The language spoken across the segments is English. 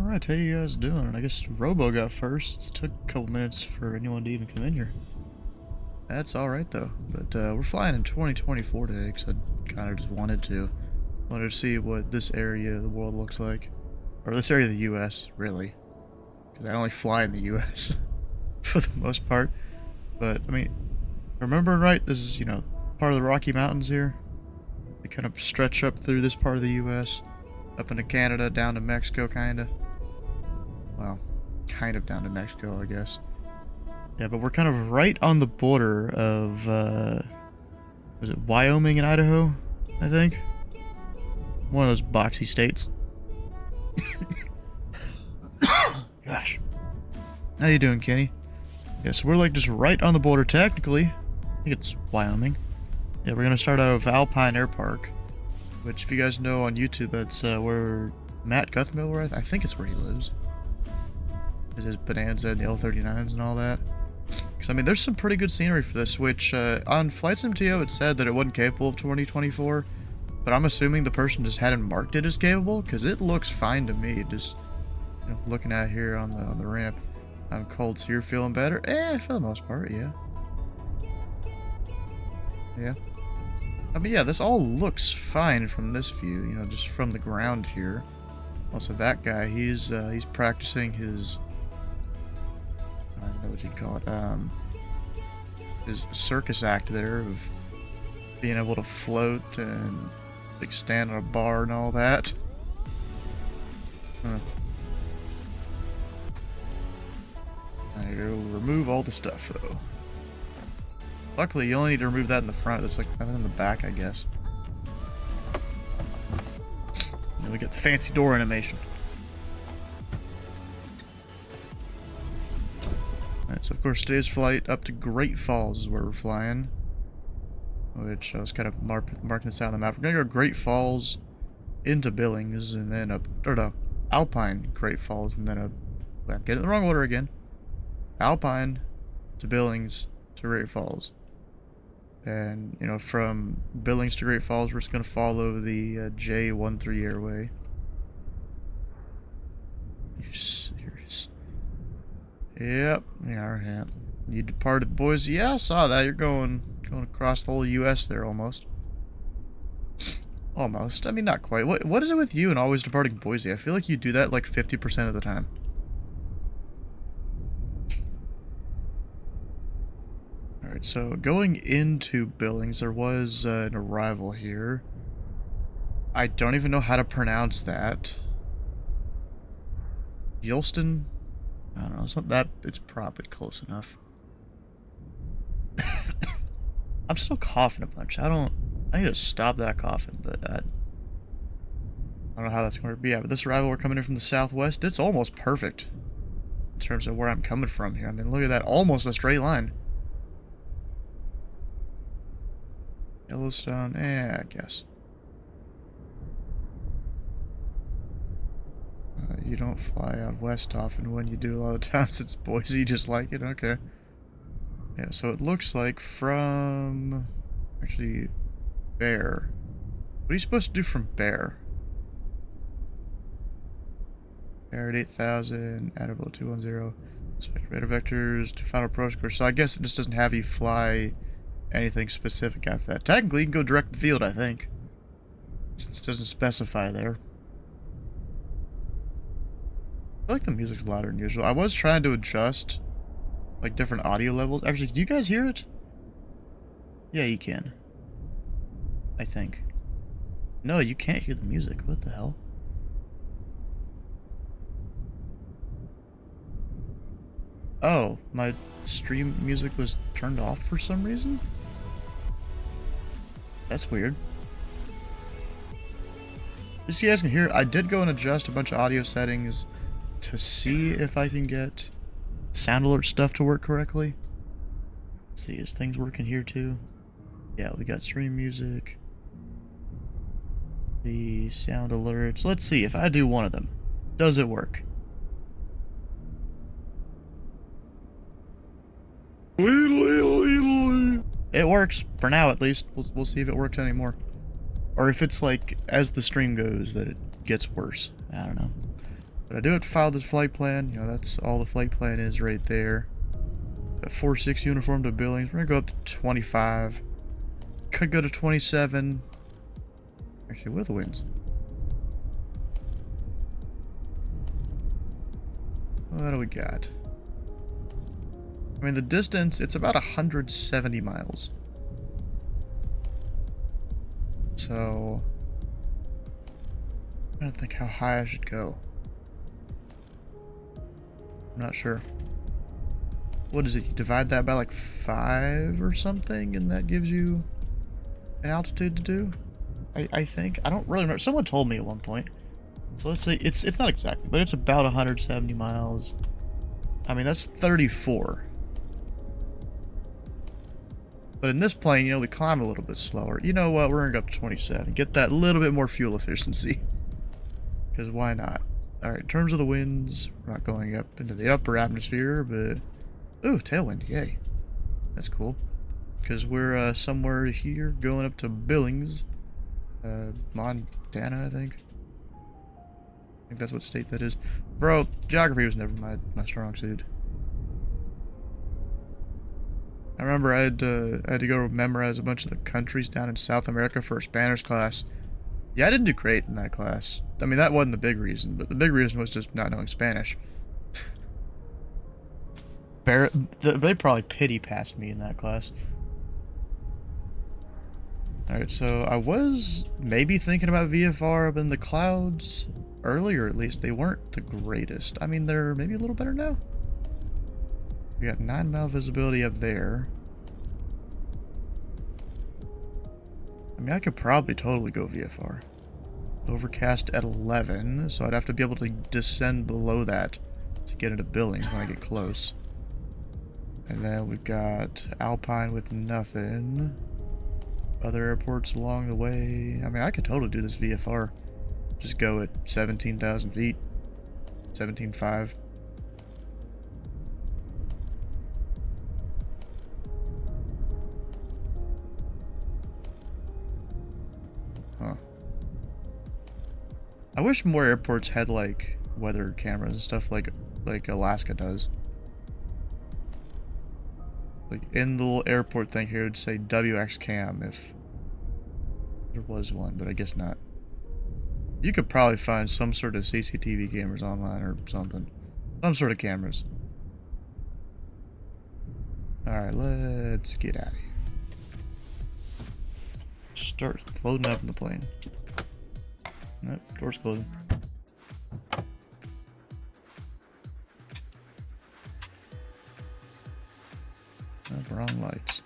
Alright, how you guys doing? I guess Robo got first. It took a couple minutes for anyone to even come in here. That's alright though. But we're flying in 2024 today because I kind of just wanted to. Wanted to see what this area of the world looks like. Or this area of the US, really. Because I only fly in the US for the most part. But, I mean, remembering right, this is, you know, part of the Rocky Mountains here. They kind of stretch up through this part of the US. Up into Canada, down to Mexico, kinda. Well, kind of down to Mexico, I guess. Yeah, but we're kind of right on the border of, was it Wyoming and Idaho, I think? One of those boxy states. Gosh. How you doing, Kenny? Yeah, so we're like just right on the border, technically. I think it's Wyoming. Yeah, we're gonna start out of Alpine Air Park. Which, if you guys know on YouTube, that's where Matt Guthmill, I think it's where he lives. There's his Bonanza and the L-39s and all that. Because, I mean, there's some pretty good scenery for this, which on Flight Sim.to it said that it wasn't capable of 2024. But I'm assuming the person just hadn't marked it as capable, because it looks fine to me. Just, you know, looking at here on the ramp. I'm cold, so you're feeling better? For the most part, yeah. Yeah. I mean, yeah, this all looks fine from this view, you know, just from the ground here. Also, that guy, he's practicing his, I don't know what you'd call it, his circus act there of being able to float and, like, stand on a bar and all that. Huh. There you go, remove all the stuff, though. Luckily, you only need to remove that in the front. There's like nothing in the back, I guess. And we get the fancy door animation. Alright, so of course today's flight up to Great Falls is where we're flying. Which I was kind of marking this out on the map. We're gonna go Great Falls into Billings and then up, or no, Alpine Great Falls and then up. I'm getting it in the wrong order again. Alpine to Billings to Great Falls. And, you know, from Billings to Great Falls, we're just going to follow the J13 airway. You serious? Yep, they are, yeah. You departed Boise. Yeah, I saw that. You're going across the whole U.S. there, almost. Almost. I mean, not quite. What is it with you and always departing Boise? I feel like you do that like 50% of the time. Alright, so going into Billings, there was an arrival here. I don't even know how to pronounce that. Yulston? I don't know, it's not that, it's probably close enough. I'm still coughing a bunch. I need to stop that coughing, but I don't know how that's going to be. Yeah, but this arrival, we're coming in from the southwest. It's almost perfect in terms of where I'm coming from here. I mean, look at that, almost a straight line. Yellowstone, I guess. You don't fly out west often. When you do, a lot of times it's Boise, just like it. Okay. Yeah, so it looks like from... Actually, Bear. What are you supposed to do from Bear? Bear at 8,000, add about 210. Select radar vectors to final approach course. So I guess it just doesn't have you fly anything specific after that. Technically, you can go direct to field, I think. Since it doesn't specify there. I feel like the music's louder than usual. I was trying to adjust, like, different audio levels. Actually, can you guys hear it? Yeah, you can. I think. No, you can't hear the music. What the hell? Oh, my stream music was turned off for some reason? That's weird. Just so you guys can hear, I did go and adjust a bunch of audio settings to see if I can get sound alert stuff to work correctly. Let's see, is things working here too? Yeah, we got stream music. The sound alerts. Let's see, if I do one of them, does it work? It works, for now at least. We'll see if it works anymore. Or if it's like, as the stream goes, that it gets worse. I don't know. But I do have to file this flight plan. You know, that's all the flight plan is right there. Got 4-6 uniform to Billings. We're gonna go up to 25. Could go to 27. Actually, what are the winds? What do we got? I mean, the distance, it's about 170 miles. So, I don't think how high I should go. I'm not sure. What is it? You divide that by like 5 or something, and that gives you an altitude to do? I think. I don't really remember. Someone told me at one point. So let's say it's not exactly, but it's about 170 miles. I mean, that's 34. But in this plane, you know, we climb a little bit slower. You know what? We're going to go up to 27. Get that little bit more fuel efficiency. Because why not? Alright, in terms of the winds, we're not going up into the upper atmosphere, but... Ooh, tailwind. Yay. That's cool. Because we're somewhere here going up to Billings. Montana, I think. I think that's what state that is. Bro, geography was never my strong suit. I remember I had to go memorize a bunch of the countries down in South America for a Spanish class. Yeah, I didn't do great in that class. I mean, that wasn't the big reason, but the big reason was just not knowing Spanish. They probably pity passed me in that class. Alright, so I was maybe thinking about VFR up in the clouds. Earlier, at least, they weren't the greatest. I mean, they're maybe a little better now. We got 9-mile visibility up there. I mean, I could probably totally go VFR. Overcast at 11, so I'd have to be able to descend below that to get into Billings when I get close. And then we've got Alpine with nothing. Other airports along the way. I mean, I could totally do this VFR. Just go at 17,000 feet. 17.5. Huh. I wish more airports had, like, weather cameras and stuff like Alaska does. Like, in the little airport thing here, it would say WX cam if there was one, but I guess not. You could probably find some sort of CCTV cameras online or something. Some sort of cameras. Alright, let's get out of here. Start loading up in the plane. Nope, door's closing. Oh, wrong lights.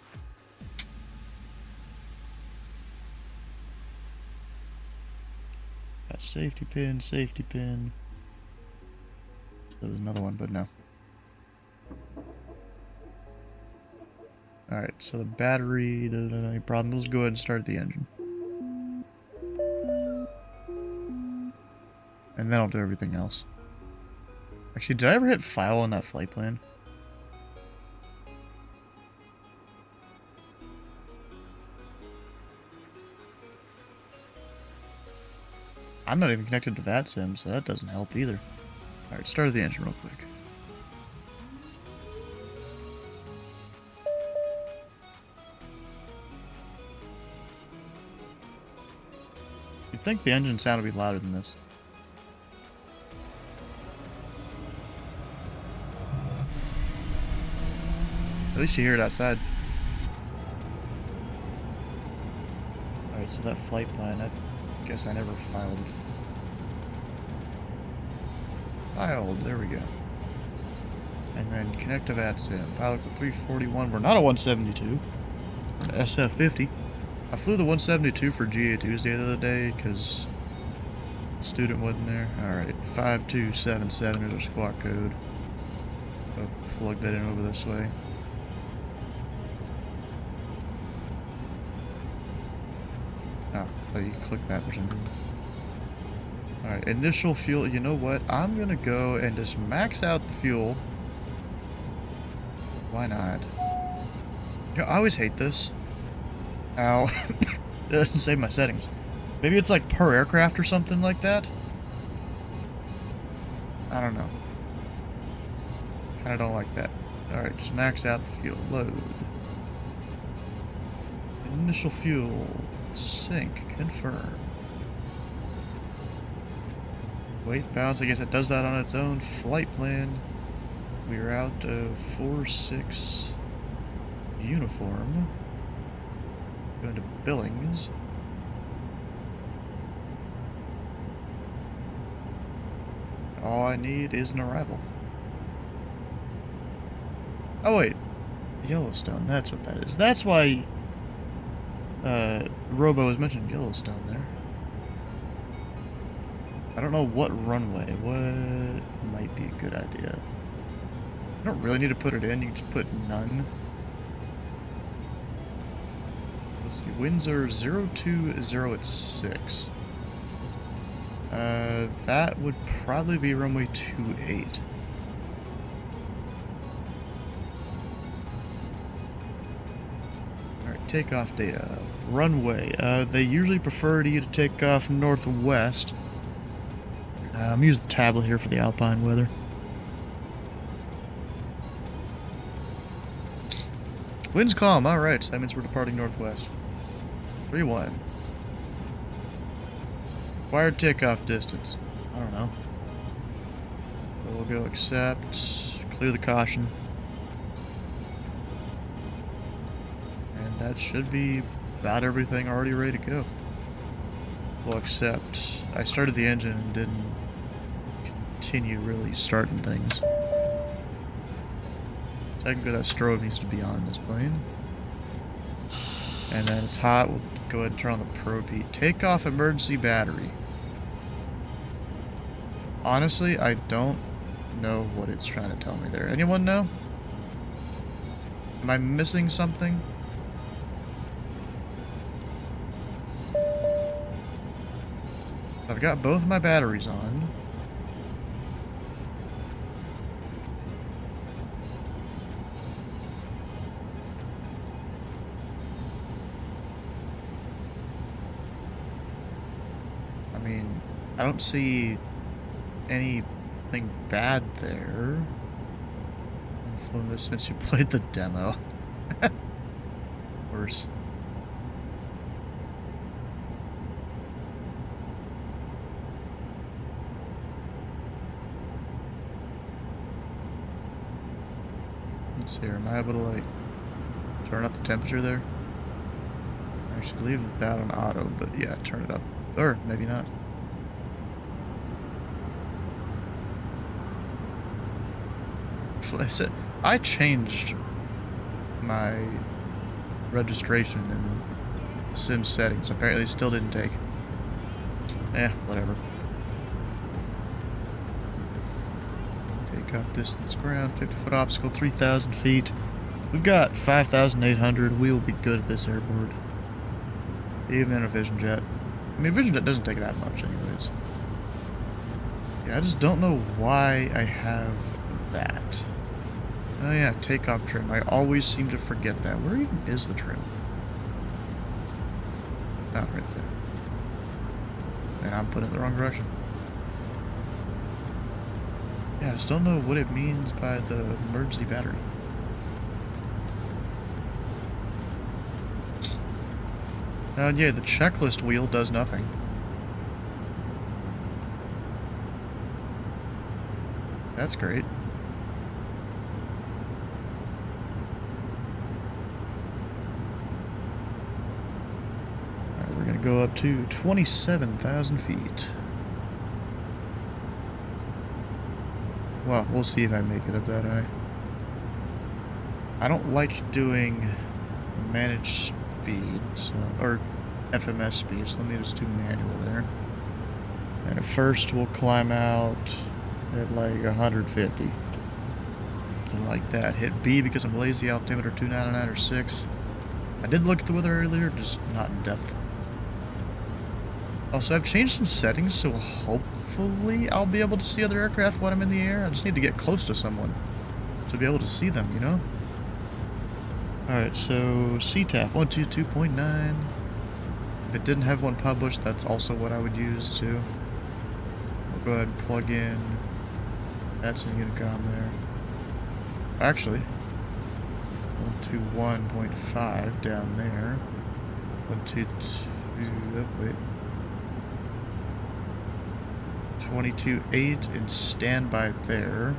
Got safety pin, safety pin. There was another one, but no. Alright, so the battery doesn't have any problem. Let's go ahead and start the engine. And then I'll do everything else. Actually, did I ever hit file on that flight plan? I'm not even connected to VATSIM, so that doesn't help either. Alright, start the engine real quick. You'd think the engine sound would be louder than this. At least you hear it outside. Alright, so that flight plan, I guess I never filed it. Filed, there we go. And then connect to VATSIM. Pilot 341, we're not a 172. We're an SF-50. I flew the 172 for GA Tuesday the other day because the student wasn't there. Alright, 5277 is our squawk code. I'll plug that in over this way. Oh, you click that for some reason. Alright, initial fuel. You know what? I'm gonna go and just max out the fuel. Why not? You know, I always hate this. Ow. It doesn't save my settings. Maybe it's like per aircraft or something like that? I don't know. Kinda don't like that. Alright, just max out the fuel. Load. Initial fuel. Sync. Confirm. Weight balance. I guess it does that on its own. Flight plan. We are out of 4-6 uniform. Going to Billings. All I need is an arrival. Oh wait, Yellowstone, that's what that is. That's why Robo has mentioned Yellowstone there. I don't know what runway, what might be a good idea. I don't really need to put it in, you can just put none. Let's see, winds are 020 at 6. That would probably be runway 28. Alright, takeoff data. Runway. They usually prefer you to take off northwest. I'm using the tablet here for the alpine weather. Wind's calm, alright, so that means we're departing northwest. 3-1. Required takeoff distance. I don't know. So we'll go accept, clear the caution. And that should be about everything already ready to go. We'll accept. I started the engine and didn't continue really starting things. Technically that strobe needs to be on in this plane. And then it's hot, we'll go ahead and turn on the probe heat. Take off emergency battery. Honestly, I don't know what it's trying to tell me there. Anyone know? Am I missing something? I've got both my batteries on. I mean, I don't see anything bad there. I've flown this since you played the demo. Worse. Let's see here, am I able to like turn up the temperature there? I should leave that on auto, but yeah, turn it up. Or maybe not. I changed my registration in the sim settings. Apparently it still didn't take. Whatever. Takeoff distance ground, 50-foot obstacle, 3,000 feet. We've got 5,800. We will be good at this airport. Even in a Vision Jet. I mean, Vision Jet doesn't take that much anyways. Yeah, I just don't know why I have that. Oh yeah, takeoff trim. I always seem to forget that. Where even is the trim? Not right there. And I'm putting it in the wrong direction. Yeah, I just don't know what it means by the emergency battery. Yeah, the checklist wheel does nothing. That's great. Alright, we're gonna go up to 27,000 feet. Well, we'll see if I make it up that high. I don't like doing managed speed, so, or FMS speed, so let me just do manual there. And at first we'll climb out at like 150. Something like that. Hit B because I'm lazy, altimeter 299 or 6. I did look at the weather earlier, just not in depth. Also, I've changed some settings, so hopefully I'll be able to see other aircraft when I'm in the air. I just need to get close to someone to be able to see them, you know? Alright, so CTAF 122.9. If it didn't have one published, that's also what I would use too. We'll go ahead and plug in That's a Unicom there. Actually, 121.5 down there. 122. Oh, wait. 22.8 in standby there.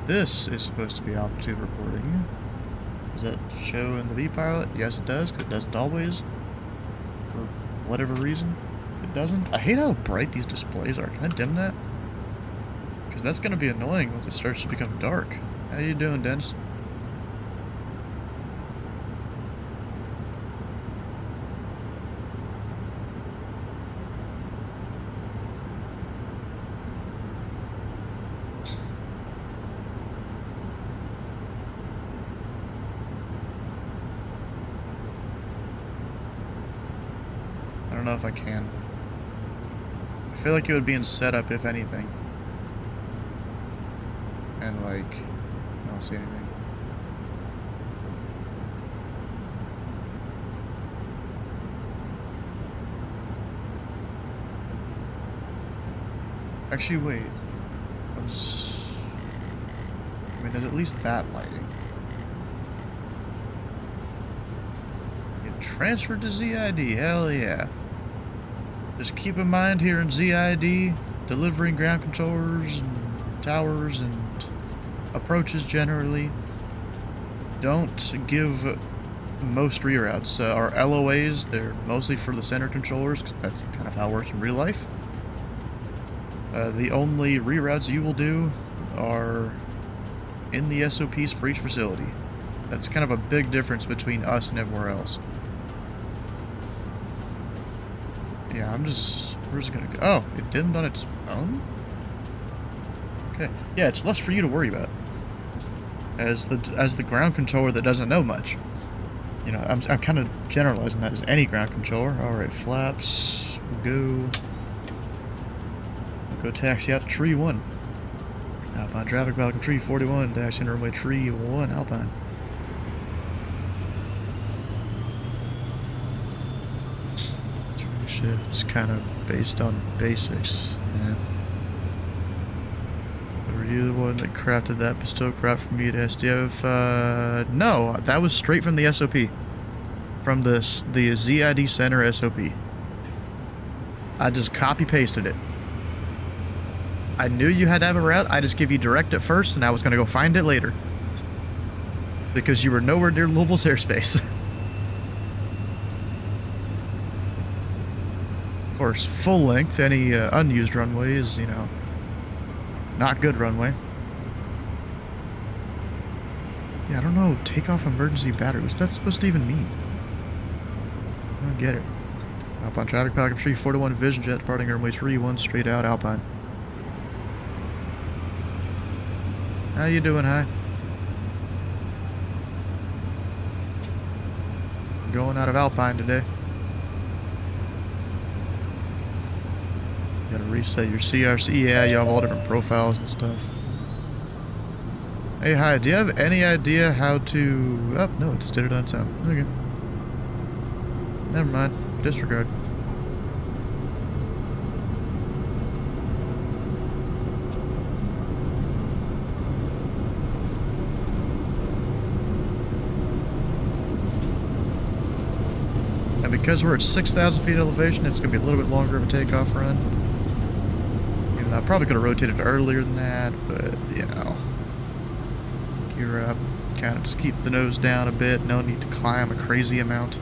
This is supposed to be altitude reporting. Does that show in the V-Pilot? Yes, it does, because it doesn't always. For whatever reason, it doesn't. I hate how bright these displays are. Can I dim that? Because that's going to be annoying once it starts to become dark. How you doing, Dennis? I don't know if I can. I feel like it would be in setup, if anything. And like, I don't see anything. Actually, wait. I mean, there's at least that lighting. Get transferred to ZID, hell yeah. Just keep in mind here in ZID, delivering ground controllers and towers and approaches generally, don't give most reroutes. Our LOAs, they're mostly for the center controllers, because that's kind of how it works in real life. The only reroutes you will do are in the SOPs for each facility. That's kind of a big difference between us and everywhere else. Yeah, we're just gonna go. Oh, it dimmed on its own? Okay. Yeah, it's less for you to worry about. As the ground controller that doesn't know much. You know, I'm kind of generalizing that as any ground controller. Alright, flaps, we'll go taxi out to tree 1. Alpine traffic, Falcon tree 41, taxi runway tree 1, Alpine. Shift is kind of based on basics. Yeah. Were you the one that crafted that bestow craft from me to SDF? No, that was straight from the SOP. From the ZID Center SOP. I just copy-pasted it. I knew you had to have a route, I just give you direct at first, and I was going to go find it later. Because you were nowhere near Louisville's airspace. Of course, full length, any unused runway is, you know, not good runway. Yeah, I don't know, takeoff emergency battery, what's that supposed to even mean? I don't get it. Alpine traffic, Falcon tree 41, Vision Jet departing runway tree 1, straight out, Alpine. How you doing, hi? Going out of Alpine today. Gotta reset your CRC. Yeah, you have all different profiles and stuff. Hey, hi, do you have any idea how to... Oh, no, it just did it on its own. Okay. Never mind. Disregard. And because we're at 6,000 feet elevation, it's going to be a little bit longer of a takeoff run. You know, I probably could have rotated earlier than that, but, you know. Gear up. Kind of just keep the nose down a bit. No need to climb a crazy amount.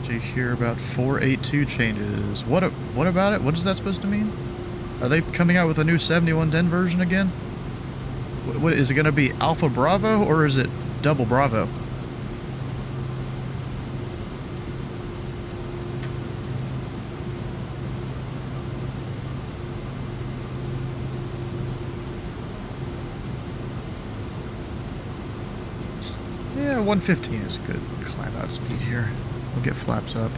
Did you hear about 482 changes? What about it? What is that supposed to mean? Are they coming out with a new 7110 version again? What is it going to be? Alpha Bravo or is it Double Bravo? Yeah, 115 is good climb out speed here. We'll get flaps up.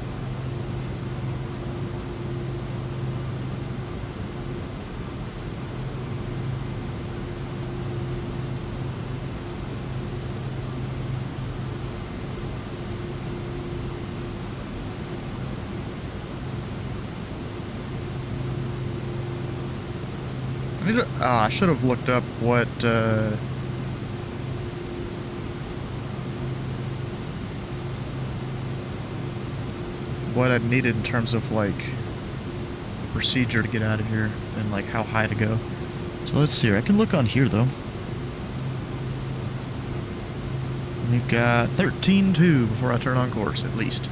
I need to, I should have looked up what I needed in terms of like procedure to get out of here and like how high to go. So let's see here. I can look on here though. You got 13.2 before I turn on course, at least.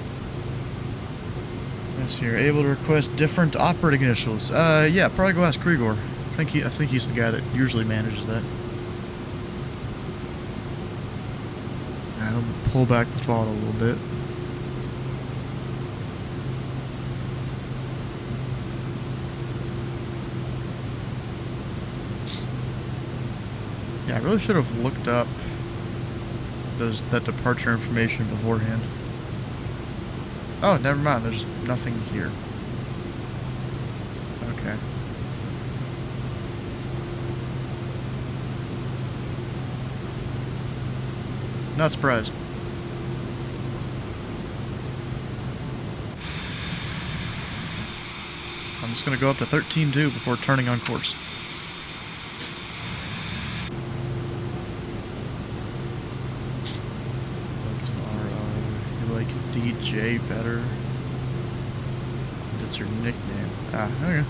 Let's see, you're able to request different operating initials. Yeah, probably go ask Krigor. I think he's the guy that usually manages that. Alright, let me pull back the throttle a little bit. Yeah, I really should have looked up that departure information beforehand. Oh, never mind. There's nothing here. Okay. Not surprised. I'm just gonna go up to 13.2 before turning on course. You like DJ better? That's your nickname. Ah, okay.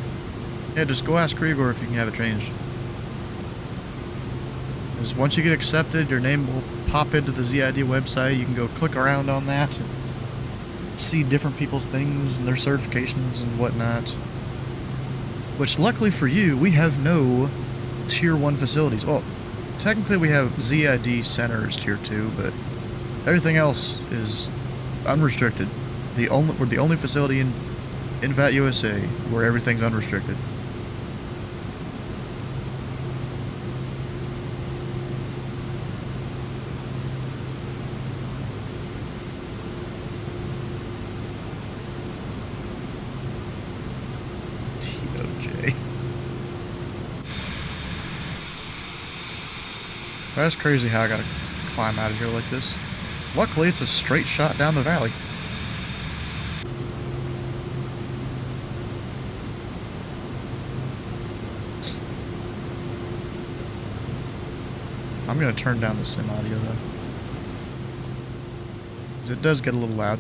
Yeah, just go ask Krigor if you can have it changed. Because once you get accepted, your name will pop into the ZID website. You can go click around on that and see different people's things and their certifications and whatnot. Which, luckily for you, we have no Tier 1 facilities. Well, technically we have ZID centers Tier 2, but everything else is unrestricted. We're the only facility in VAT USA where everything's unrestricted. TOJ. That's crazy how I gotta climb out of here like this. Luckily, it's a straight shot down the valley. I'm gonna turn down the sim audio though, because it does get a little loud.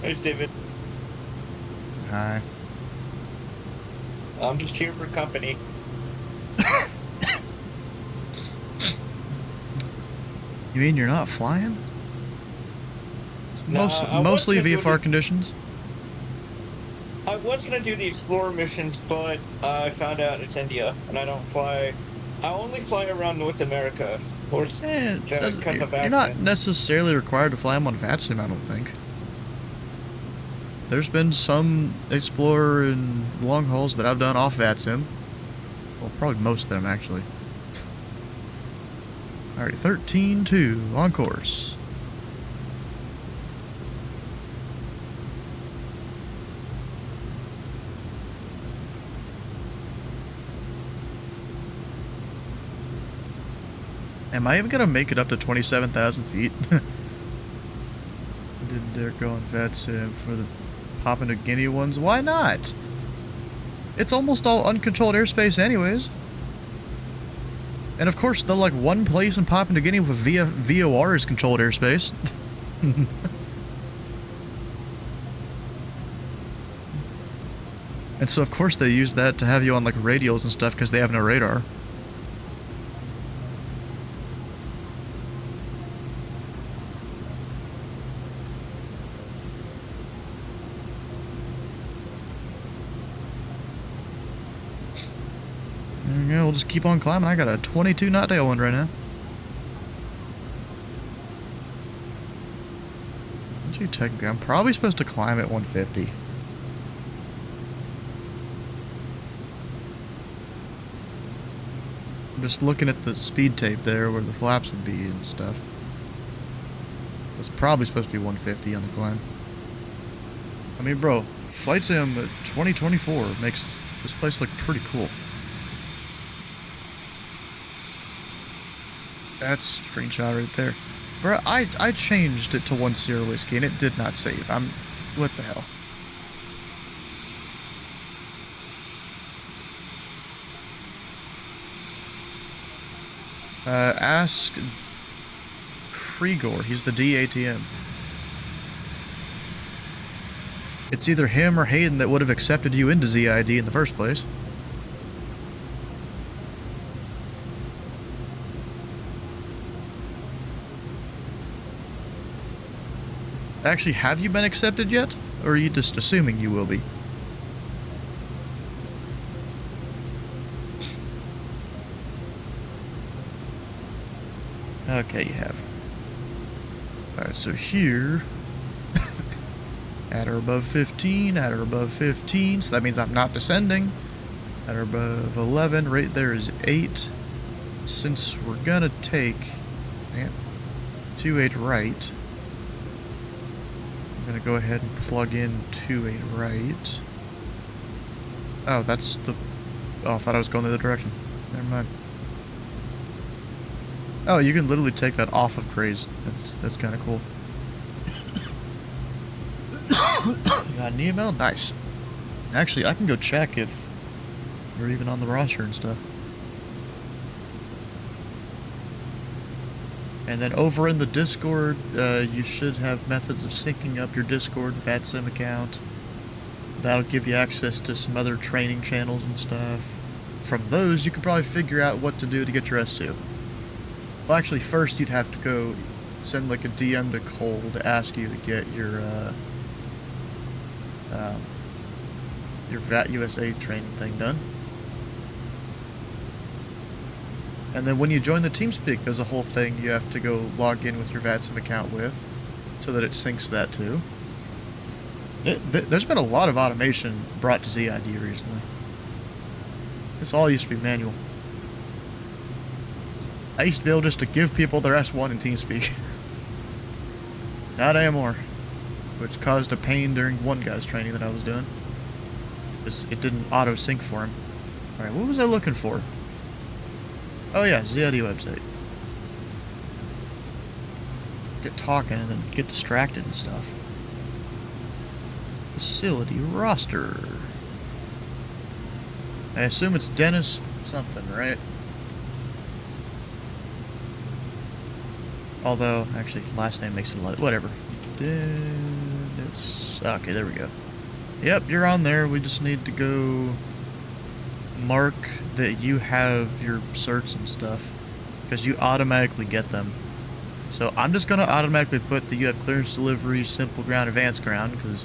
There's David. Hi. I'm just here for company. You mean you're not flying? It's Nah, mostly VFR conditions. I was gonna do the Explorer missions, but I found out it's India, and I don't fly. I only fly around North America. Of course, You're not necessarily required to fly them on VATSIM, I don't think. There's been some Explorer and long hauls that I've done off VATSIM. Well, probably most of them, actually. Alright, 13.2 on course. Am I even gonna make it up to 27,000 feet? Did Derek go on VATSIM for the Papua New Guinea ones? Why not? It's almost all uncontrolled airspace anyways. And of course, the like one place in Papua New Guinea with VOR is controlled airspace. And so of course they use that to have you on like radials and stuff because they have no radar. There we go, we'll just keep on climbing. I got a 22 knot tailwind right now. Actually, technically, I'm probably supposed to climb at 150. I'm just looking at the speed tape there where the flaps would be and stuff. It's probably supposed to be 150 on the climb. I mean, bro, Flight Sim 2024 makes this place look pretty cool. That's a screenshot right there. Bro, I changed it to 1 Sierra Whiskey and it did not save. What the hell? Ask Krigor. He's the DATM. It's either him or Hayden that would have accepted you into ZID in the first place. Actually, have you been accepted yet? Or are you just assuming you will be? Okay, you have. Alright, so here... at or above 15, at or above 15, so that means I'm not descending. At or above 11, right there is 8. Since we're gonna take... 2-8 right... I'm gonna go ahead and plug in 2-8 right. Oh, that's the... Oh, I thought I was going the other direction. Never mind. Oh, you can literally take that off of Craze. That's kind of cool. Got an email? Nice. Actually, I can go check if we're even on the roster and stuff. And then over in the Discord, you should have methods of syncing up your Discord VATSIM account. That'll give you access to some other training channels and stuff. From those, you can probably figure out what to do to get your S2. Well, actually, first you'd have to go send like a DM to Cole to ask you to get your VAT USA training thing done. And then when you join the TeamSpeak, there's a whole thing you have to go log in with your VATSIM account with, so that it syncs that too. There's been a lot of automation brought to ZID recently. This all used to be manual. I used to be able just to give people their S1 in TeamSpeak. Not anymore. Which caused a pain during one guy's training that I was doing. Because it didn't auto-sync for him. Alright, what was I looking for? Oh yeah, ZID website. Get talking and then get distracted and stuff. Facility roster. I assume it's Dennis something, right? Although, actually, last name makes it a lot. Whatever. Dennis. Okay, there we go. Yep, you're on there. We just need to go mark that you have your certs and stuff, because you automatically get them. So I'm just going to automatically put that you have clearance delivery, simple ground, advanced ground, because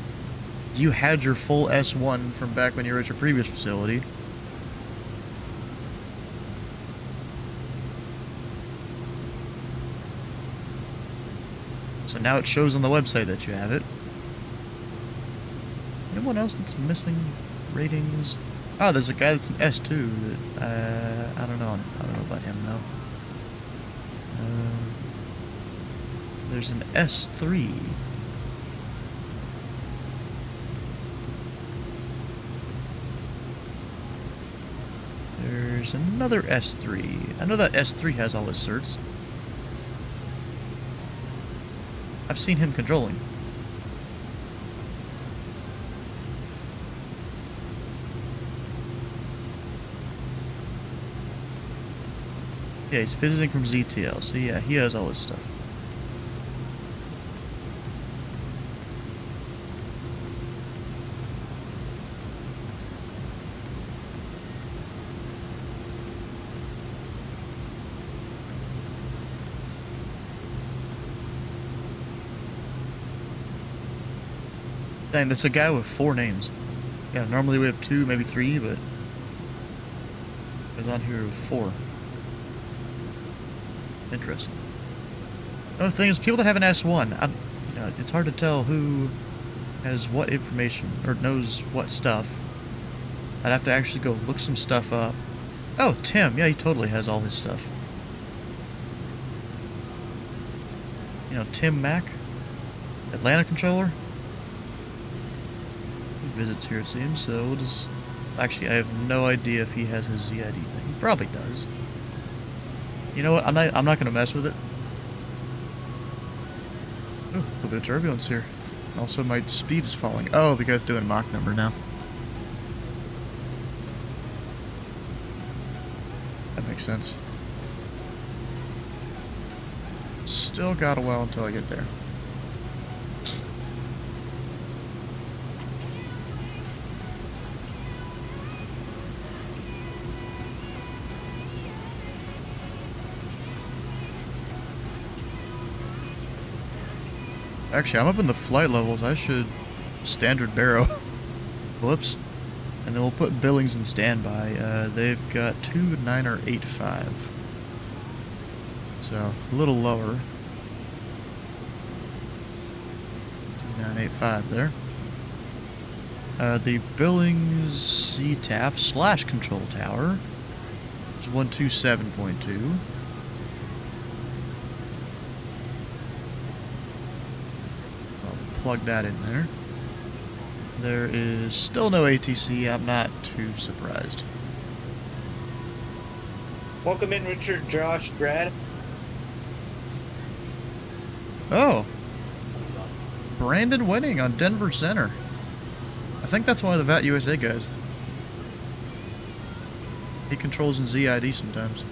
you had your full S1 from back when you were at your previous facility. So now it shows on the website that you have it. Anyone else that's missing ratings? Oh, there's a guy that's an S2 that, I don't know about him though. There's an S3. There's another S3. I know that S3 has all his certs. I've seen him controlling. Yeah, he's visiting from ZTL, so yeah, he has all his stuff. Dang, that's a guy with 4 names. Yeah, normally we have 2, maybe 3, but there's on here with 4. Interesting. Another thing is, people that have an S1, you know, it's hard to tell who has what information, or knows what stuff. I'd have to actually go look some stuff up. Oh, Tim, yeah, he totally has all his stuff. You know, Tim Mack? Atlanta controller? He visits here, it seems, so we'll just... Actually, I have no idea if he has his ZID thing. He probably does. You know what? I'm not gonna mess with it. Oh, a little bit of turbulence here. Also, my speed is falling. Oh, because it's doing Mach number now. That makes sense. Still got a while until I get there. Actually, I'm up in the flight levels. I should standard barrow. Whoops. And then we'll put Billings in standby. They've got 2985. So, a little lower. 2985 there. The Billings CTAF / control tower is 127.2. Plug that in there. There is still no ATC. I'm not too surprised. Welcome in, Richard, Josh, Brad. Oh, Brandon winning on Denver Center. I think that's one of the VAT USA guys. He controls in ZID sometimes.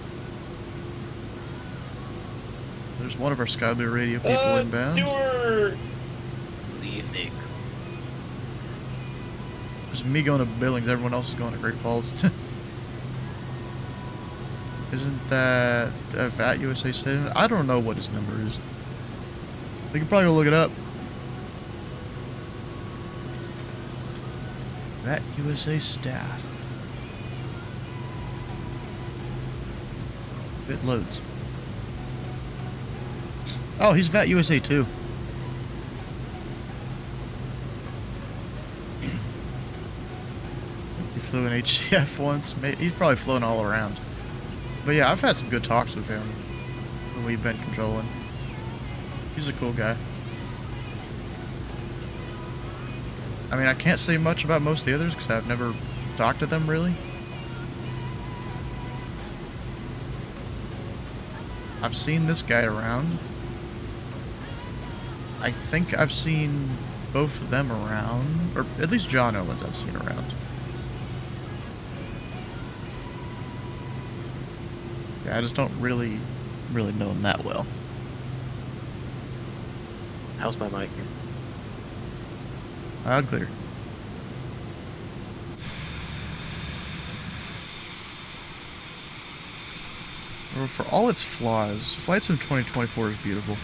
There's one of our Sky Blue Radio people inbound. Stewart! Good evening. There's me going to Billings, everyone else is going to Great Falls. Isn't that a VAT USA station? I don't know what his number is. We can probably go look it up. VAT USA staff. It loads. Oh, he's VAT USA too. He flew in HCF once. He's probably flown all around. But yeah, I've had some good talks with him when we've been controlling. He's a cool guy. I mean, I can't say much about most of the others because I've never talked to them really. I've seen this guy around. I think I've seen both of them around, or at least John Owens I've seen around. Yeah, I just don't really know him that well. How's my mic? Loud clear. Well, for all its flaws, Flight Sim 2024 is beautiful.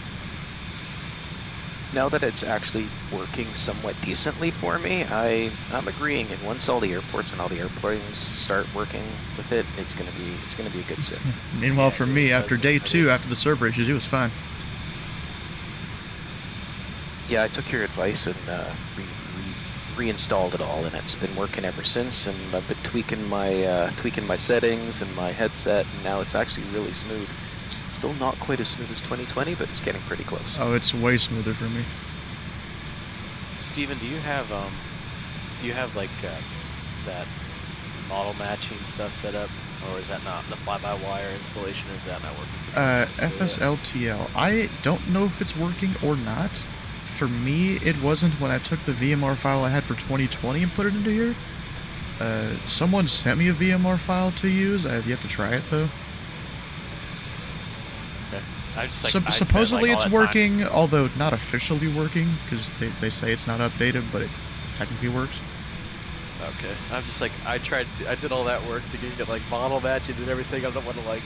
Now that it's actually working somewhat decently for me, I'm agreeing. And once all the airports and all the airplanes start working with it, it's gonna be a good sim. Meanwhile, for me, after day 2, after the server issues, it was fine. Yeah, I took your advice and reinstalled it all, and it's been working ever since. And I've been tweaking my settings and my headset, and now it's actually really smooth. Still not quite as smooth as 2020, but it's getting pretty close. Oh, it's way smoother for me. Steven, do you have like that model matching stuff set up, or is that not the fly-by-wire installation? Is that not working? FSLTL. I don't know if it's working or not. For me, it wasn't when I took the VMR file I had for 2020 and put it into here. Someone sent me a VMR file to use. I have yet to try it though. I just, like, supposedly it's working, although not officially working, because they say it's not updated, but it technically works. Okay. I'm just like, I did all that work to get like model matching and everything. I don't want to like...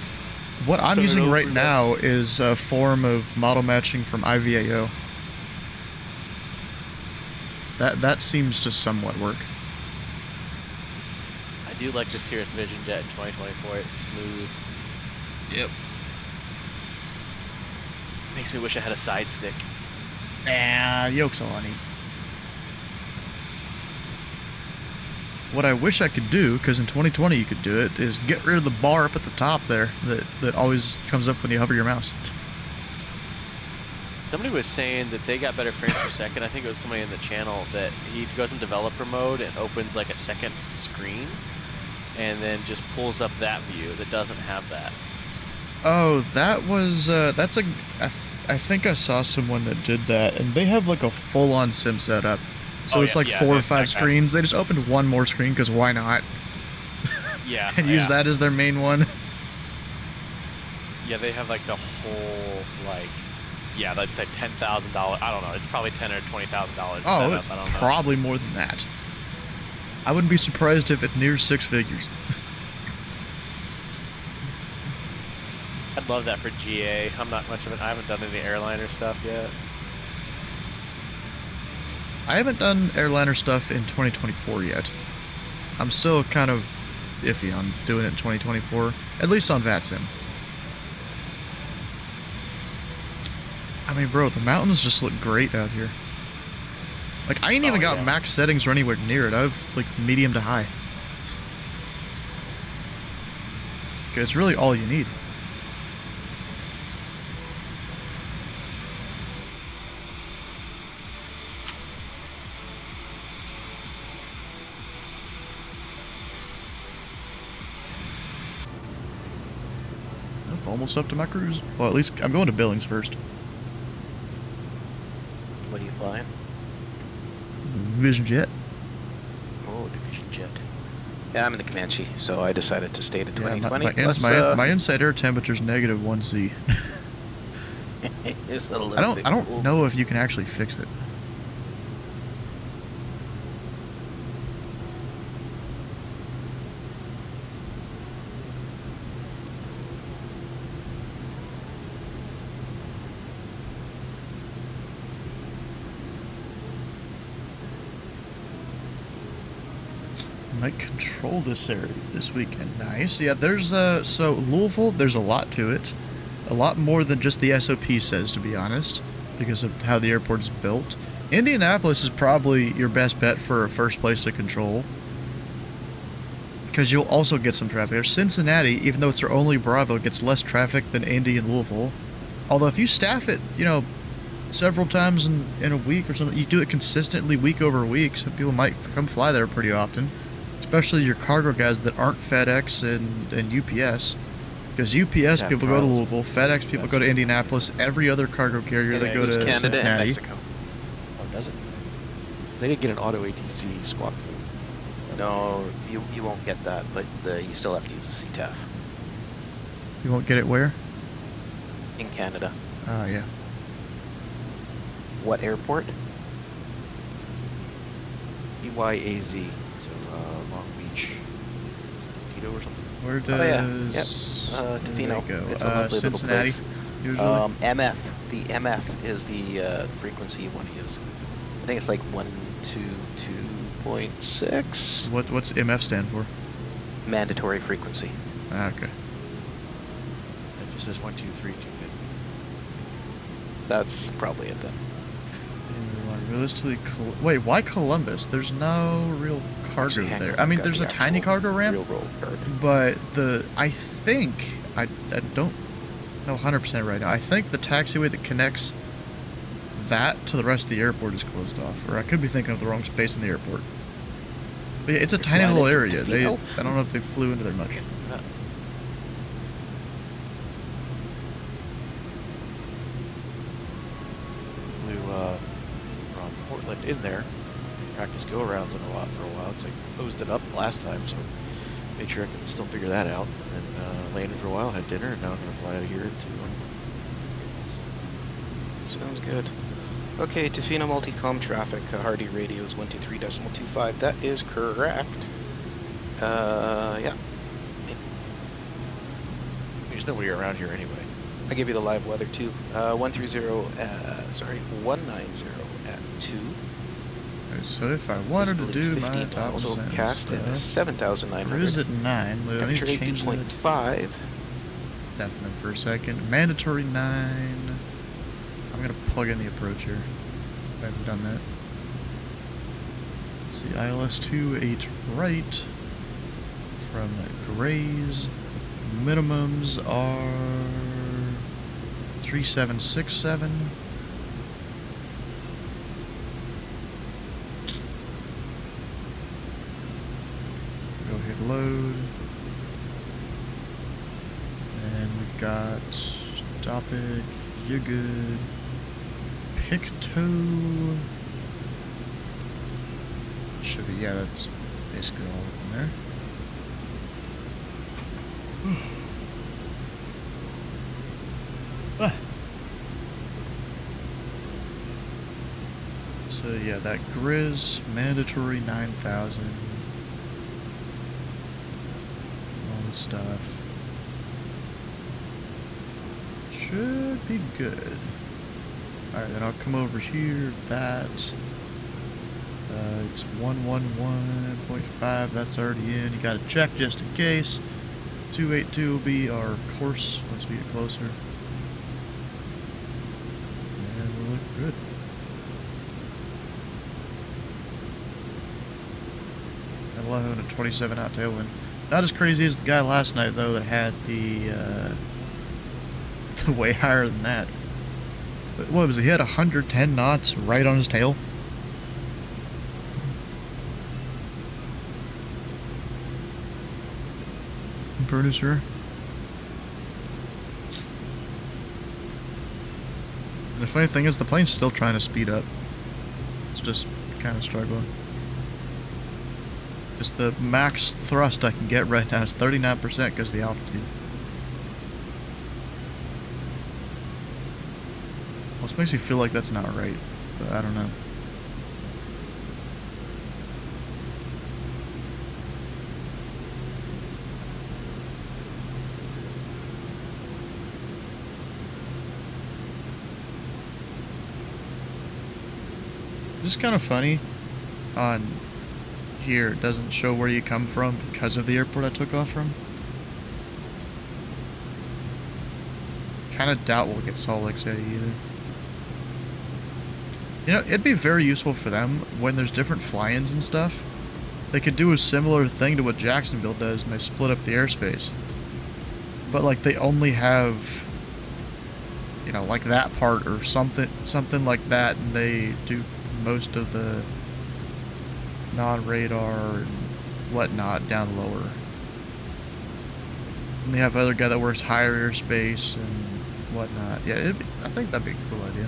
What I'm using right now is a form of model matching from IVAO. That seems to somewhat work. I do like this Cirrus Vision Jet in 2024. It's smooth. Yep. Makes me wish I had a side stick. Nah, yolks on honey. What I wish I could do, because in 2020 you could do it, is get rid of the bar up at the top there that always comes up when you hover your mouse. Somebody was saying that they got better frames per second. I think it was somebody in the channel that he goes in developer mode and opens like a second screen and then just pulls up that view that doesn't have that. Oh, that was, that's a, I think I saw someone that did that, and they have like a full-on sim setup. So Oh, it's yeah, like yeah, 4 or it's 5 that guy. screens. They just opened one more screen, because why not? Yeah. And use yeah. that as their main one. Yeah, they have like the whole like, yeah, like $10,000. I don't know. It's probably $10,000 or $20,000 Oh, setup. it's I don't know. probably more than that. I wouldn't be surprised if it nears 6 figures. I'd love that for GA. I'm not much of an. I haven't done any airliner stuff yet. I haven't done airliner stuff in 2024 yet. I'm still kind of iffy on doing it in 2024, at least on VATSIM. I mean, bro, the mountains just look great out here. Like, I ain't even got max settings or anywhere near it. I have, like, medium to high. Okay, it's really all you need. Nope, almost up to my cruise. Well, at least I'm going to Billings first. What are you flying? Vision Jet. Oh, Division Jet. Yeah, I'm in the Comanche, so I decided to stay to Yeah, 2020. my inside air temperature's negative 1C. It's a little I bit don't cool. know if you can actually fix it. Might control this area this weekend. Nice. Yeah, there's so Louisville, there's a lot to it. A lot more than just the SOP says, to be honest, because of how the airport is built. Indianapolis is probably your best bet for a first place to control, because you'll also get some traffic there. Cincinnati, even though it's their only Bravo, gets less traffic than Indy and Louisville. Although if you staff it, you know, several times in a week or something, you do it consistently week over week, so people might come fly there pretty often. Especially your cargo guys that aren't FedEx and UPS. Because UPS people go to Louisville, FedEx people go to Indianapolis, every other cargo carrier they go to Canada Cincinnati. and Mexico. Oh, does it? They didn't get an auto ATC squawk code. No, you won't get that, but you still have to use the CTAF You won't get it where? in Canada. Oh, yeah. What airport? EYAZ, so Long Beach, Tito or something. Where does... Oh, yeah. Yep. Where Tofino. do they go? It's a lovely Cincinnati, little place. usually? MF. The MF is the frequency you want to use. I think it's like 122.6. What's MF stand for? Mandatory frequency. Ah, okay. It just says 1, 2, 3, 2. That's probably it then. Realistically, wait, why Columbus? There's no real cargo Actually, hang there. on, I mean, I've got there's the a tiny actual cargo ramp, real roll card. but I don't know 100% right now. I think the taxiway that connects that to the rest of the airport is closed off, or I could be thinking of the wrong space in the airport. But yeah, it's a tiny flying little into area. Tofino? I don't know if they flew into there much. Flew from Portland in there, practice go-arounds for a while, because I closed it up last time, so made sure I could still figure that out. And then landed for a while, had dinner, and now I'm going to fly out of here to... Sounds good. Okay, Tofino multicom traffic, Hardy radios 123.25. That is correct. Yeah. There's nobody around here anyway. I give you the live weather too. 190 at 2. So if I wanted to do my 15 top miles percent overcast and stuff, 7,900. cruise at 9. Let me Temperature change that 80.5. definite for a second. Mandatory 9. I'm gonna plug in the approach here. I haven't done that. Let's see, ILS 2, 8 right. From Grays. Minimums are 3767. Go hit load. And we've got Topic, You Good, Picto. Should be, yeah, that's basically all of them there. Ah. So yeah, that Grizz, mandatory 9,000. All this stuff. Should be good. Alright, then I'll come over here. That. It's 111.5. That's already in. You gotta check just in case. 282 will be our course once we get closer. And we'll look good. And we'll have a 27 out tailwind. Not as crazy as the guy last night, though, that had the way higher than that. But what was it? He had 110 knots right on his tail. Producer. The funny thing is, the plane's still trying to speed up. It's just kind of struggling. Just the max thrust I can get right now is 39% because of the altitude. Which makes me feel like that's not right, but I don't know. It's kind of funny. On here, it doesn't show where you come from because of the airport I took off from. Kind of doubt we'll get Salt Lake City either. You know, it'd be very useful for them when there's different fly-ins and stuff. They could do a similar thing to what Jacksonville does, and they split up the airspace. But like they only have, you know, like that part or something like that, and they do most of the non-radar and whatnot down lower. And they have other guy that works higher airspace and whatnot. Yeah, I think that'd be a cool idea.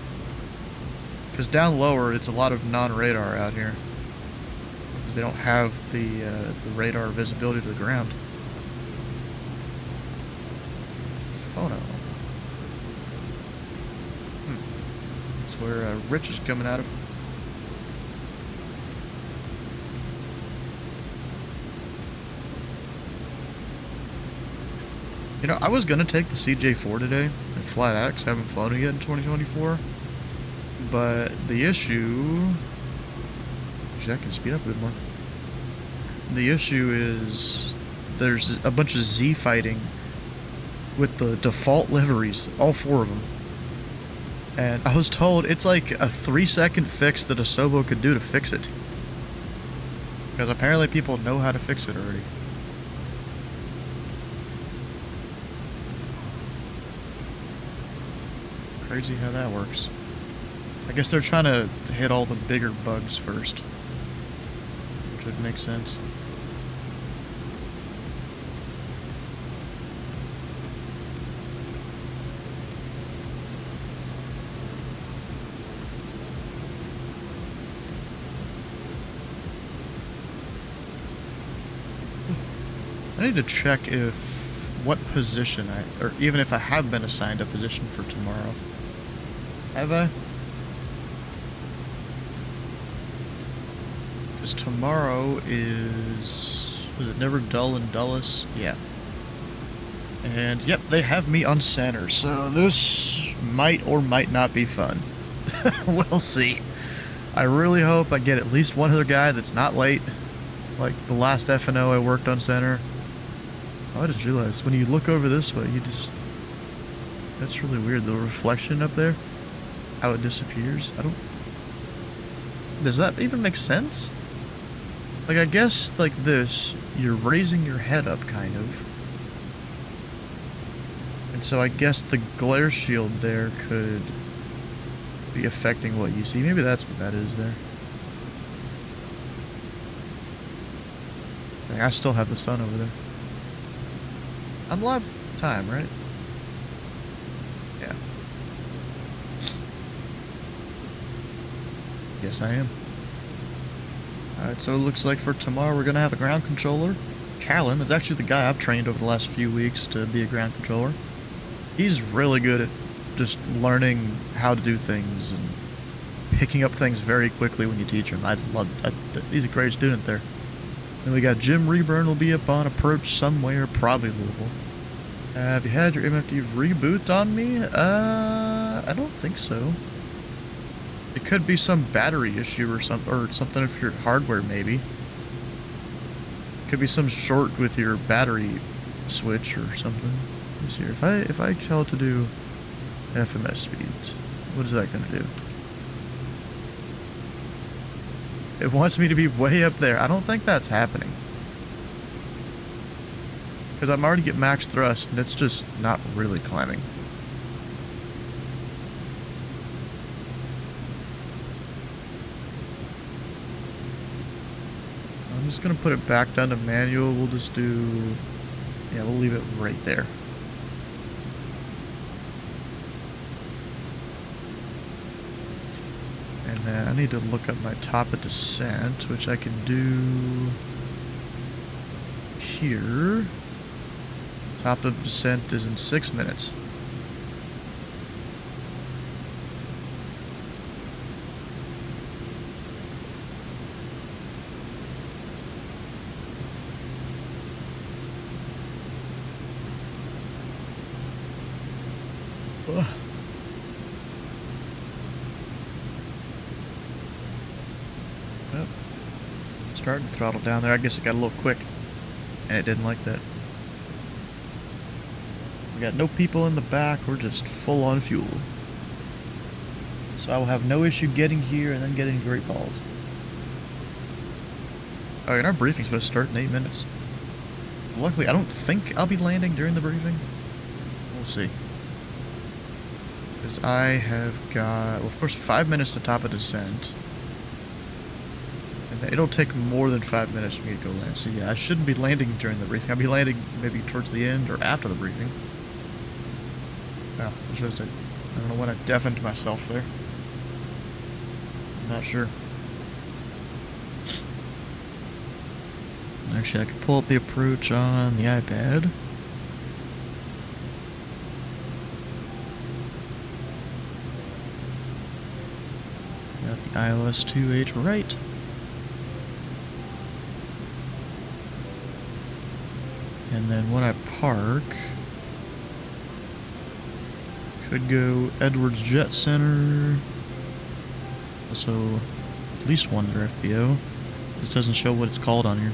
Because down lower, it's a lot of non-radar out here. Because they don't have the radar visibility to the ground. Phono. That's where Rich is coming out of. You know, I was going to take the CJ4 today and fly that because I haven't flown it yet in 2024. But the issue... Actually, I can speed up a bit more. The issue is there's a bunch of Z fighting with the default liveries, all 4 of them. And I was told it's like a 3-second fix that a Sobo could do to fix it. Because apparently people know how to fix it already. Crazy how that works. I guess they're trying to hit all the bigger bugs first, which would make sense. I need to check what position or even if I have been assigned a position for tomorrow. Have I? Because tomorrow was it Never Dull and Dulles? Yeah. And yep, they have me on center, so this might or might not be fun. We'll see. I really hope I get at least one other guy that's not late. Like the last F&O I worked on center. Oh, I just realized when you look over this way, that's really weird. The reflection up there, how it disappears. Does that even make sense? Like, I guess like this, you're raising your head up kind of. And so I guess the glare shield there could be affecting what you see. Maybe that's what that is there. I still have the sun over there. I'm live time, right? Yes, I am. Alright, so it looks like for tomorrow we're going to have a ground controller. Callan is actually the guy I've trained over the last few weeks to be a ground controller. He's really good at just learning how to do things and picking up things very quickly when you teach him. He's a great student there. Then we got Jim Reburn will be up on approach somewhere, probably Louisville. Have you had your MFD reboot on me? I don't think so. It could be some battery issue or something of your hardware, maybe. Could be some short with your battery switch or something. Let me see here. If I tell it to do FMS speeds, what is that gonna do? It wants me to be way up there. I don't think that's happening. Because I'm already at max thrust and it's just not really climbing. I'm just going to put it back down to manual. We'll just do... Yeah, we'll leave it right there. And then I need to look up my top of descent, which I can do here. Top of descent is in 6 minutes. Ugh. Well, starting to throttle down there. I guess it got a little quick, and it didn't like that. We got no people in the back. We're just full on fuel. So I will have no issue getting here and then getting to Great Falls. Oh, and our briefing's supposed to start in 8 minutes. Luckily, I don't think I'll be landing during the briefing. We'll see. Because I have got, well, of course, 5 minutes to top of descent. And it'll take more than 5 minutes for me to go land. So yeah, I shouldn't be landing during the briefing. I'll be landing maybe towards the end or after the briefing. Oh, I don't know when I deafened myself there. I'm not sure. Actually, I could pull up the approach on the iPad. Got the iOS 2H right. And then when I park, could go Edwards Jet Center. Also, at least one other FBO. It doesn't show what it's called on here.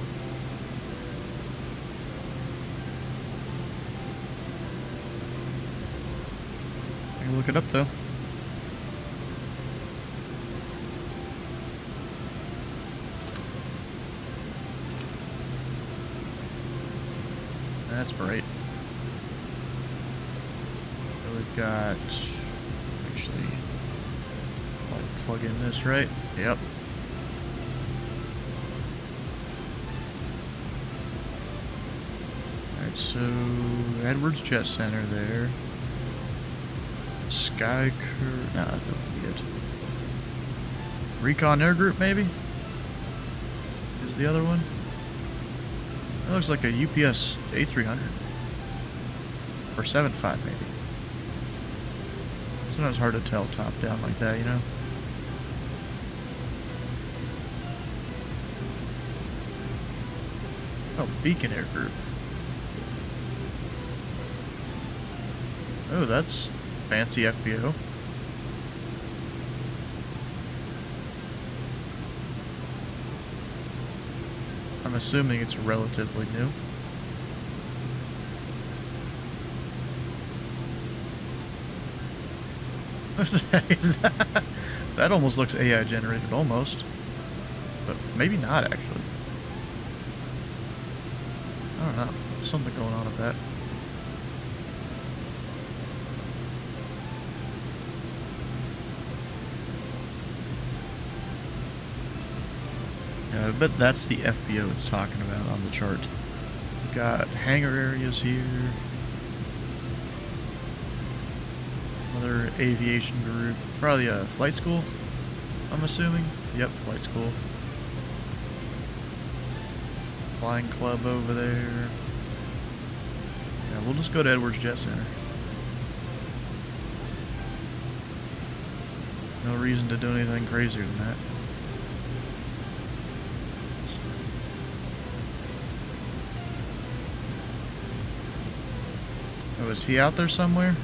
I can look it up though. That's bright. So we've got, actually, I'll plug in this right. Yep. Alright, so Edwards Jet Center there. Sky Cur, nah, that don't be it. Recon Air Group maybe? Is the other one? That looks like a UPS A300. Or 7.5 maybe. Sometimes hard to tell top down like that, you know? Oh, Beacon Air Group. Oh, that's fancy FBO. I'm assuming it's relatively new. What the heck is that? That almost looks AI generated, almost. But maybe not, actually. I don't know. There's something going on with that. Yeah, I bet that's the FBO it's talking about on the chart. We've got hangar areas here. Another aviation group. Probably a flight school. I'm assuming. Yep, flight school. Flying club over there. Yeah, we'll just go to Edwards Jet Center. No reason to do anything crazier than that. Oh, is he out there somewhere?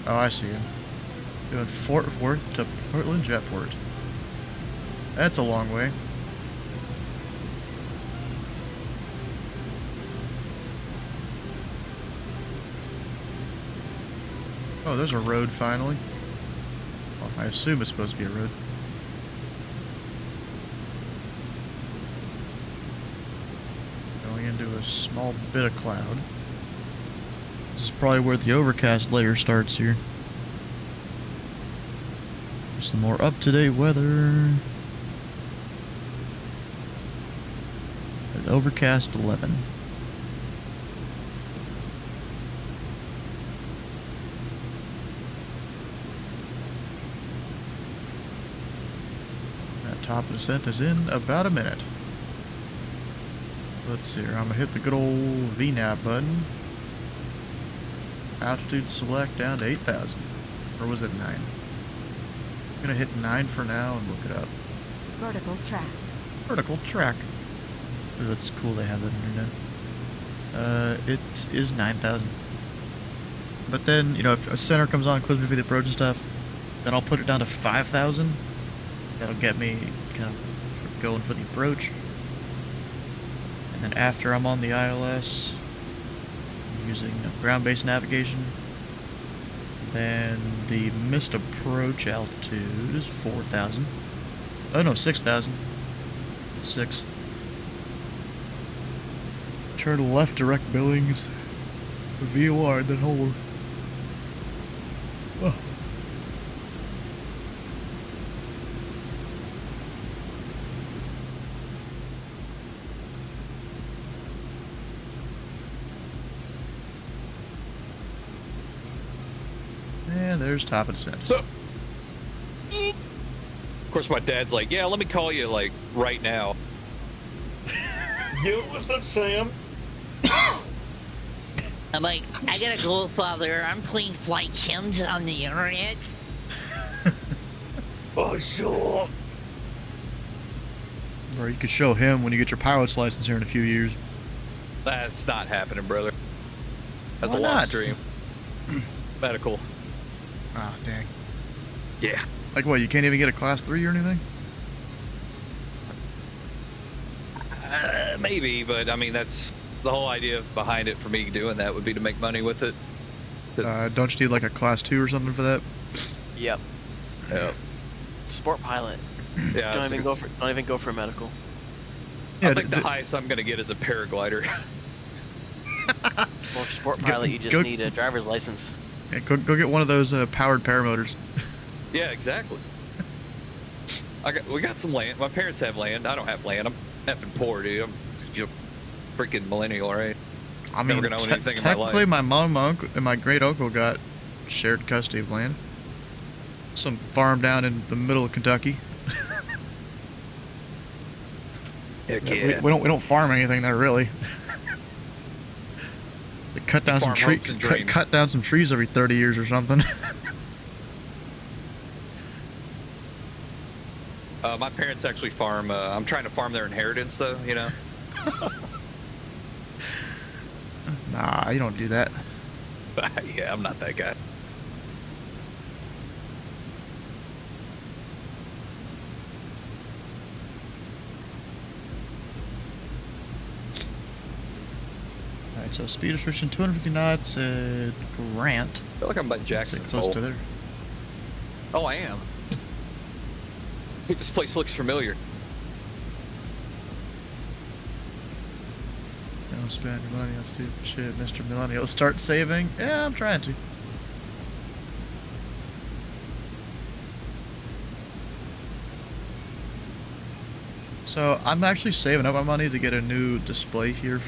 Oh, I see him. Doing Fort Worth to Portland Jetport. That's a long way. Oh, there's a road finally. Well, I assume it's supposed to be a road. Going into a small bit of cloud. This is probably where the overcast layer starts here. Some more up-to-date weather. An overcast 11. That top descent is in about a minute. Let's see here. I'm gonna hit the good old VNAV button. Altitude select down to 8,000. Or was it 9? I'm gonna hit 9 for now and look it up. Vertical track. Vertical track. Ooh, that's cool they have that internet. It is 9,000. But then, you know, if a center comes on, quiz me for the approach and stuff, then I'll put it down to 5,000. That'll get me kind of going for the approach. And then after I'm on the ILS, I'm using ground-based navigation. Then the missed approach altitude is 4,000. Oh no, 6,000. 6. Turn left, direct Billings, VOR, then hold. Oh. And there's top of descent. So, of course, my dad's like, "Yeah, let me call you like right now." Yo, what's up, Sam? I'm like, I gotta go, Father. I'm playing flight sims on the internet. Oh, sure. Or you could show him when you get your pilot's license here in a few years. That's not happening, brother. That's Why a not? lost dream. Medical. Ah, dang. Yeah. Like what, you can't even get a class 3 or anything? Maybe, but I mean, that's the whole idea behind it for me doing that would be to make money with it. Don't you need like a class 2 or something for that? Yep. Yeah. Sport pilot. Yeah. Don't even go for medical. Yeah, I think the highest I'm gonna get is a paraglider. Well, for sport Go- pilot, you just go- need a driver's license. Yeah, go get one of those powered paramotors. Yeah, exactly. We got some land. My parents have land. I don't have land. I'm effing poor, dude. I'm freaking millennial, right? I mean, Never gonna own anything in my technically, life. my mom, my uncle, and my great uncle got shared custody of land. Some farm down in the middle of Kentucky. Heck We yeah. don't farm anything there really. They cut down some Farm trees. hopes and dreams. Cut down some trees every 30 years or something. My parents actually farm. I'm trying to farm their inheritance, though. You know. Nah, you don't do that. Yeah, I'm not that guy. Alright, so speed restriction 250 knots at Grant. I feel like I'm by Say Jackson's close Hole. to there. Oh, I am. This place looks familiar. Don't spend your money on stupid shit, Mr. Millennial. Start saving? Yeah, I'm trying to. So, I'm actually saving up my money to get a new display here.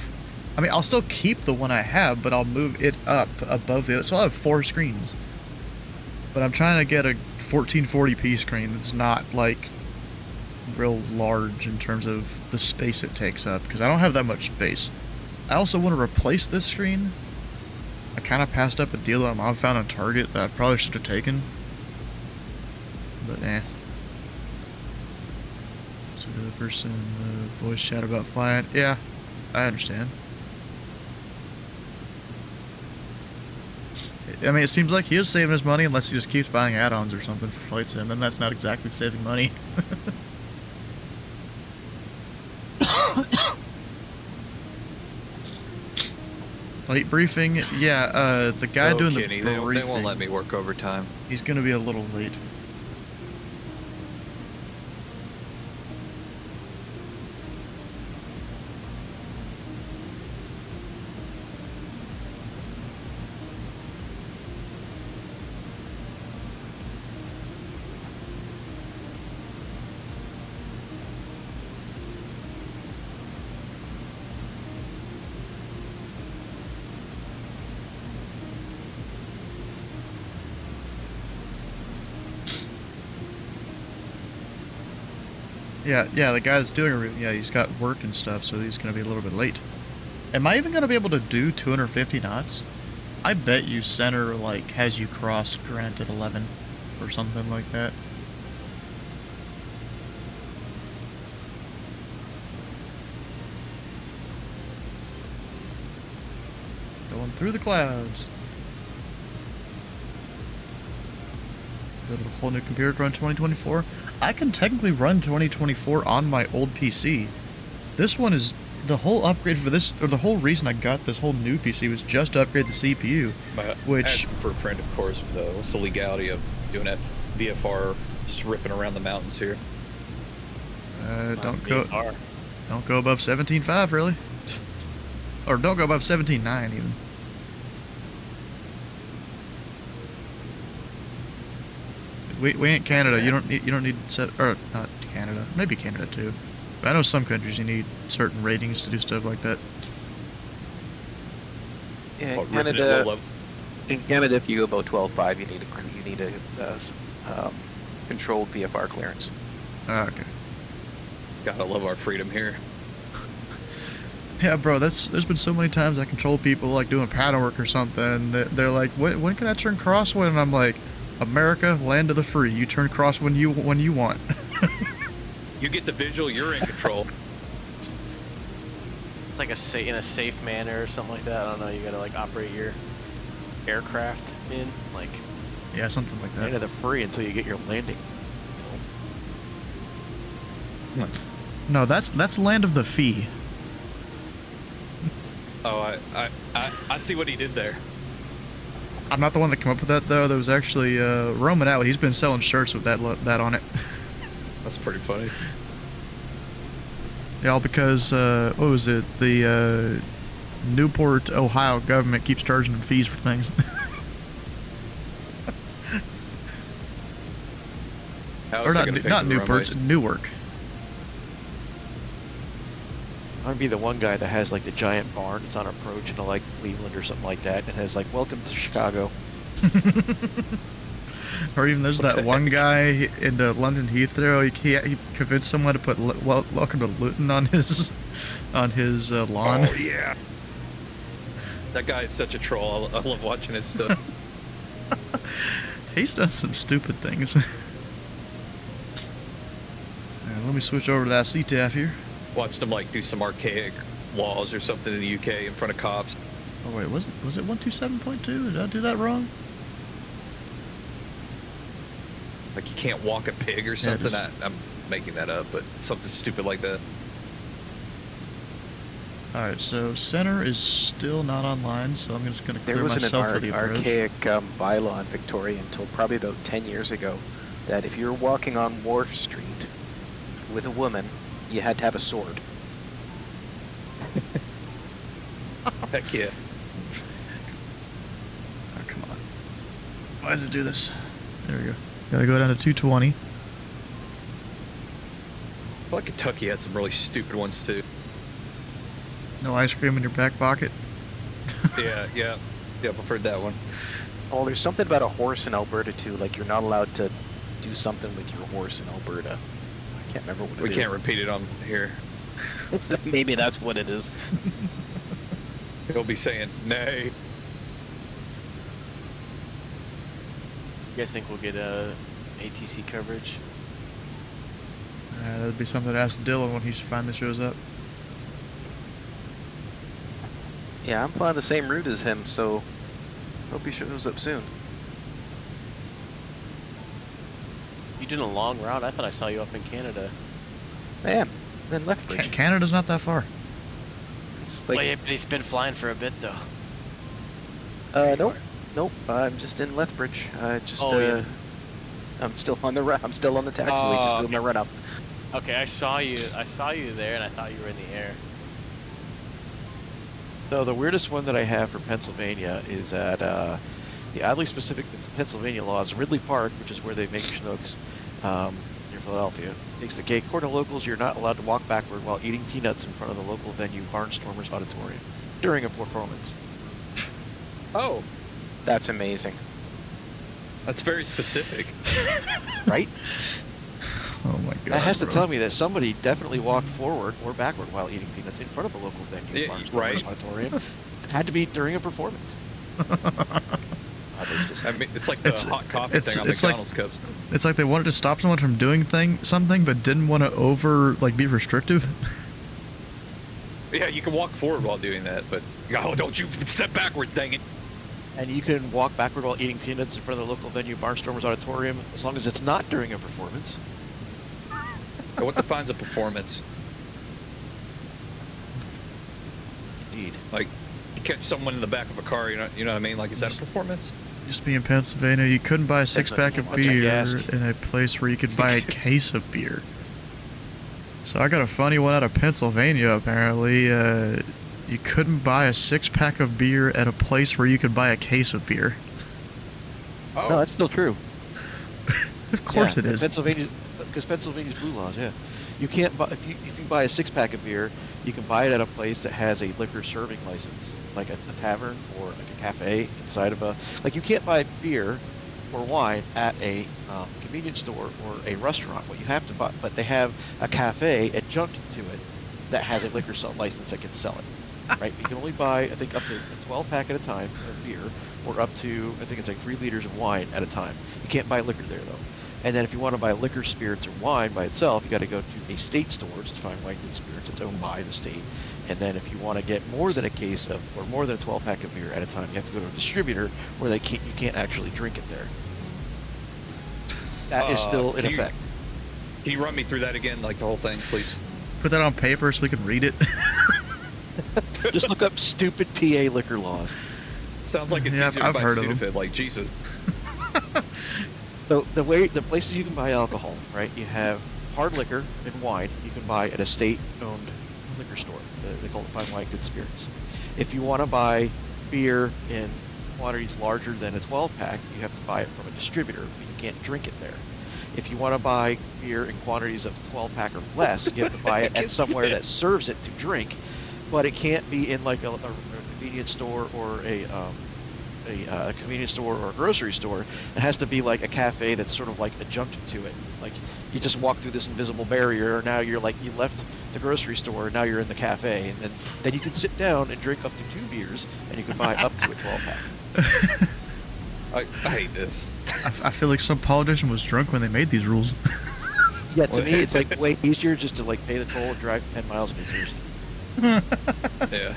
I mean, I'll still keep the one I have, but I'll move it up above the other. So I'll have 4 screens. But I'm trying to get a 1440p screen that's not like real large in terms of the space it takes up, because I don't have that much space. I also want to replace this screen. I kind of passed up a deal that my mom found on Target that I probably should have taken. But eh. So the other person, voice chat about flying. Yeah, I understand. I mean, it seems like he is saving his money unless he just keeps buying add-ons or something for Flight Sim, and that's not exactly saving money. Late briefing, yeah, the guy doing Kenny, the briefing, they won't let me work overtime. he's gonna be a little late. Yeah, the guy that's doing it, yeah, he's got work and stuff, so he's gonna be a little bit late. Am I even gonna be able to do 250 knots? I bet you center, like, has you cross Grant at 11 or something like that. Going through the clouds. Go to a whole new computer to run 2024. I can technically run 2024 on my old PC. This one is the whole upgrade for this, or the whole reason I got this whole new PC was just to upgrade the CPU. Which, for a friend, of course, what's the legality of doing that VFR, just ripping around the mountains here? don't go above 17.5 really, or don't go above 17.9 even. We ain't Canada. You don't need or not Canada. Maybe Canada too. But I know some countries you need certain ratings to do stuff like that. Yeah, Oh, ripping it low level. in Canada, if you go about 12.5, you need a controlled VFR clearance. Ah, okay. Gotta love our freedom here. Yeah, bro. There's been so many times I control people like doing pattern work or something. They're like, when can I turn crosswind? And I'm like, America, land of the free. You turn cross when you want. You get the visual, you're in control. It's like in a safe manner or something like that. I don't know. You gotta like operate your aircraft in like. Yeah, something like Land that. of the free until you get your landing. No, that's land of the fee. Oh, I see what he did there. I'm not the one that came up with that though. There was actually Roman out. He's been selling shirts with that on it. That's pretty funny. Yeah, all because what was it? The Newport, Ohio government keeps charging them fees for things. How Or is it not, gonna pay not for the Newport, runways? it's Newark. I'm gonna be the one guy that has like the giant barn. It's on approach into like Cleveland or something like that. It has like "Welcome to Chicago." Or even there's that one guy in London Heathrow. He convinced someone to put "Welcome to Luton" on his lawn. Oh yeah. That guy is such a troll. I love watching his stuff. He's done some stupid things. Let me switch over to that CTAF here. Watched him like do some archaic laws or something in the UK in front of cops. Oh wait, was it 127.2? Did I do that wrong? Like you can't walk a pig or something. I'm making that up, but something stupid like that. Alright, so center is still not online, so I'm just going to clear There was myself for an the approach. archaic bylaw in Victoria until probably about 10 years ago that if you're walking on Wharf Street with a woman, you had to have a sword. Heck yeah. Oh, come on. Why does it do this? There we go. Gotta go down to 220. I feel like Kentucky had some really stupid ones too. No ice cream in your back pocket. Yeah, I've heard that one. Oh, there's something about a horse in Alberta too. Like you're not allowed to do something with your horse in Alberta. I can't remember what it is. We can't repeat it on here. Maybe that's what it is. He'll be saying nay. You guys think we'll get ATC coverage? That'd be something to ask Dylan when he finally shows up. Yeah, I'm flying the same route as him, so hope he shows up soon. You doing a long route? I thought I saw you up in Canada. I am. In Lethbridge. Canada's not that far. It's like, Well, yeah, but he's been flying for a bit though. nope. I'm just in Lethbridge. Yeah. I'm still on the I'm still on the taxiway, just doing my run up. Okay, I saw you there, and I thought you were in the air. So the weirdest one that I have for Pennsylvania is that the oddly specific Pennsylvania laws, Ridley Park, which is where they make Chinooks, near Philadelphia, makes the gate according to locals you're not allowed to walk backward while eating peanuts in front of the local venue Barnstormers Auditorium during a performance. Oh, That's amazing. that's very specific. Right? Oh my god. That has to bro. tell me that somebody definitely walked forward or backward while eating peanuts in front of a local venue Yeah, Barnstormers right. Auditorium. It had to be during a performance. I mean, it's like the hot coffee thing on it's like- McDonald's cups. It's like they wanted to stop someone from doing something, but didn't want to be restrictive. Yeah, you can walk forward while doing that, but oh, don't you step backwards, dang it. And you can walk backward while eating peanuts in front of the local venue Barnstormers Auditorium as long as it's not during a performance. What defines a performance? Indeed. Like, you catch someone in the back of a car, you know what I mean? Like, is that a performance? Used to be in Pennsylvania, you couldn't buy a six-pack of Bunch of beer gas. in a place where you could buy a case of beer. So I got a funny one out of Pennsylvania, apparently. You couldn't buy a six-pack of beer at a place where you could buy a case of beer. Oh, No, that's still true. Of course Yeah, it is. because Pennsylvania's brew laws, yeah. You can't buy, if you buy a six-pack of beer, you can buy it at a place that has a liquor serving license, like a tavern or like a cafe inside of a, like you can't buy beer or wine at a convenience store or a restaurant. What you have to buy, but they have a cafe adjunct to it that has a liquor license that can sell it, right? You can only buy, I think, up to a 12-pack at a time of beer, or up to, I think it's like 3 liters of wine at a time. You can't buy liquor there, though. And then if you want to buy liquor, spirits, or wine by itself, you got to go to a state store to find wine and spirits. It's owned by the state. And then if you want to get more than a case of, or more than a 12-pack of beer at a time, you have to go to a distributor where you can't actually drink it there. That is still in effect. Can you run me through that again, like the whole thing, please? Put that on paper so we can read it. Just look up stupid PA liquor laws. Sounds like it's Yeah, easier to I've buy heard of 'em. Sudafed, like Jesus. So the places you can buy alcohol, right? You have hard liquor and wine you can buy at a state-owned liquor store. They call it Fine Wine Good Spirits. If you want to buy beer in quantities larger than a 12-pack, you have to buy it from a distributor, but you can't drink it there. If you want to buy beer in quantities of 12-pack or less, you have to buy it at somewhere that serves it to drink, but it can't be in like a convenience store or a convenience store or a grocery store. It has to be like a cafe that's sort of like adjunct to it. Like you just walk through this invisible barrier, now you're like, you left the grocery store, now you're in the cafe, and then you can sit down and drink up to 2 beers, and you can buy up to a 12-pack. I hate this. I feel like some politician was drunk when they made these rules. Yeah, to me, it's like way easier just to like pay the toll and drive 10 miles to New Jersey. Yeah.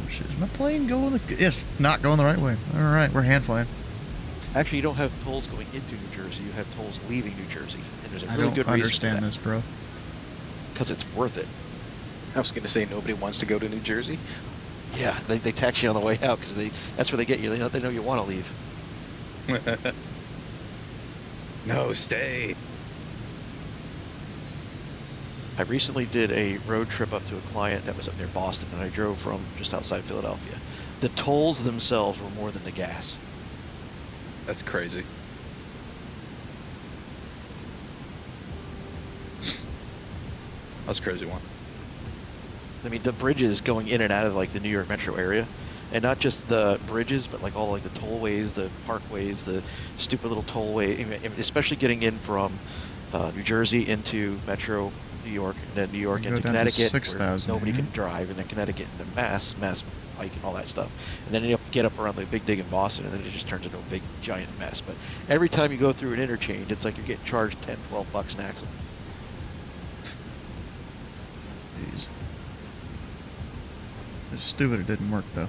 Oh, shit, is my plane going it's not going the right way. Alright, we're hand flying. Actually, you don't have tolls going into New Jersey, you have tolls leaving New Jersey. And there's a I really don't good reason understand this, bro. Because it's worth it. I was going to say nobody wants to go to New Jersey. Yeah, they tax you on the way out because that's where they get you. They know you want to leave. No, stay. I recently did a road trip up to a client that was up near Boston, and I drove from just outside Philadelphia. The tolls themselves were more than the gas. That's crazy. That's a crazy one. I mean, the bridges going in and out of like the New York metro area and not just the bridges, but like all like the tollways, the parkways, the stupid little tollway. Especially getting in from New Jersey into Metro New York, and then New York Go into down to Connecticut, where 6,000. nobody can drive, and then Connecticut into Mass Pike and all that stuff. And then you get up around the Big Dig in Boston, and then it just turns into a big giant mess. But every time you go through an interchange, it's like you're getting charged 10, 12 bucks an axle. Jeez. It's stupid it didn't work though.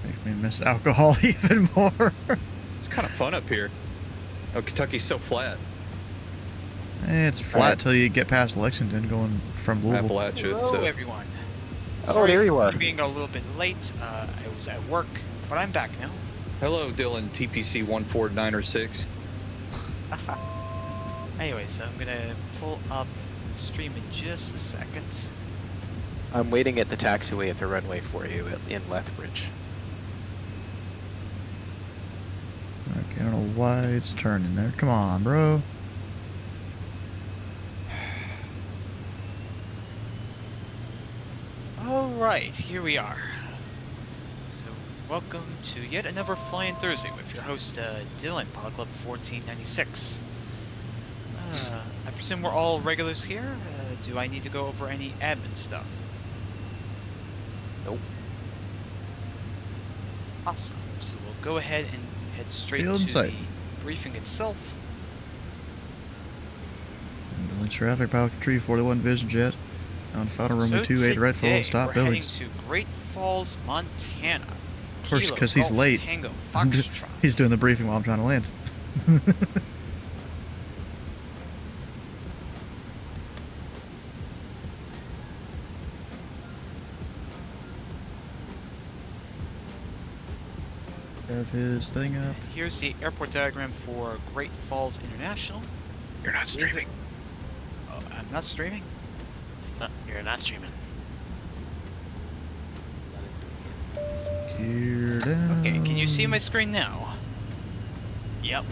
Make me miss alcohol even more. It's kind of fun up here. Oh, Kentucky's so flat. It's flat till you get past Lexington going from Louisville. Appalachia. Hello, So. everyone. Oh, Sorry there you are. for being a little bit late. I was at work, but I'm back now. Hello, Dylan. TPC 14906. Anyway, so I'm gonna pull up the stream in just a second. I'm waiting at the taxiway at the runway for you in Lethbridge. Okay, I don't know why it's turning there. Come on, bro. Alright, here we are. So, welcome to yet another Flying Thursday with your host, Dylan, Pilot Club 1496. I presume we're all regulars here? Do I need to go over any admin stuff? Nope. Awesome. So we'll go ahead and head straight Field to in sight. the briefing itself. Building traffic, Pilot Tree 41 Division Jet. On final runway So 28 right full, today stop we're buildings. heading to Great Falls, Montana. Of course, Kilo because he's Golf late. Tango Foxtrot. He's doing the briefing while I'm trying to land. Have his thing up. Here's the airport diagram for Great Falls International. You're not streaming. Oh, I'm not streaming? You're not streaming. Gear down. Okay, can you see my screen now? Yep.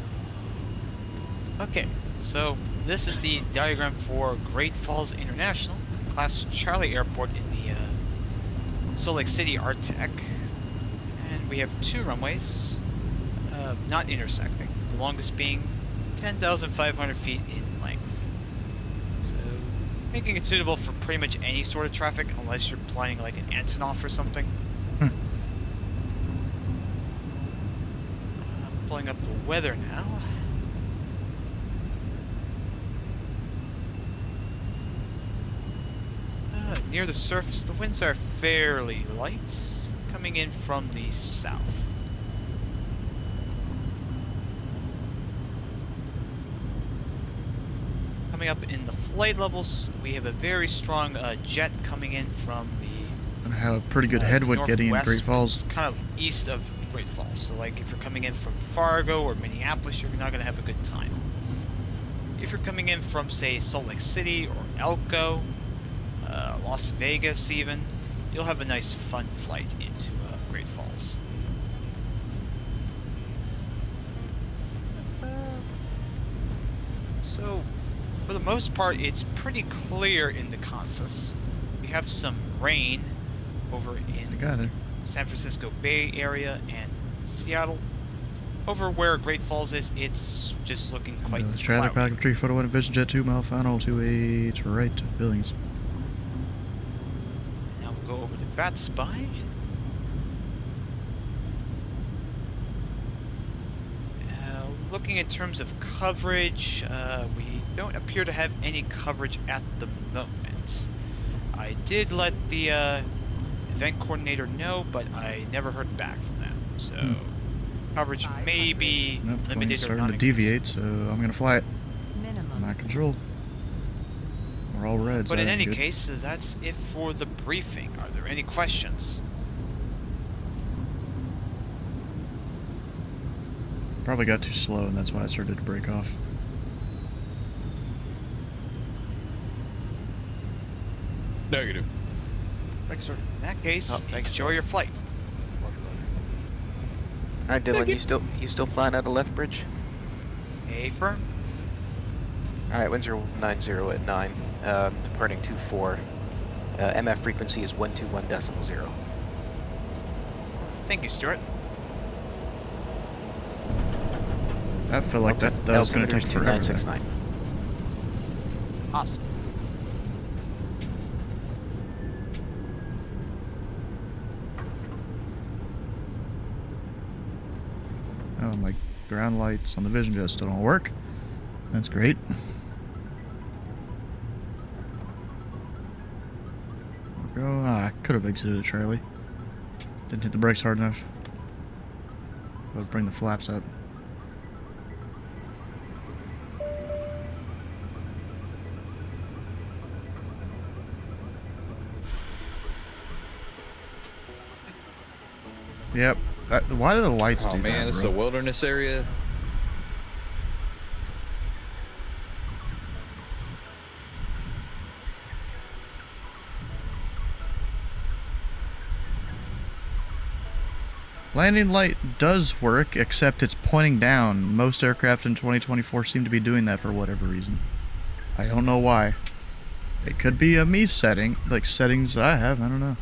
Okay, so this is the diagram for Great Falls International, Class Charlie Airport in the Salt Lake City RTEC. And we have two runways, not intersecting, the longest being 10,500 feet in length. So, making it suitable for pretty much any sort of traffic, unless you're flying like an Antonov or something. I'm pulling up the weather now. Near the surface, the winds are fairly light, coming in from the south. Coming up in the flight levels, we have a very strong jet coming in from the And have a pretty good headwind getting in northwest. Great Falls. It's kind of east of Great Falls, so like if you're coming in from Fargo or Minneapolis, you're not going to have a good time. If you're coming in from, say, Salt Lake City or Elko, Las Vegas even, you'll have a nice fun flight into Great Falls. So, for the most part, it's pretty clear in the consensus. We have some rain over in I got it. San Francisco Bay Area and Seattle. Over where Great Falls is, it's just looking quite Traffic, cloudy. Pilot Tree 41 Division Jet 2 mile final 28 right Billings. Now we'll go over to Vat Spy. Looking in terms of coverage, we don't appear to have any coverage at the moment. I did let the event coordinator know, but I never heard back from them. So coverage may be Nope, plane's limited or starting to non-existent. deviate, so I'm gonna fly it. Minimum. Not control. We're all reds. But in that any ain't good. case, that's it for the briefing. Are there any questions? Probably got too slow, and that's why I started to break off. Negative. Thanks, sir. In that case, Oh, thanks, enjoy John. your flight. All right, Dylan, you still flying out of Lethbridge? A firm. Alright, winds are 190 at 9, departing 24. MF frequency is 121.0. Thank you, Stuart. I feel like that was going to take forever. 2969. Awesome. Oh, my ground lights on the vision jet still don't work. That's great. There we go. Ah, I could have exited it, Charlie. Didn't hit the brakes hard enough. I would bring the flaps up. Yep. Why do the lights Oh do man, that, it's bro? a wilderness area. Landing light does work, except it's pointing down. Most aircraft in 2024 seem to be doing that for whatever reason. I don't know why. It could be a me setting, like settings that I have, I don't know.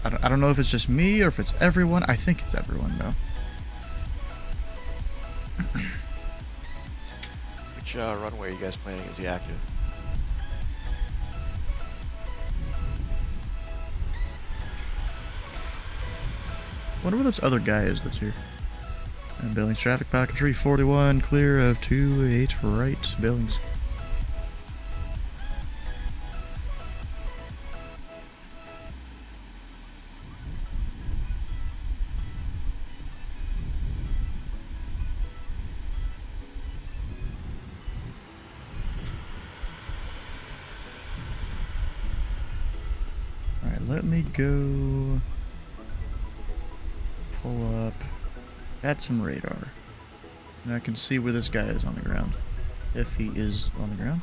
I don't know if it's just me or if it's everyone. I think it's everyone, though. Which runway are you guys planning? Is he active? Wonder where this other guy is that's here. Billings traffic packetry 41, clear of 28 right. Billings. Alright, let me go pull up, add some radar. And I can see where this guy is on the ground. If he is on the ground.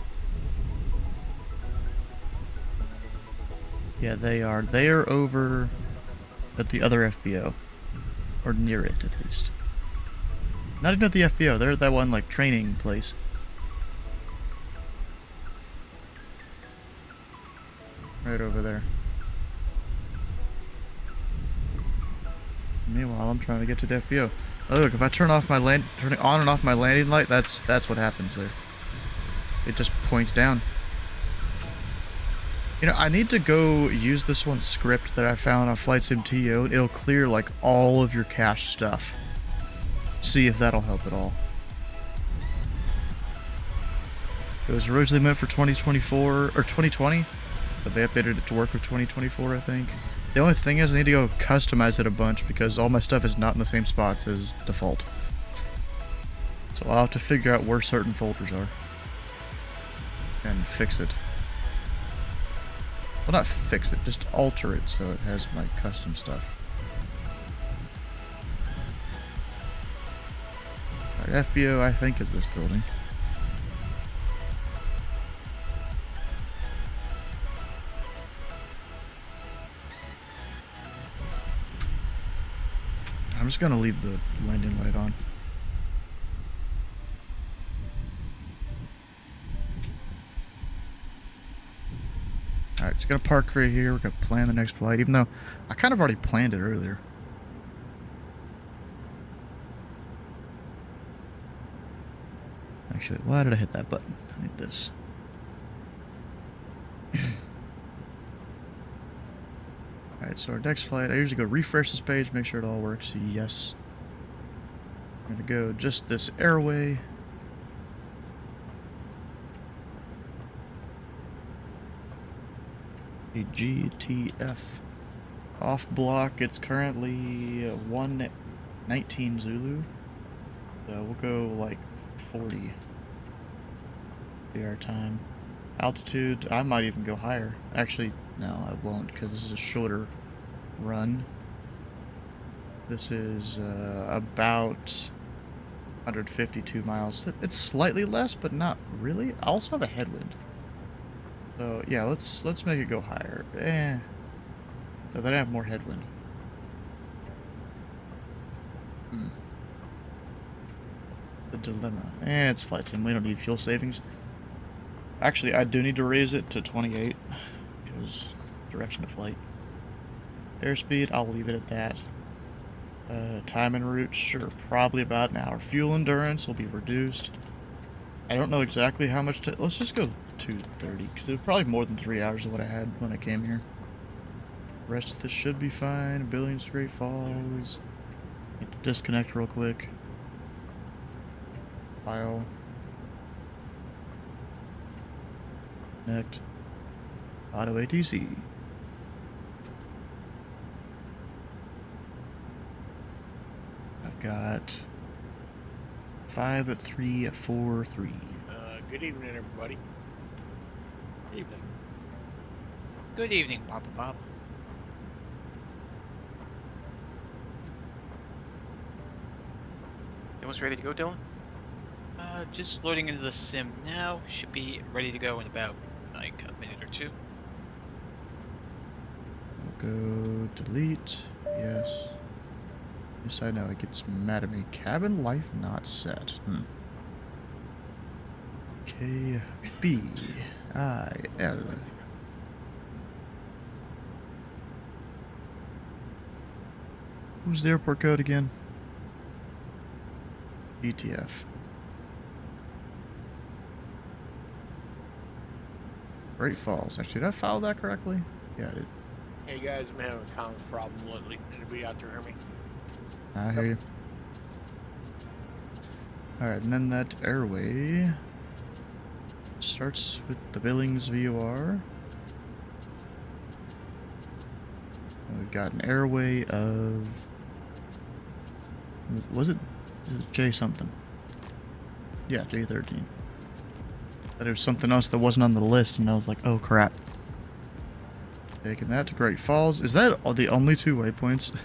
Yeah, they are. They are over at the other FBO. Or near it, at least. Not even at the FBO. They're at that one, like, training place. Right over there. Meanwhile, I'm trying to get to the FBO. Oh, look, if I turning on and off my landing light, that's what happens there. It just points down. You know, I need to go use this one script that I found on Flight Sim TO. It'll clear like all of your cache stuff. See if that'll help at all. It was originally meant for 2024 or 2020, but they updated it to work with 2024, I think. The only thing is I need to go customize it a bunch because all my stuff is not in the same spots as default. So I'll have to figure out where certain folders are. And fix it. Well, not fix it, just alter it so it has my custom stuff. Alright, FBO I think is this building. I'm just gonna leave the landing light on. Alright, just gonna park right here. We're gonna plan the next flight, even though I kind of already planned it earlier. Actually, why did I hit that button? I need this. Alright, so our next flight, I usually go refresh this page, make sure it all works. Yes. I'm gonna go just this airway. A GTF. Off block, it's currently 119 Zulu. So we'll go like 40. Be our time. Altitude, I might even go higher. Actually, no, I won't, because this is a shorter run. This is about 152 miles. It's slightly less, but not really. I also have a headwind. So yeah, let's make it go higher. So then I have more headwind. Hmm. The dilemma. It's flight sim. We don't need fuel savings. Actually, I do need to raise it to 28 because direction of flight. Airspeed, I'll leave it at that. Time en route, sure, probably about an hour. Fuel endurance will be reduced. I don't know exactly how much. Let's just go 230 because it was probably more than 3 hours of what I had when I came here. Rest of this should be fine. Billings, Great Falls. Need to disconnect real quick. File. Connect. Auto ATC. I've got 5, 3, 4, 3. Good evening, everybody. Evening. Good evening, Papa Bob. Almost ready to go, Dylan? Just loading into the sim now. Should be ready to go in about like a minute or two. We'll go delete. Yes. Yes, I know. It gets mad at me. Cabin life not set. K B I L. Who's the airport code again? ETF. Great Falls. Actually, did I file that correctly? Yeah, I did. Hey guys, I'm having a comms problem lately. Anybody out there hear me? I hear you. Alright, and then that airway starts with the Billings VOR. And we've got an airway of... Was it J something? Yeah, J13. But it was something else that wasn't on the list, and I was like, oh crap. Taking that to Great Falls. Is that the only 2 waypoints?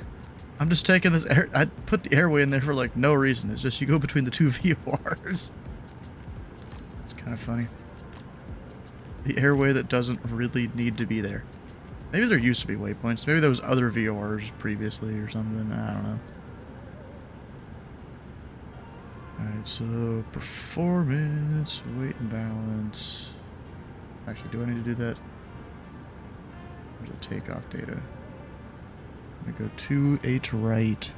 I'm just taking this air... I put the airway in there for like no reason. It's just you go between the 2 VORs. It's kind of funny. The airway that doesn't really need to be there. Maybe there used to be waypoints. Maybe there was other VORs previously or something. I don't know. Alright, so performance, weight and balance. Actually, do I need to do that? There's a takeoff data. I'm gonna go 2H right.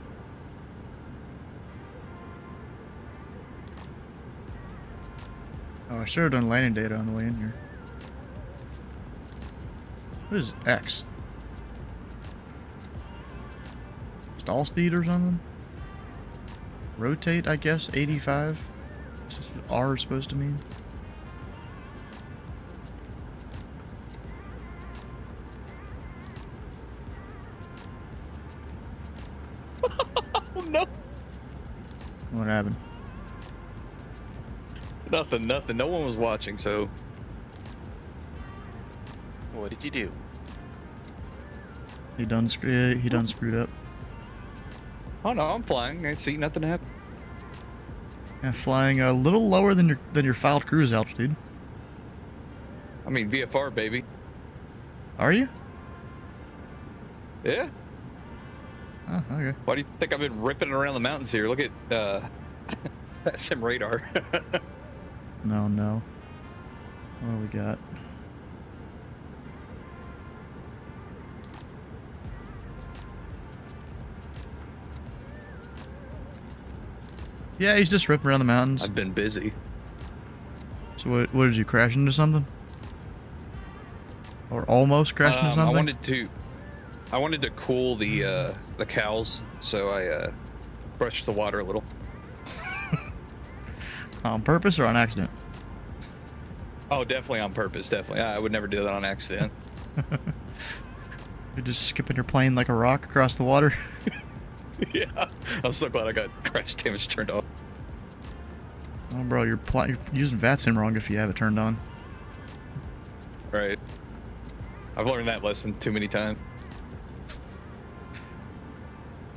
Oh, I should have done landing data on the way in here. What is X? Stall speed or something? Rotate, I guess, 85? This is what R is supposed to mean. Oh, no. What happened? Nothing. No one was watching, so. What did you do? He done screwed up. Oh no, I'm flying. I see nothing happen. Yeah, flying a little lower than your filed cruise altitude. I mean, VFR, baby. Are you? Yeah. Oh, okay. Why do you think I've been ripping around the mountains here? Look at that sim radar. No. What do we got? Yeah, he's just ripping around the mountains. I've been busy. So what did you crash into something? Or almost crash into something? I wanted to cool the cows, so I brushed the water a little. On purpose or on accident? Oh, definitely on purpose, definitely. I would never do that on accident. You're just skipping your plane like a rock across the water? Yeah, I'm so glad I got crash damage turned off. Oh, bro, you're using VATSIM wrong if you have it turned on. Right. I've learned that lesson too many times.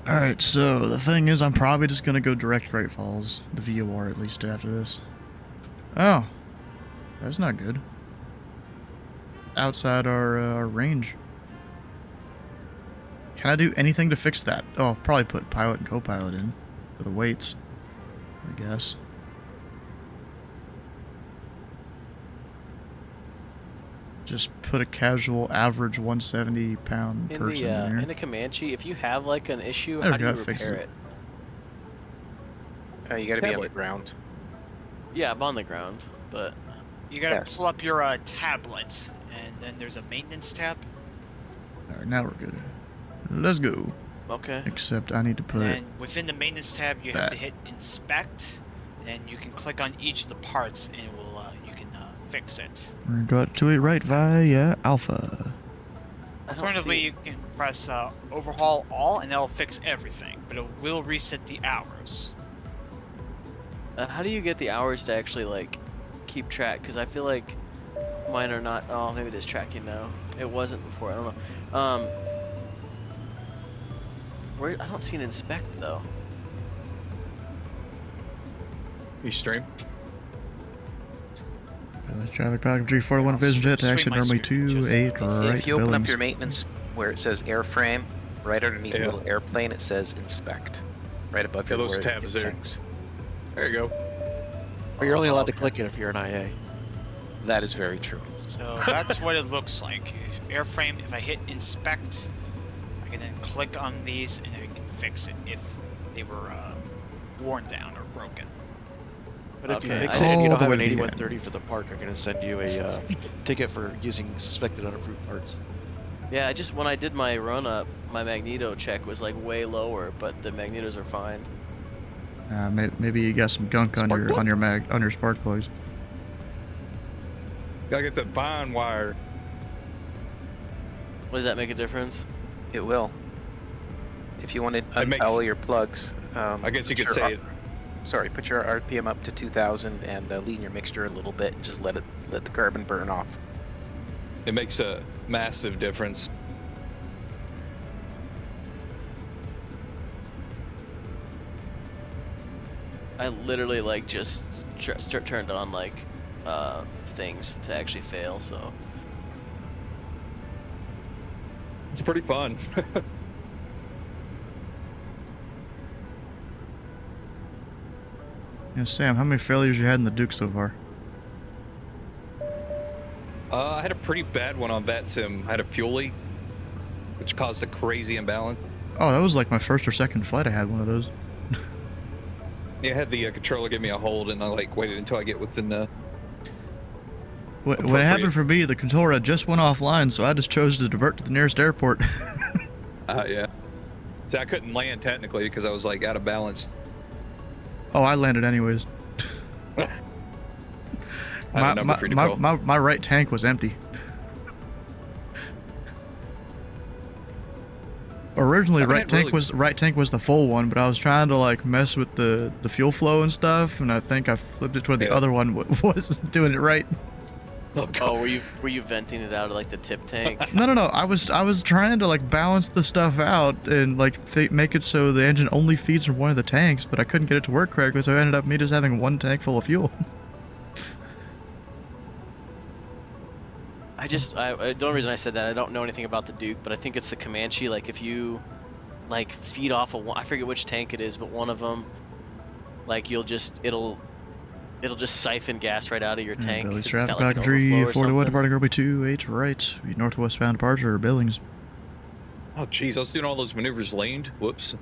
Alright, so the thing is, I'm probably just gonna go direct Great Falls, the VOR at least after this. Oh, that's not good. Outside our range. Can I do anything to fix that? Oh, I'll probably put pilot and co-pilot in. for the weights, I guess. Just put a casual average 170-pound In person the in here. in the Comanche, if you have like an issue, There how we do you go, fix repair it. it? You gotta be on the Tablet. ground. Yeah, I'm on the ground, but You gotta Yes. pull up your tablet, and then there's a maintenance tab. Alright, now we're good. Let's go. okay. Except I need to And put... then within the maintenance tab, you have to that. hit inspect, and then you can click on each of the parts, and it will you can fix it. We're going to it right via Alpha. I don't Alternatively, see. you can press overhaul all, and that'll fix everything, but it will reset the hours. How do you get the hours to actually like keep track? Because I feel like mine are not. Oh, maybe it is tracking now. It wasn't before. I don't know. Where I don't see an inspect though. You stream? Traffic pack 341 Vision Jet to exit Stream my normally screen, just- 28 right If you open up Billings. your maintenance where it says airframe, right underneath Yeah. a little airplane, it says inspect. Right above Yeah, your those word, tabs your there. tanks. There you go. But you're only allowed to okay. click it if you're an IA. That is very true. So that's what it looks like. Airframe, if I hit inspect, I can then click on these, and I can fix it if they were worn down or broken. But if you Okay, fix I- it and you All don't the have way an to the 8130 for the part, they're going to send you a ticket for using suspected unapproved parts. Yeah, when I did my run up, my magneto check was like way lower, but the magnetos are fine. Maybe you got some gunk on Spark your plugs? on your spark plugs. Gotta get the bond wire. Does that make a difference? It will. If you want to It makes- unpowder your plugs, I guess you put could your say it. Sorry, put your RPM up to 2,000 and lean your mixture a little bit and just let the carbon burn off. It makes a massive difference. I literally like just turned on like things to actually fail. So It's pretty fun. Yeah, Sam, how many failures you had in the Duke so far? I had a pretty bad one on that sim. I had a fuel leak, which caused a crazy imbalance. Oh, that was like my first or second flight I had one of those. Yeah, I had the controller give me a hold, and I like waited until I get within the. When it Appropriate. happened for me, the controller had just went offline, so I just chose to divert to the nearest airport. Yeah. So I couldn't land technically because I was like out of balance. Oh, I landed anyways. I had a number for you to call. My right tank was empty. Originally, I mean, right it tank really- was the full one, but I was trying to like mess with the fuel flow and stuff, and I think I flipped it to where the Yeah. other one wasn't doing it right. Oh, God. oh, were you venting it out of like the tip tank? No. I was trying to like balance the stuff out and like make it so the engine only feeds from one of the tanks, but I couldn't get it to work correctly, so I ended up me just having one tank full of fuel. The only reason I said that, I don't know anything about the Duke, but I think it's the Comanche. Like if you like feed off of one, I forget which tank it is, but one of them, like it'll just siphon gas right out of your tank. Billy 'cause it's traffic got, like, pack an overflow or 341, something. departing runway 28 right, northwestbound departure, Billings. Oh, jeez, I was doing all those maneuvers laned. Whoops.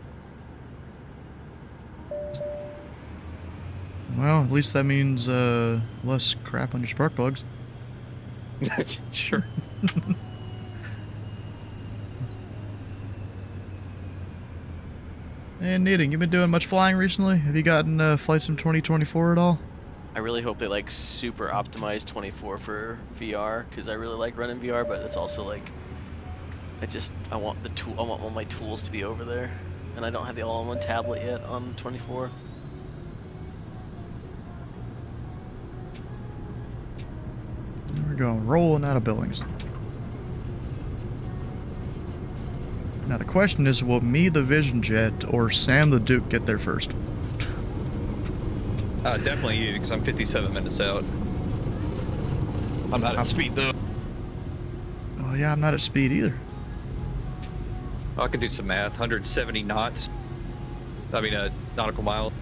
Well, at least that means less crap on your spark plugs. Sure. And Knitting, you been doing much flying recently? Have you gotten Flight Sim 2024 at all? I really hope they like super optimize 24 for VR because I really like running VR, but it's also like I want all my tools to be over there, and I don't have the all-in-one tablet yet on 24. We're going rolling out of Billings. Now the question is, will me the Vision Jet or Sam the Duke get there first? Definitely you, because I'm 57 minutes out. I'm not at speed though. Oh yeah, I'm not at speed either. I can do some math. 170 knots. I mean, nautical miles.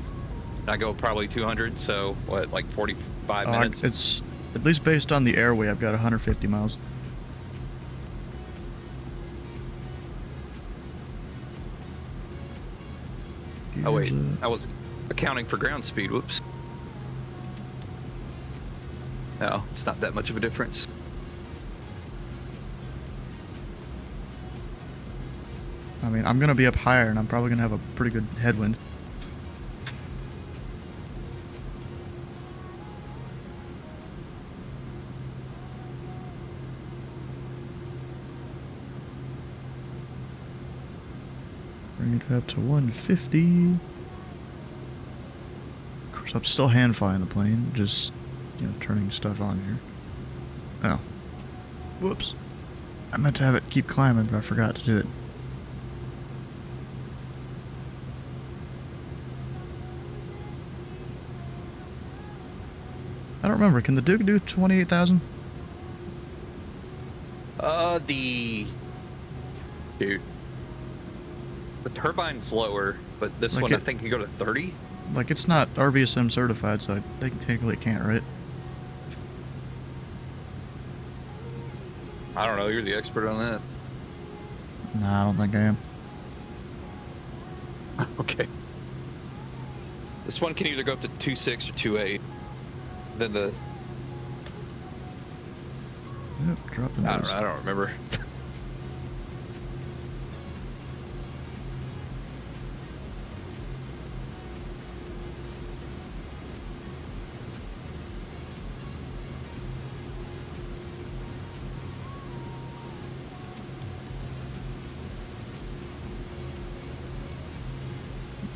I go probably 200, so what, like 45 minutes? It's at least based on the airway. I've got 150 miles. Oh wait, Here's I was accounting for ground speed. Whoops. No, it's not that much of a difference. I mean, I'm gonna be up higher, and I'm probably gonna have a pretty good headwind. Bring it up to 150. Of course, I'm still hand flying the plane, just, you know, turning stuff on here. Oh. Whoops. I meant to have it keep climbing, but I forgot to do it. I don't remember. Can the Duke do 28,000? Dude. The turbine's lower, but this Like one I it- think can go to 30. Like, it's not RVSM certified, so I think technically it can't, right? I don't know. You're the expert on that. Nah, I don't think I am. Okay. This one can either go up to 2.6 or 2.8. Then the Yep, drop the I don't nose. know. I don't remember.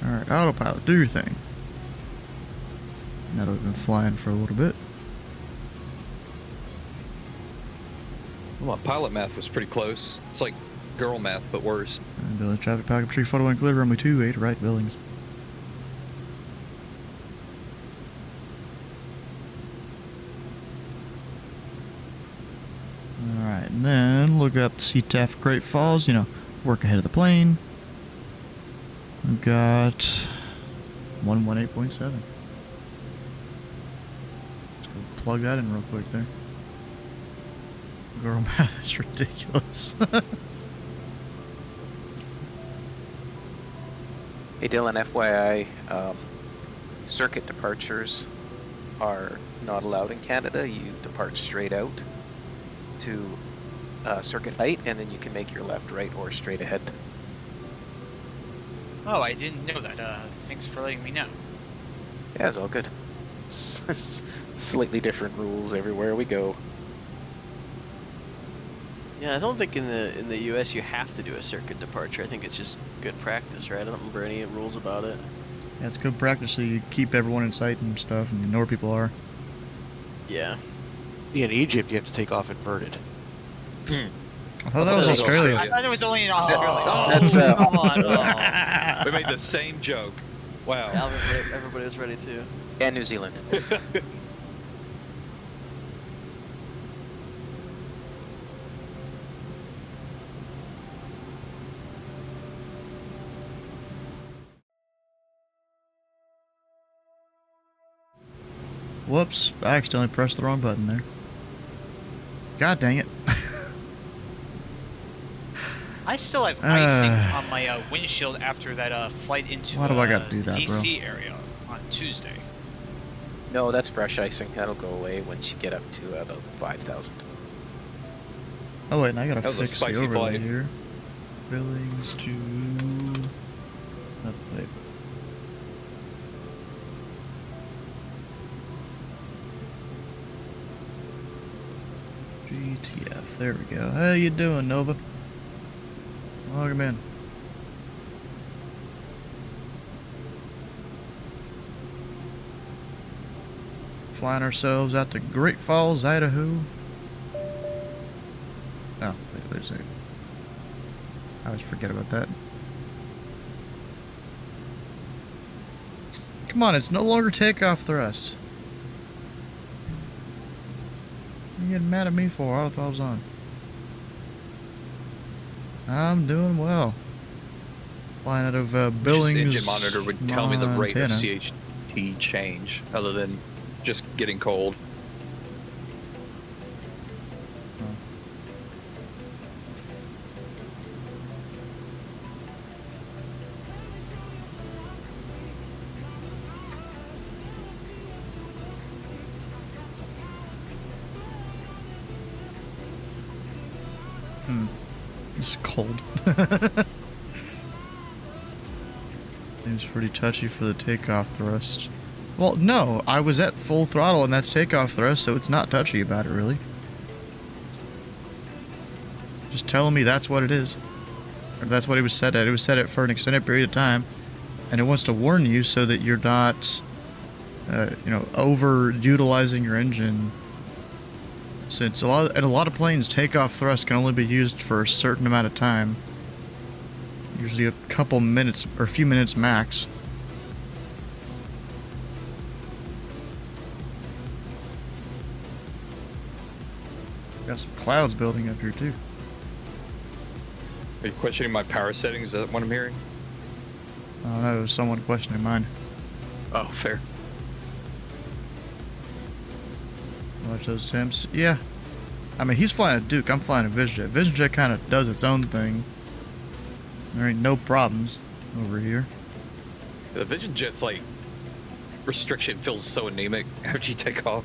Alright, autopilot, do your thing. Now that we've been flying for a little bit. Well, my pilot math was pretty close. It's like girl math, but worse. And Billings traffic, packet tree, photo one clear, runway 28, right, Billings. Alright, and then look up CTAF for Great Falls, you know, work ahead of the plane. We've got 118.7. Let's go plug that in real quick there. Girl math is ridiculous. Hey Dylan, FYI, circuit departures are not allowed in Canada. You depart straight out to circuit height, and then you can make your left, right, or straight ahead. Oh, I didn't know that. Thanks for letting me know. Yeah, it's all good. Slightly different rules everywhere we go. Yeah, I don't think in the U.S. you have to do a circuit departure. I think it's just good practice, right? I don't remember any rules about it. Yeah, it's good practice so you keep everyone in sight and stuff and you know where people are. Yeah. In Egypt, you have to take off inverted. I thought that was Australia. I thought it was only in Australia. Oh, That's Come on. Oh. we made the same joke. Wow. Everybody was ready too. And New Zealand. Whoops, I accidentally pressed the wrong button there. God dang it. I still have icing on my windshield after that flight into Why do I gotta do the that, DC area on Tuesday. No, that's fresh icing. That'll go away once you get up to about 5,000. Oh wait, and I gotta That was a fix the spicy overlay flight. here. Billings to... Wait. GTF, there we go. How you doing, Nova? Welcome in. Flying ourselves out to Great Falls, Idaho. Oh, wait a second. I always forget about that. Come on, it's no longer takeoff thrust. What are you getting mad at me for? I thought I was on. I'm doing well. Flying out of Just Billings, engine monitor would tell me the rate of Montana. CHT change, other than just getting cold. It's cold. Seems pretty touchy for the takeoff thrust. Well, no, I was at full throttle and that's takeoff thrust, so it's not touchy about it, really. Just telling me that's what it is. Or that's what it was set at. It was set at for an extended period of time, and it wants to warn you so that you're not, over utilizing your engine. Since a lot of planes, takeoff thrust can only be used for a certain amount of time. Usually a couple minutes, or a few minutes max. Got some clouds building up here too. Are you questioning my power settings? Is that what I'm hearing? I don't know, someone questioning mine. Oh, fair. Watch those temps. Yeah. I mean, he's flying a Duke, I'm flying a VisionJet. VisionJet kind of does its own thing. There ain't no problems over here. The Vision Jet's like restriction feels so anemic after you take off.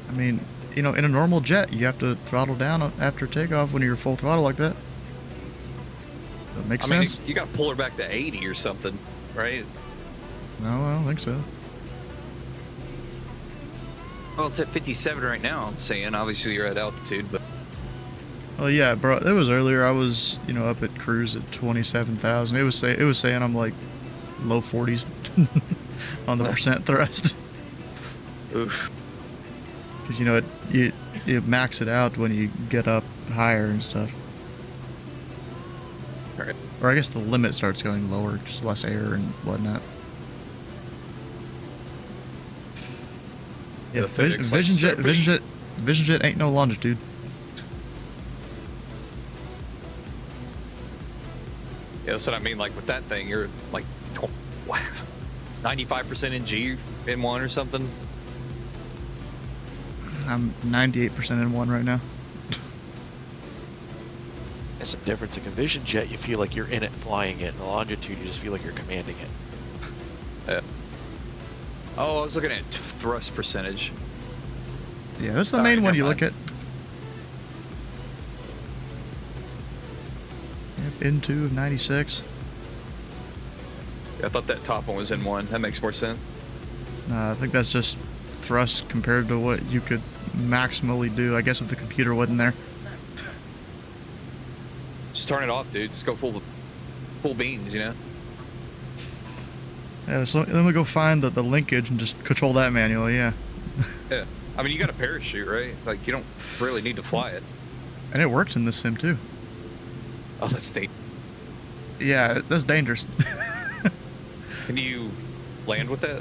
I mean, in a normal jet, you have to throttle down after takeoff when you're full throttle like that. That makes sense? You got to pull her back to 80 or something, right? No, I don't think so. Well, it's at 57 right now. I'm saying, obviously you're at altitude, but Oh yeah, bro. It was earlier. I was, up at cruise at 27,000. It was saying I'm like low 40s on the percent thrust. oof. Because you max it out when you get up higher and stuff. All right. Or I guess the limit starts going lower, just less air and whatnot. Yeah, The physics, like, Vision Jet ain't no longitude. Yeah, that's what I mean. Like with that thing, you're like 95% in G in one or something. I'm 98% in one right now. That's the difference. Like a Vision Jet, you feel like you're in it flying it. In the longitude, you just feel like you're commanding it. Yeah. Oh, I was looking at thrust percentage. Yeah, that's the Alright, main one never you mind. look at. Yep, N2 of 96. I thought that top one was in one. That makes more sense. I think that's just thrust compared to what you could maximally do. I guess if the computer wasn't there. Just turn it off, dude. Just go full beans, Yeah, so then we go find the linkage and just control that manually, yeah. Yeah. I mean, you got a parachute, right? Like, you don't really need to fly it. And it works in this sim too. Oh, that's neat. Yeah, that's dangerous. Can you land with that?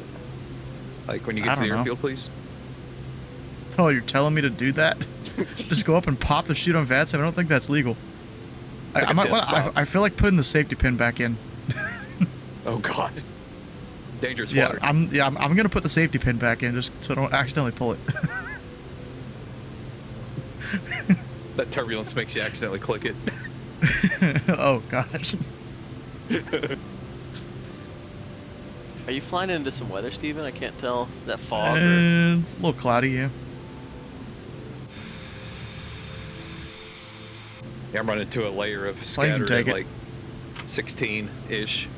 Like, when you I get to the don't know. airfield, please? Oh, you're telling me to do that? Just go up and pop the chute on VATSIM? I don't think that's legal. Like a death drop. I feel like putting the safety pin back in. Oh, God. Dangerous Yeah, water. I'm gonna put the safety pin back in just so I don't accidentally pull it. That turbulence makes you accidentally click it. Oh gosh. Are you flying into some weather, Steven? I can't tell. That fog or... It's a little cloudy, yeah. Yeah, I'm running into a layer of Well, you scatter can take at it. like 16-ish.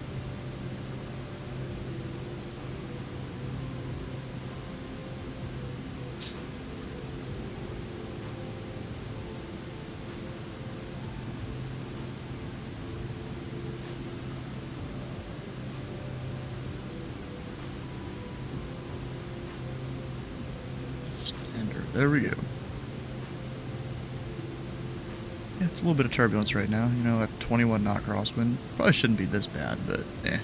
Standard. There we go. Yeah, it's a little bit of turbulence right now. At 21 knot crosswind. Probably shouldn't be this bad, but eh.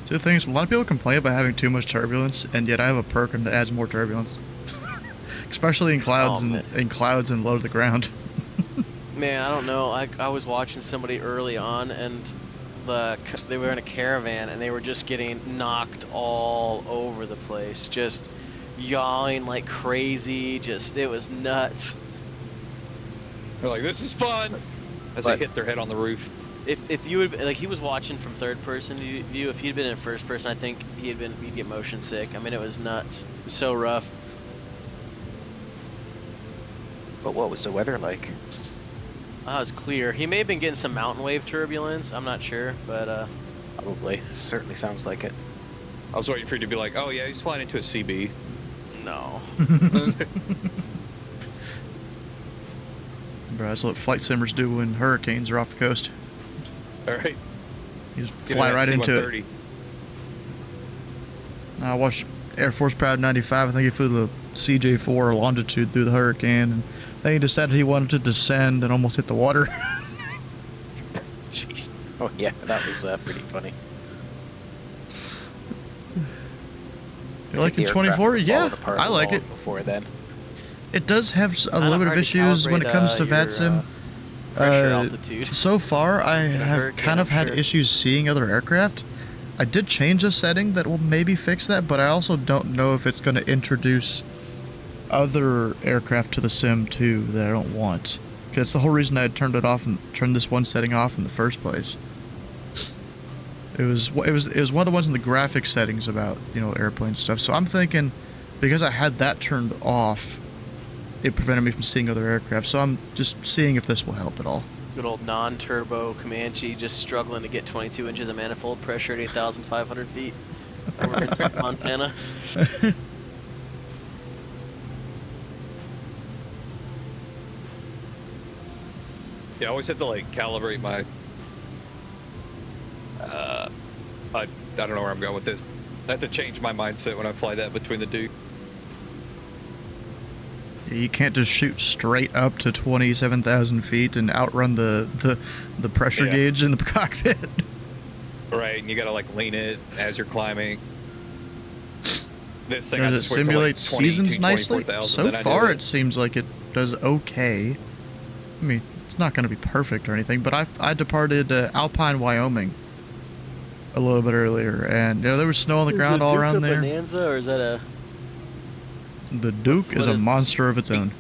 Two things. A lot of people complain about having too much turbulence, and yet I have a perk that adds more turbulence. especially in clouds Oh, and low to the ground. Man, I don't know. I was watching somebody early on, and they were in a caravan, and they were just getting knocked all over the place, just yawing like crazy. It was nuts. They're like, this is fun, as they hit their head on the roof. If you would, like, he was watching from third person view. If he'd been in first person, I think he'd get motion sick. I mean, it was nuts. It was so rough. But what was the weather like? It was clear. He may have been getting some mountain wave turbulence. I'm not sure, but Probably. It certainly sounds like it. I was waiting for you to be like, oh yeah, he's flying into a CB. no. Bro, that's what flight simmers do when hurricanes are off the coast. All right. You just Get fly in that right into it. C-130. I watched Air Force Proud 95. I think he flew the CJ4 longitude through the hurricane, and then he decided he wanted to descend and almost hit the water. Jeez. Oh yeah, that was pretty funny. You like The in aircraft 24? had Yeah, fallen apart I like long it. Before then. It does have a Kinda little bit of hard to issues when it calibrate, comes to your, VATSIM. pressure altitude. So far, I In a have hurricane, kind of I'm had sure. issues seeing other aircraft. I did change a setting that will maybe fix that, but I also don't know if it's going to introduce other aircraft to the sim too that I don't want. Because it's the whole reason I had turned it off and turned this one setting off in the first place. It was one of the ones in the graphics settings about, airplane stuff. So I'm thinking, because I had that turned off, it prevented me from seeing other aircraft. So I'm just seeing if this will help at all. Good old non-turbo Comanche just struggling to get 22 inches of manifold pressure at 8,500 feet over in Montana. Yeah, I always have to like calibrate my. I don't know where I'm going with this. I have to change my mindset when I fly that between the two. You can't just shoot straight up to 27,000 feet and outrun the pressure Yeah. gauge in the cockpit. Right, and you gotta like lean it as you're climbing. This thing I Does it just went to, simulate like 20 seasons to nicely? 24,000, So then I did far, it seems like it does okay. I mean, it's not going to be perfect or anything, but I departed Alpine, Wyoming a little bit earlier, and there was snow on the ground all around there. Bonanza, or is that a The Duke what is a is- monster of its own.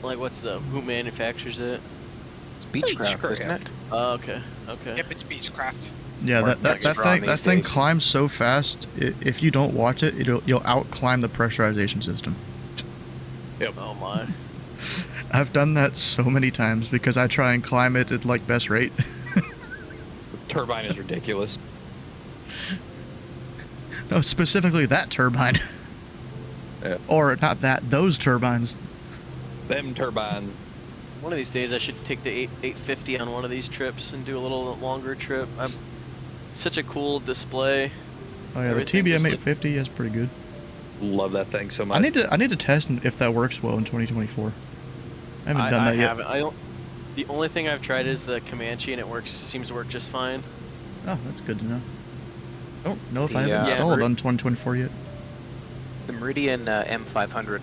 who manufactures it? It's Beechcraft, isn't it? Oh, okay. Yep, it's Beechcraft. Yeah, More that strong thing these days. climbs so fast. If you don't watch it, you'll out climb the pressurization system. Oh my. I've done that so many times because I try and climb it at like best rate. The turbine is ridiculous. No, specifically that turbine. Yeah. Or not that, those turbines. Them turbines. One of these days I should take the 850 on one of these trips and do a little longer trip. Such a cool display. Oh yeah, the Everything TBM just 850 is pretty good. Love that thing so much. I need to test if that works well in 2024. I haven't done that yet. haven't. The only thing I've tried is the Comanche, and it seems to work just fine. Oh, that's good to know. I don't know if I The, have it yeah, installed Mer- on 2024 yet. The Meridian M500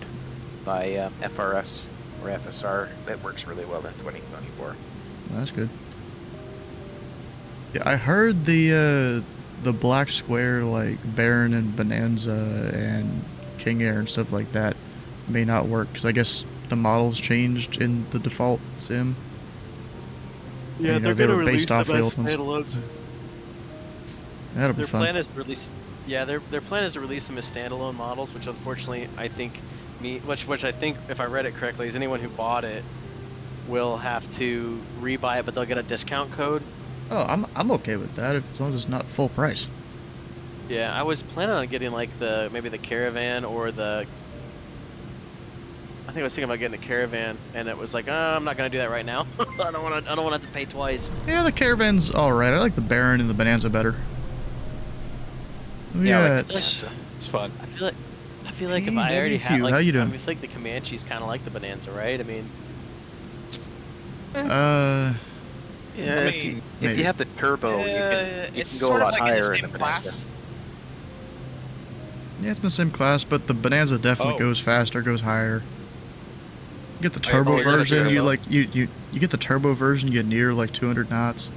by FRS or FSR, that works really well in 2024. Well, that's good. Yeah, I heard the Black Square, like Baron and Bonanza and King Air and stuff like that, may not work because I guess the models changed in the default sim. Yeah, You know, they're they gonna were release based off them the as old ones. standalones. That'll be Their fun. plan is to release. Yeah, their plan is to release them as standalone models, which unfortunately I think which I think, if I read it correctly, is anyone who bought it will have to rebuy it, but they'll get a discount code. Oh, I'm okay with that as long as it's not full price. Yeah, I was planning on getting like maybe the Caravan or the. I think I was thinking about getting the Caravan, and it was like, I'm not gonna do that right now. I don't want to have to pay twice. Yeah, the Caravan's all right. I like the Baron and the Bonanza better. Yeah, I Yeah, like the it's- Bonanza. It's fun. I feel like if I already had PWQ, like, how you doing? I feel like the Comanche's kind of like the Bonanza, right? I mean, uh, Yeah, I if mean, you have the turbo, you it's can go sort a of lot like in higher the in same the class. Yeah, it's in the same class, but the Bonanza definitely goes faster, goes higher. You get the turbo is that a version, you turbo? like you get the turbo version, you get near like 200 knots.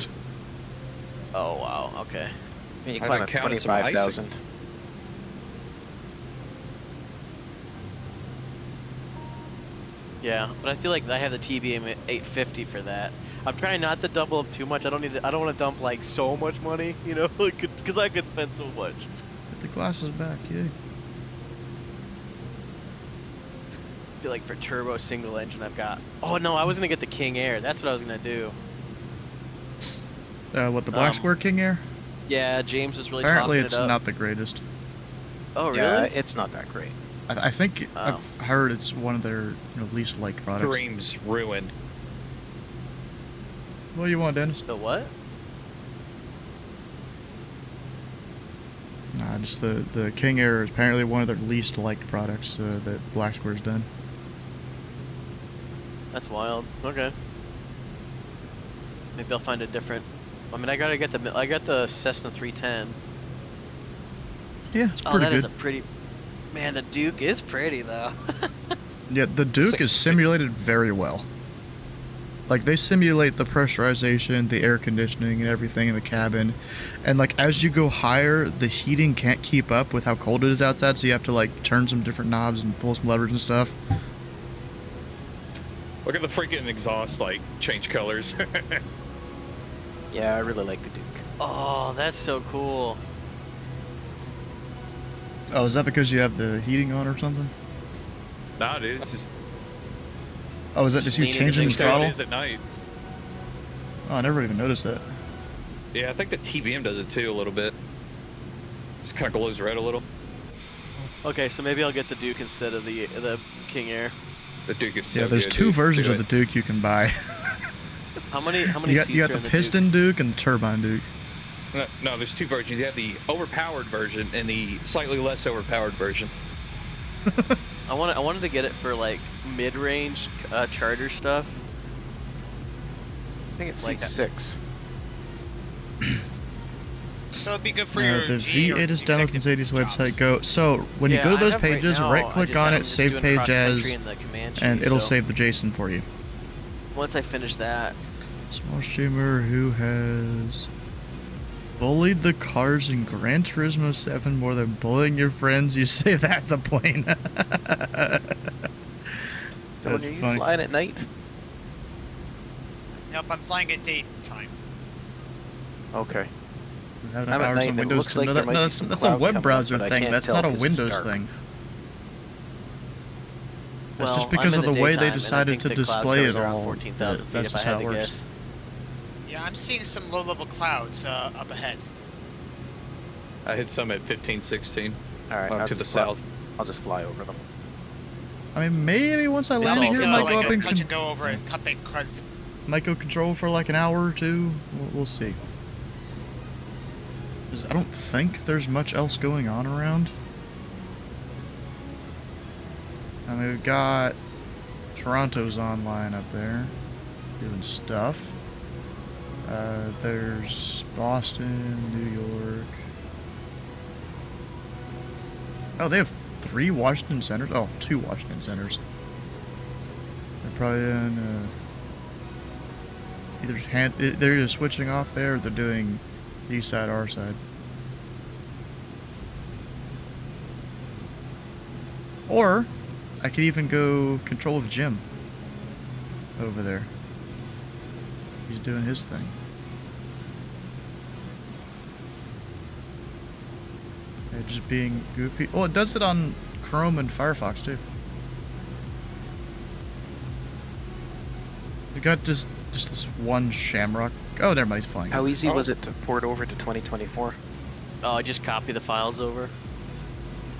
Oh wow. Okay. I mean, you I climb like at counted some icing. 25,000. Yeah, but I feel like I have the TBM at 850 for that. I'm trying not to double up too much. I don't need to, I don't want to dump like so much money, you know, because I could spend so much. Get the glasses back, yeah. I feel like for turbo single engine, I've got. Oh no, I was gonna get the King Air. That's what I was gonna do. What, the Black Square King Air? Yeah, James was really Apparently talking it's it up. not the greatest. Oh really? Yeah, it's not that great. I think Oh. I've heard it's one of their least liked products. Kareem's ruined. What do you want, Dennis? The what? Nah, just the King Air is apparently one of their least liked products that Black Square's done. That's wild. Okay. Maybe I'll find a different. I mean, I got the Cessna 310. Yeah, it's Oh, pretty that good. is a pretty. Man, the Duke is pretty though. Yeah, the Duke is simulated very well. Like, they simulate the pressurization, the air conditioning, and everything in the cabin. And, like, as you go higher, the heating can't keep up with how cold it is outside, so you have to, like, turn some different knobs and pull some levers and stuff. Look at the freaking exhaust, like, change colors. Yeah, I really like the Duke. Oh, that's so cool. Oh, is that because you have the heating on or something? Nah, dude, it's just Oh, is that just you leaning changing the it's how it throttle? is at night. Oh, I never even noticed that. Yeah, I think the TBM does it too a little bit. It kind of glows red a little. Okay, so maybe I'll get the Duke instead of the King Air. The Duke is so Yeah, there's good, two dude. versions Do of it. the Duke you can buy. How many you seats got are the in the piston Duke and the turbine Duke. No, there's two versions. You have the overpowered version and the slightly less overpowered version. Duke? I wanted to get it for like mid-range charter stuff. I think it's Like that. C6. So it'd be good for your The G or V8 is downloaded from executive Zadie's jobs. website. Go so when you Yeah, go to I those have right pages, now, right-click on I'm it, just save doing page cross-country as, in the Comanche, and it'll so save the JSON for you. once I finish that. Small streamer who has bullied the cars in Gran Turismo 7 more than bullying your friends. You say that's a plane. Dylan, That's are you funny. flying at night? Nope, I'm flying at daytime. Okay. We have I'm at hours night, on and it Windows. looks like No, there might be that's some a cloud web coming up, browser but I thing. can't That's tell not a 'cause it's Windows dark. thing. That's Well, just because I'm of in the way they daytime, and I decided think to the cloud display covers it around all. 14,000 feet That's if I just had how it to works. guess. Yeah, I'm seeing some low-level clouds up ahead. I hit some at 15, 16. All right. To I'll the just fly- south. I'll just fly over them. I mean, maybe once I It's land all here, good. it might go like up a in touch and go over yeah. and cut that crud. might go control for like an hour or two. We'll see. 'Cause I don't think there's much else going on around. I mean, we've got Toronto's online up there doing stuff. There's Boston, New York. Oh, they have 3 Washington centers. Oh, 2 Washington centers. They're probably in they're either switching off there or they're doing east side, our side. Or I could even go control of Jim over there. He's doing his thing. Yeah, just being goofy. Well, it does it on Chrome and Firefox too. We got just this one Shamrock. Oh, never mind. He's flying. How easy was it to port over to 2024? Oh, I just copy the files over.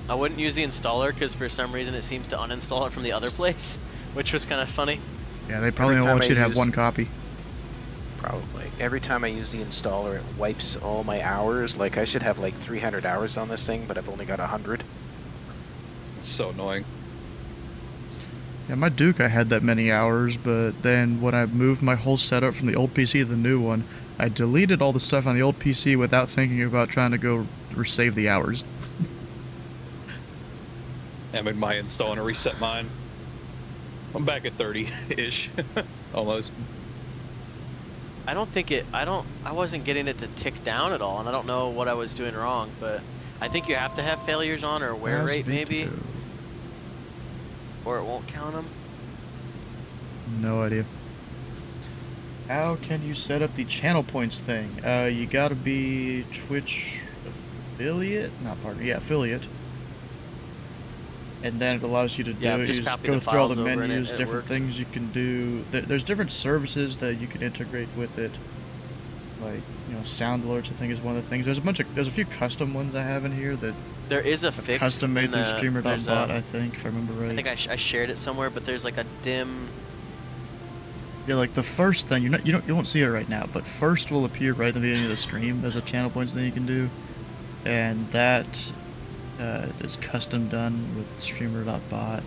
I wouldn't use the installer because for some reason it seems to uninstall it from the other place, which was kind of funny. Yeah, they probably Every don't want time you to I have use- one copy. Probably. Every time I use the installer, it wipes all my hours. Like, I should have like 300 hours on this thing, but I've only got 100. It's so annoying. Yeah, my Duke, I had that many hours, but then when I moved my whole setup from the old PC to the new one, I deleted all the stuff on the old PC without thinking about trying to go save the hours. I made my install and reset mine. I'm back at 30-ish, almost. I don't think it. I wasn't getting it to tick down at all, and I don't know what I was doing wrong, but I think you have to have failures on or wear Last rate beat to maybe, go. or it won't count them. No idea. How can you set up the channel points thing? You gotta be Twitch affiliate? Not partner, yeah, affiliate. And then it allows you to do Yeah, it. You just just copy go the through all the files over and menus, it different worked. things you can do. There's different services that you can integrate with it. Like, you know, sound alerts I think is one of the things. There's a few custom ones I have in here that There is a are fix. custom made in through the- there's streamer.bot, a- I think, if I remember right. I think I shared it somewhere, but there's like a dim. Yeah, like the first thing you won't see it right now, but first will appear right at the beginning of the stream as a channel points thing you can do, and that is custom done with streamer.bot.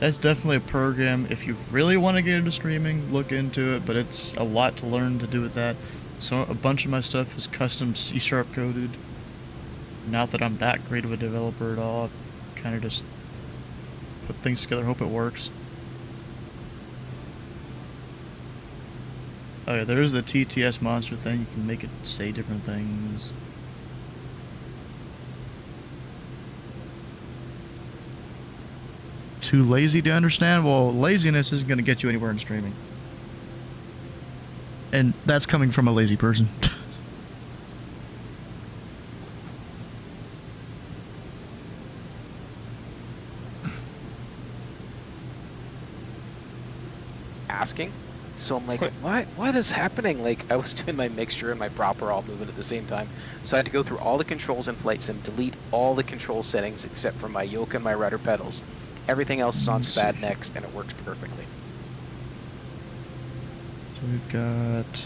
That's definitely a program if you really want to get into streaming, look into it, but it's a lot to learn to do with that. So a bunch of my stuff is custom C# coded. Not that I'm that great of a developer at all. Kind of just put things together, hope it works. Oh yeah, there's the TTS monster thing. You can make it say different things. Too lazy to understand? Well, laziness isn't going to get you anywhere in streaming. And that's coming from a lazy person. Asking. So I'm like, what is happening? Like, I was doing my mixture and my proper all moving at the same time. So I had to go through all the controls in Flight Sim, delete all the control settings except for my yoke and my rudder pedals. Everything else is on SPAD next, and it works perfectly. So we've got...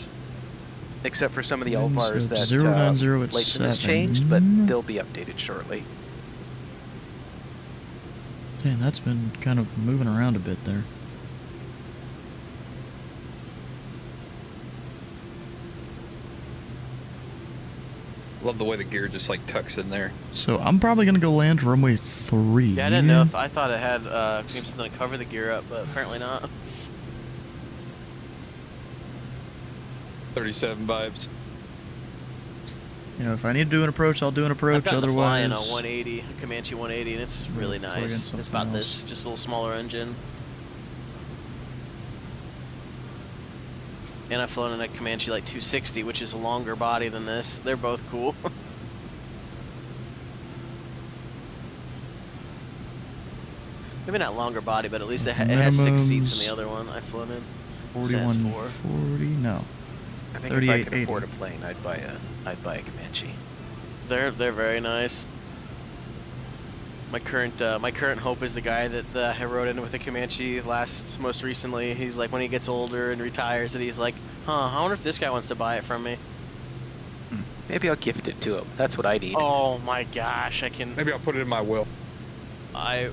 Except for some of the So Elvars that 090 at Flight Sim has 7. changed, but they'll be updated shortly. Dang, that's been kind of moving around a bit there. Love the way the gear just like tucks in there. So I'm probably going to go land runway 3. Yeah, I didn't know if I thought it had maybe something to cover the gear up, but apparently not. 37 vibes. You know, if I need to do an approach, I'll do an approach. I've gotten to fly in a Otherwise, 180, a Comanche 180, and it's really plug in nice. something It's about else. this, just a little smaller engine. And I've flown in a Comanche like 260, which is a longer body than this. They're both cool. Maybe not longer body, but at least it has 6 seats in the other one I've flown in. This has 4. 4140, no. I think if I could 3880. afford a plane, I'd buy a Comanche. They're very nice. My current hope is the guy that I rode in with the Comanche most recently. He's like, when he gets older and retires, that he's like, I wonder if this guy wants to buy it from me. Maybe I'll gift it to him. That's what I need. Oh my gosh, I can. Maybe I'll put it in my will. I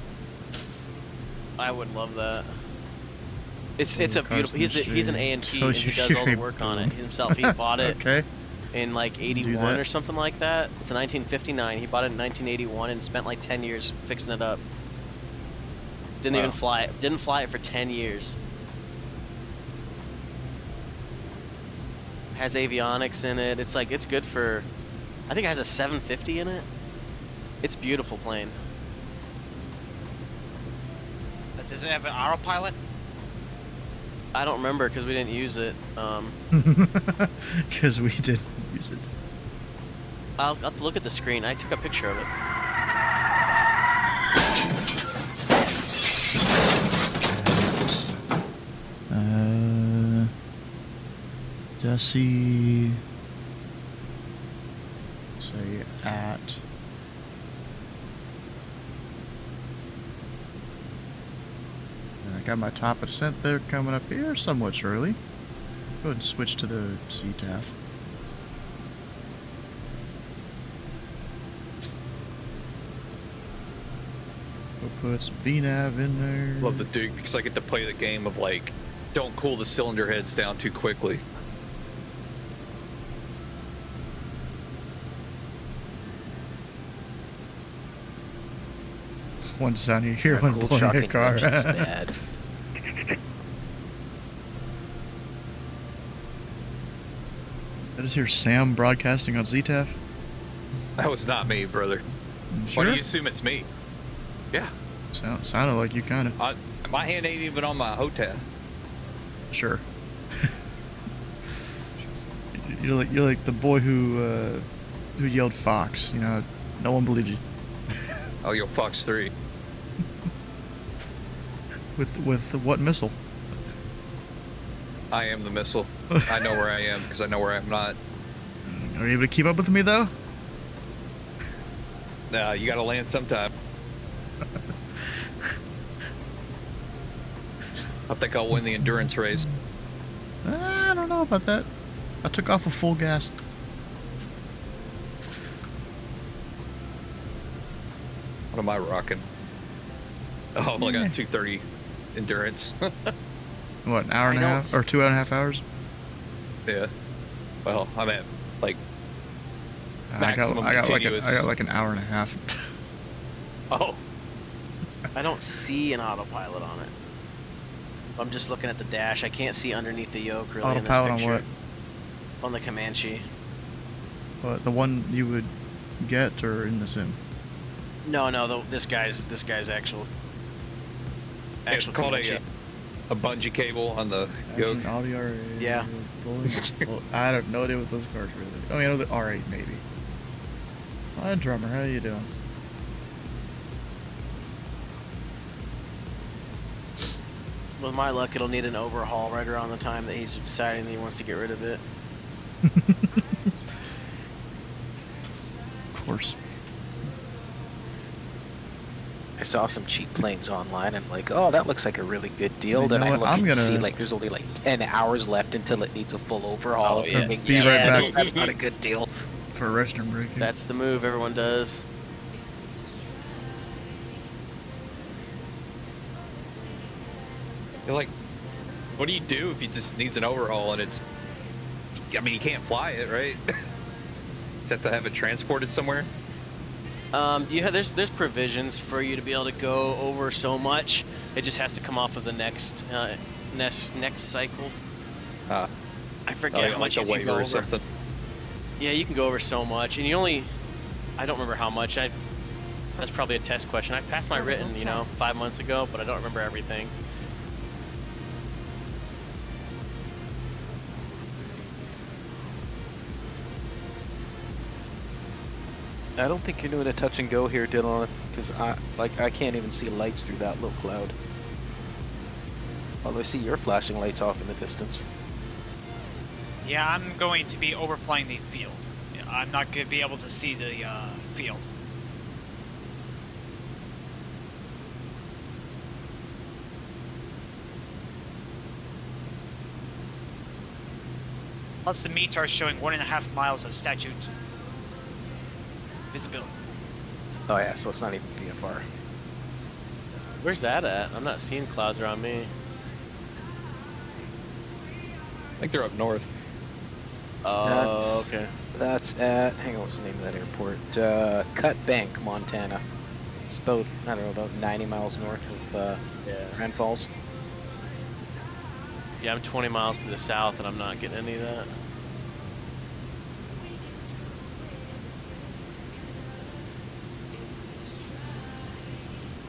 would love that. It's a beautiful. He's an A&T and he does all the work on it himself. He bought it Okay. in like Do 81 that. or something like that. It's a 1959. He bought it in 1981 and spent like 10 years fixing it up. Didn't even fly it. Didn't fly it for 10 years. Has avionics in it. It's like, it's good for, I think it has a 750 in it. It's a beautiful plane. Does it have an autopilot? I don't remember because we didn't use it. Because we didn't use it. I'll have to look at the screen. I took a picture of it. Jesse. Say at. And I got my top of descent there coming up here somewhat shortly. Go ahead and switch to the CTAF. We'll put some VNAV in there. Love the Duke because I get to play the game of like, don't cool the cylinder heads down too quickly. One sound you hear Our when cool pulling shocking your car. invention's bad. I just hear Sam broadcasting on ZTAF. That was not me, brother. Sure? Why do you assume it's me? Yeah. Sounded like you kind of. My hand ain't even on my HOTAS. Sure. you're like the boy who yelled Fox. You know, no one believed you. Oh, yo, Fox 3. With what missile? I am the missile. I know where I am because I know where I'm not. Are you able to keep up with me though? Nah, you gotta land sometime. I think I'll win the endurance race. I don't know about that. I took off with full gas. What am I rocking? Oh, I got 230 endurance. What, an hour and a half? Or 2.5 hours? Yeah. Well, I'm at like I got continuous. like an hour and a half. Oh. I don't see an autopilot on it. I'm just looking at the dash. I can't see underneath the yoke really in this Autopilot picture. on what? On the Comanche. What, the one you would get or in the sim? No, this guy's actual. It's called Comanche. a bungee cable on the yoke. Audi R8. Yeah. Well, I have no idea what those cars really. I mean, I know the R8 maybe. Hi, drummer. How you doing? With my luck, it'll need an overhaul right around the time that he's deciding that he wants to get rid of it. Of course. I saw some cheap planes online and like, oh, that looks like a really good deal. You Then know I what? look I'm and see gonna- like there's only like 10 hours left until it needs a full overhaul. Oh, yeah. Thinking, Be right no, back. that's not a good deal. For a restroom break. That's the move everyone does. You're like, what do you do if he just needs an overhaul and it's? I mean, you can't fly it, right? Just have to have it transported somewhere. Yeah, there's provisions for you to be able to go over so much. It just has to come off of the next cycle. I forget how much like you a can go waiver or over. something. Yeah, you can go over so much, and you only. I don't remember how much. That's probably a test question. I passed my written, 5 months ago, but I don't remember everything. I don't think you're doing a touch and go here, Dylan, because I can't even see lights through that low cloud. Although I see your flashing lights off in the distance. Yeah, I'm going to be overflying the field. I'm not going to be able to see the field. Plus the meter are showing 1.5 miles of statute visibility. Oh yeah, so it's not even VFR. Where's that at? I'm not seeing clouds around me. I think they're up north. Oh, okay. That's at, hang on, what's the name of that airport? Cut Bank, Montana. It's about, I don't know, about 90 miles north of Grand Falls. Yeah, I'm 20 miles to the south, and I'm not getting any of that.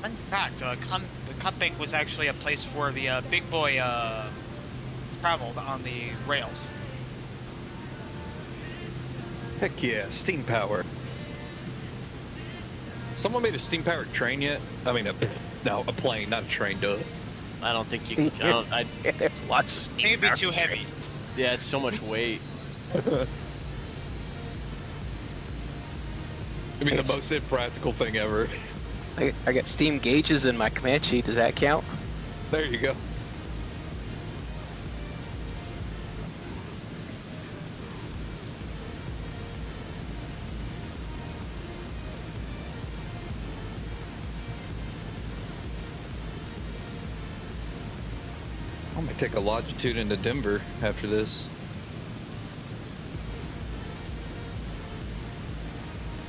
Fun fact, the Cut Bank was actually a place where the big boy traveled on the rails. Heck yeah, steam power. Someone made a steam powered train yet? I mean, a plane, not a train, duh. I don't think you can. There's lots of steam. Maybe too heavy. Yeah, it's so much weight. I mean, the most impractical thing ever. I got steam gauges in my Comanche. Does that count? There you go. I'm gonna take a longitude into Denver after this.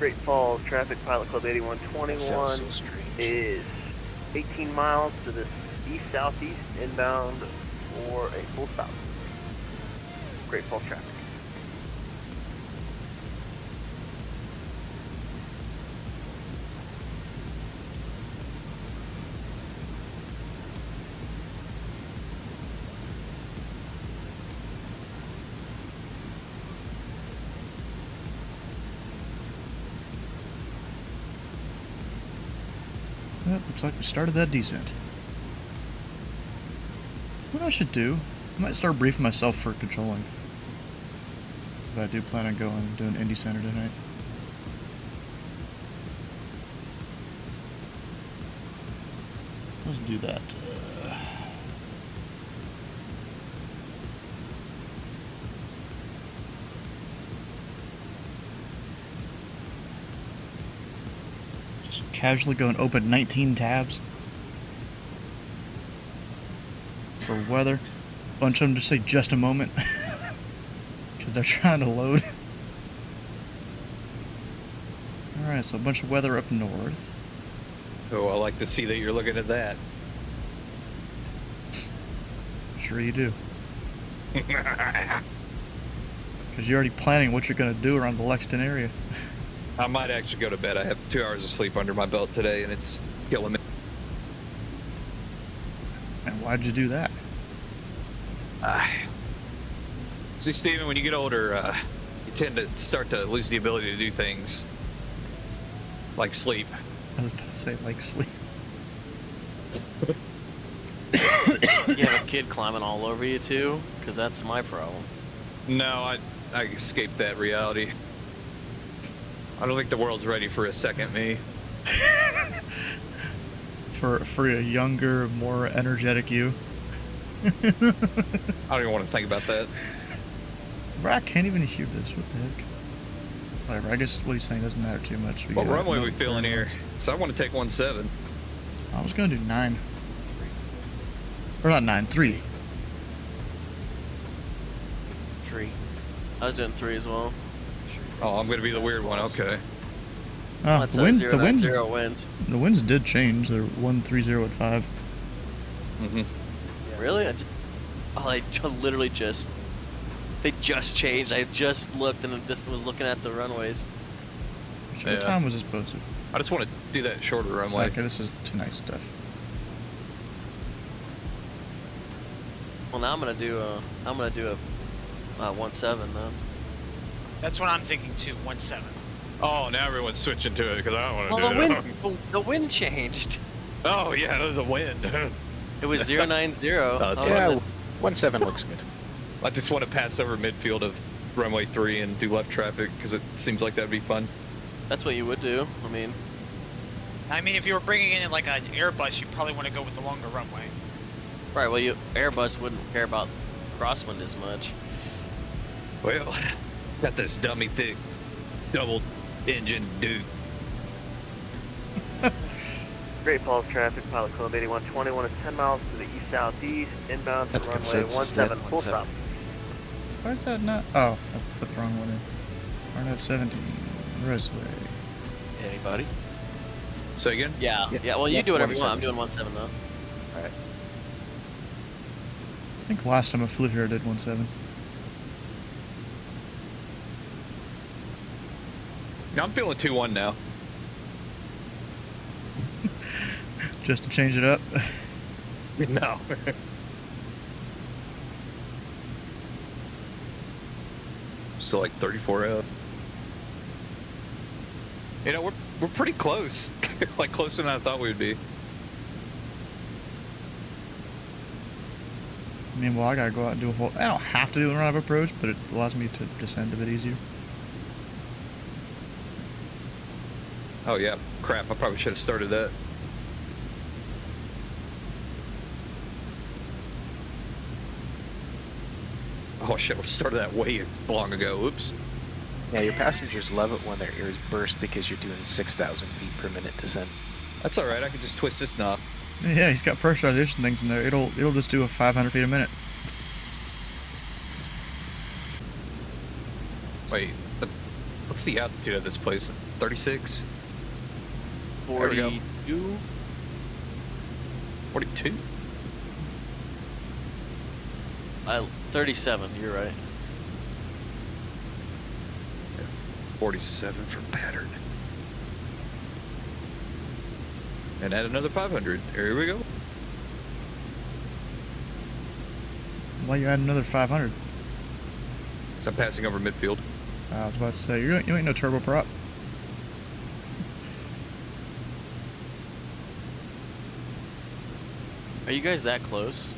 Great Falls Traffic Pilot Club That sounds 8121 so strange. is 18 miles to the east-southeast inbound for a full stop. Great Falls traffic. Yep, looks like we started that descent. What I should do, I might start briefing myself for controlling. But I do plan on going and doing Indy Center tonight. Let's do that. Just casually go and open 19 tabs for weather. Bunch of them just say just a moment because they're trying to load. Alright, so a bunch of weather up north. Oh, I like to see that you're looking at that. Sure you do. Because you're already planning what you're going to do around the Lexington area. I might actually go to bed. I have 2 hours of sleep under my belt today, and it's killing me. And why'd you do that? See, Steven, when you get older, you tend to start to lose the ability to do things like sleep. I was about to say, like, sleep. You have a kid climbing all over you too? Because that's my problem. No, I escaped that reality. I don't think the world's ready for a second me. For a younger, more energetic you. I don't even want to think about that. Bro, I can't even hear this. What the heck? Whatever, I guess what he's saying doesn't matter too much. What runway we feeling here? So I want to take 17. I was going to do 9. Or not 9, 3. 3. I was doing 3 as well. Oh, I'm going to be the weird one. Okay. Oh, That's the wind, a the winds, 090 wind. the winds did change. They're 130 at 5. Really? Literally just. They just changed. I just looked and just was looking at the runways. What Yeah. time was this posted? I just want to do that shorter runway. Okay, this is tonight's stuff. Well, now I'm gonna do a 1.7 then. That's what I'm thinking too. 1.7. Oh, now everyone's switching to it because I don't want to Well, do the that. wind, the wind changed. Oh, yeah, the wind. It was 090. Oh, that's Yeah, 1.7 looks good. I just want to pass over midfield of runway 3 and do left traffic because it seems like that'd be fun. That's what you would do. I mean, if you were bringing in like an Airbus, you'd probably want to go with the longer runway. Right. Well, Airbus wouldn't care about crosswind as much. Well, got this dummy thick double engine Duke. Great Falls Traffic Pilot Club 8121 is 10 miles to the east-southeast inbound for That's runway consensus, 17 then, full 17. stop. Why is that not? Oh, I put the wrong one in. RNF 17. Rosley. Anybody? Say again? Yeah. Yeah. Yeah. Well, you Yeah, do whatever you want. 1.7. I'm doing 1.7 though. Alright. I think last time I flew here I did 1.7. No, I'm feeling 2-1 now. Just to change it up. No. Still like 34 out. You know, we're pretty close. Like closer than I thought we would be. I mean, well, I gotta go out and do a whole. I don't have to do a run of approach, but it allows me to descend a bit easier. Oh yeah, crap, I probably should have started that. Oh shit, we started that way long ago, oops. Yeah, your passengers love it when their ears burst because you're doing 6,000 feet per minute descent. That's alright, I can just twist this knob. Yeah, he's got pressurization things in there. It'll just do a 500 feet a minute. Wait, what's the altitude of this place? 36. There we go. 42. 42. 37. You're right. 47 for pattern. And add another 500. Here we go. Why you add another 500? So I'm passing over midfield. I was about to say, you ain't no turboprop. Are you guys that close?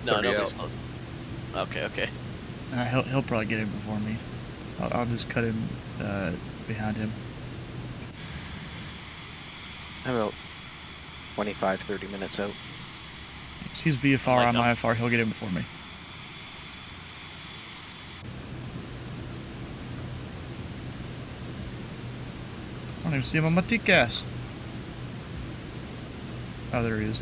No, 30 nobody's out. close. Okay. He'll probably get in before me. I'll just cut him behind him. I'm about 25, 30 minutes out. He's VFR, Like I'm him. IFR, he'll get in before me. I don't even see him on my TCAS. Oh, there he is.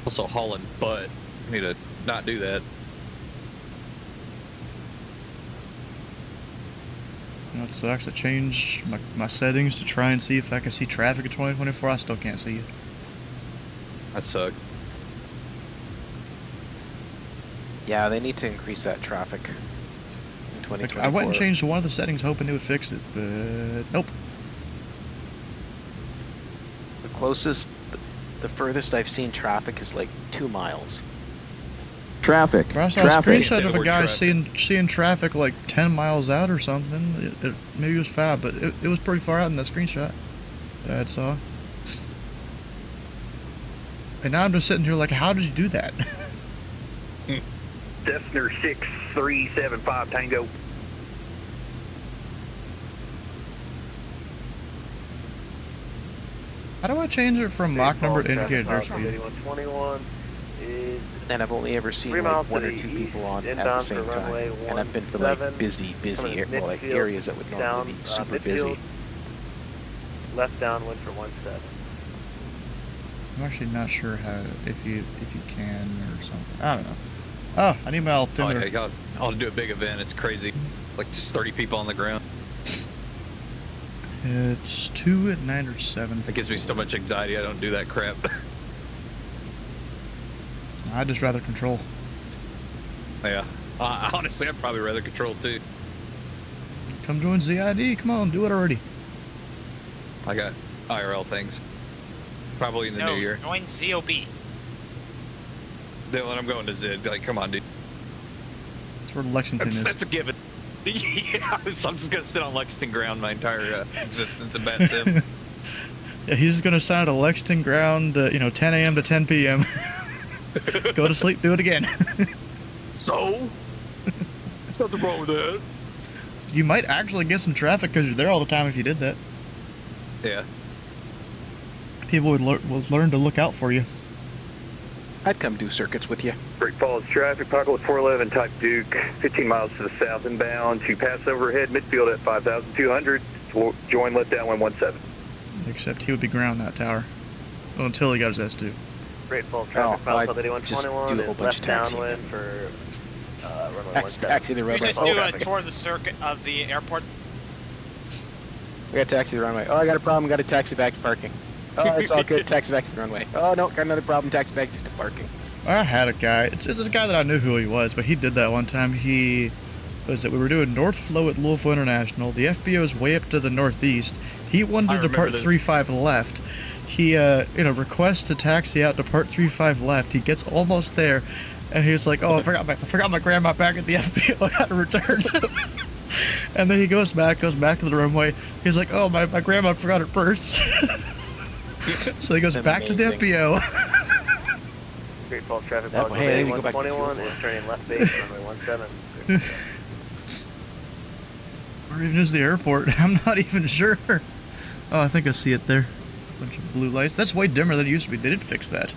Also hauling butt. I need to not do that. You know, it sucks. I changed my settings to try and see if I can see traffic in 2024. I still can't see it. I suck. Yeah, they need to increase that traffic in 2024. Like, I went and changed one of the settings hoping it would fix it, but nope. The closest, the furthest I've seen traffic is like 2 miles. Traffic. Bro, I saw a Traffic. screenshot of a Word guy traffic. seeing traffic like 10 miles out or something. Maybe it was 5, but it was pretty far out in that screenshot that I saw. And now I'm just sitting here like, how did you do that? Cessna 6375 Tango. How do I change it from Mach number to indicated Traffic airspeed? 8121 is And I've only ever seen 3 like miles 1 to or the 2 east, people on at the inbound same for time. runway And I've been to like 17, busy coming well, like midfield, areas that would normally down, be super busy. midfield, left downwind for 17. I'm actually not sure how if you can or something. I don't know. Oh, I need my Oh, altimeter. yeah, I'll do a big event. It's crazy. It's like just 30 people on the ground. It's 2 at 9 or 7. It gives me so much anxiety. I don't do that crap. I'd just rather control. Yeah. Honestly, I'd probably rather control too. Come join ZID. Come on, do it already. I got IRL things. Probably in the No, new year. join ZOB. Dylan, I'm going to Zid. Be like, come on, dude. That's where Lexington is. That's a given. Yeah, so I'm just gonna sit on Lexington ground my entire existence in Bat Sim. Yeah, he's just gonna sign at a Lexington ground, 10 a.m. to 10 p.m. Go to sleep, do it again. So? There's nothing wrong with that. You might actually get some traffic because you're there all the time if you did that. Yeah. People would learn to look out for you. I'd come do circuits with you. Great Falls traffic, Pocket 411 Type Duke, 15 miles to the south inbound to pass overhead midfield at 5,200. Join left downwind 17. Except he would be ground that tower. Well, until he got his S2. Great Falls traffic, Oh, Pocket I'd just 8121 do a whole is bunch left of taxiing. downwind for runway Taxi 17. the You runway. just Oh, do a traffic. tour of the circuit of the airport. we got taxi the runway. Oh, I got a problem. Got to taxi back to parking. Oh, it's all good. Taxi back to the runway. Oh, no, got another problem. Taxi back to parking. I had a guy. It's a guy that I knew who he was, but he did that one time. We were doing North Flow at Louisville International. The FBO is way up to the northeast. He wanted I to depart remember this. 35 left. He requests to taxi out, depart 35 left. He gets almost there, and he's like, "Oh, I forgot my grandma back at the FBO. I got to return." And then he goes back to the runway. He's like, "Oh, my grandma forgot her purse." So he goes back to the Amazing. FBO. Great Falls traffic, That- Pocket hey, let me go back to 8121 fuel is turning left base, runway 17. Where even is the airport? I'm not even sure. Oh, I think I see it there. Bunch of blue lights. That's way dimmer than it used to be. They did fix that,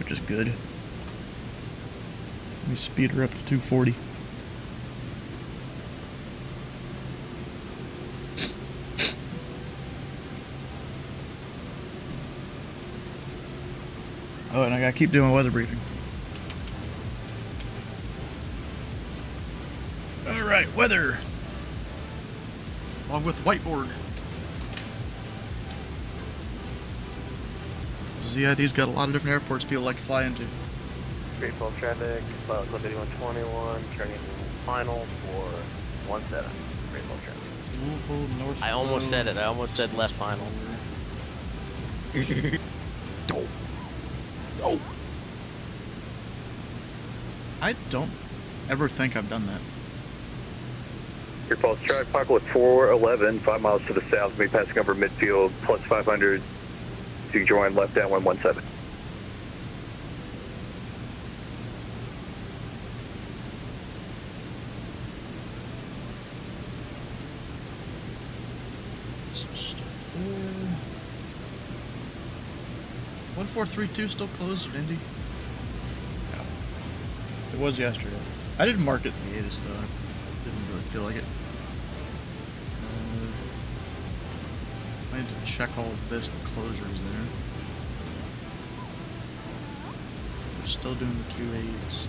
which is good. Let me speed her up to 240. Oh, and I gotta keep doing my weather briefing. Alright, weather. along with whiteboard. ZID's got a lot of different airports people like to fly into. Great Falls traffic, Pilot Club 8121, turning final for 17. Great Falls traffic. Louisville, North. I almost said it. I almost said left final. Oh. I don't ever think I've done that. Great Falls traffic, Pilot 411, 5 miles to the south, be passing over midfield, plus 500 to join left downwind 17. Some stuff there. 1432 still closed at Indy? No. It was yesterday. I didn't mark it in the ATIS though. I didn't really feel like it. I need to check all of this, the closures there. We're still doing the 2.8s.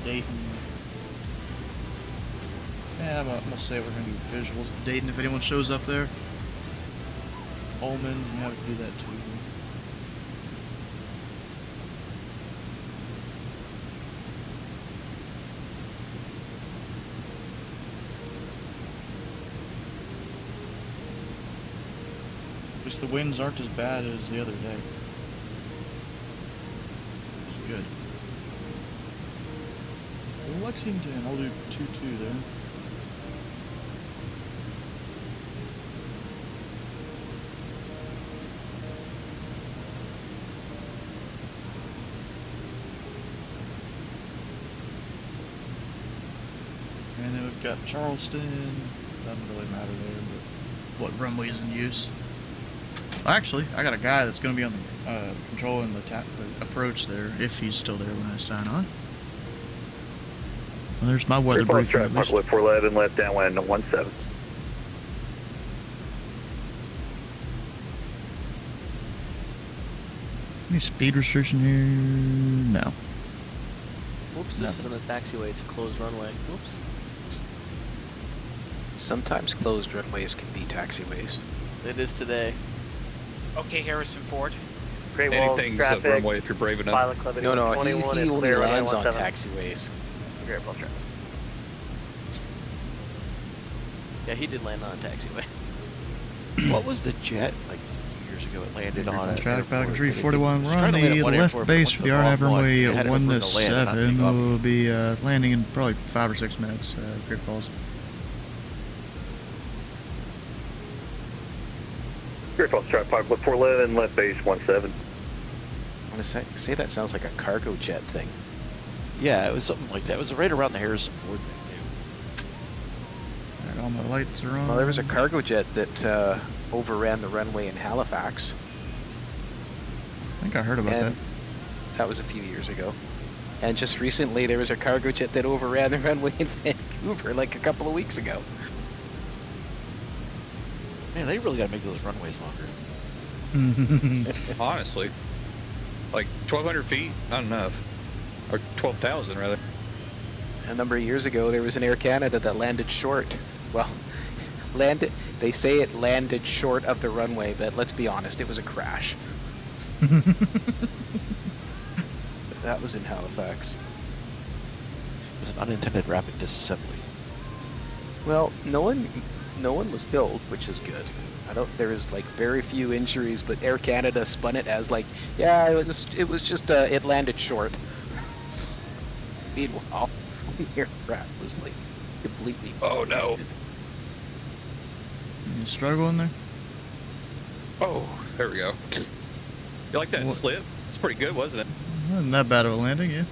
Dayton. Yeah, I'm gonna say we're gonna do visuals of Dayton if anyone shows up there. Ullman, yeah, we can do that too. At least the winds aren't as bad as the other day. It's good. Lexington, I'll do 2-2 there. And then we've got Charleston. Doesn't really matter there, but what runway is in use. Well, actually, I got a guy that's going to be on the controlling the approach there, if he's still there when I sign on. Well, there's my weather briefing at least. Pilot 411, left downwind 17. Any speed restriction here? No. Whoops, this isn't a taxiway, it's a closed runway. Whoops. Sometimes closed runways can be taxiways. It is today. Okay, Harrison Ford. Great Walls Anything's a traffic, runway if you're brave enough. Pilot Club No, 8121 he is only clear, runway lands on 17. taxiways. Great Falls traffic. Yeah, he did land on a taxiway. What was the jet like years ago? It landed on a Traffic back airport of 341. that We're it was on trying to land the at one left airport, but base went for to the wrong RNAV one. runway They had it 1 to for the land, and I think 7. We'll be landing in probably 5 or 6 minutes. Great Falls. Great Falls traffic, Pilot 411, left base 17. I want to say that sounds like a cargo jet thing. Yeah, it was something like that. It was right around the Harrison Ford thing Alright, all my lights are on. Well, there was a cargo jet that overran the runway in Halifax. I think I heard about that. And that was a few years ago. And just recently, there was a cargo jet that overran the runway in Vancouver, like a couple of weeks ago. too. Man, they really got to make those runways longer. Honestly. Like 1,200 feet, not enough. Or 12,000 rather. A number of years ago, there was an Air Canada that landed short. Well, they say it landed short of the runway, but let's be honest, it was a crash. That was in Halifax. It was an unintended rapid disassembly. Well, no one was killed, which is good. There was like very few injuries, but Air Canada spun it as like, yeah, it was just it landed short. Meanwhile, the aircraft was like completely busted. You struggling there? Oh, there we go. You like that slip? It's pretty good, wasn't it? Wasn't that bad of a landing, yeah.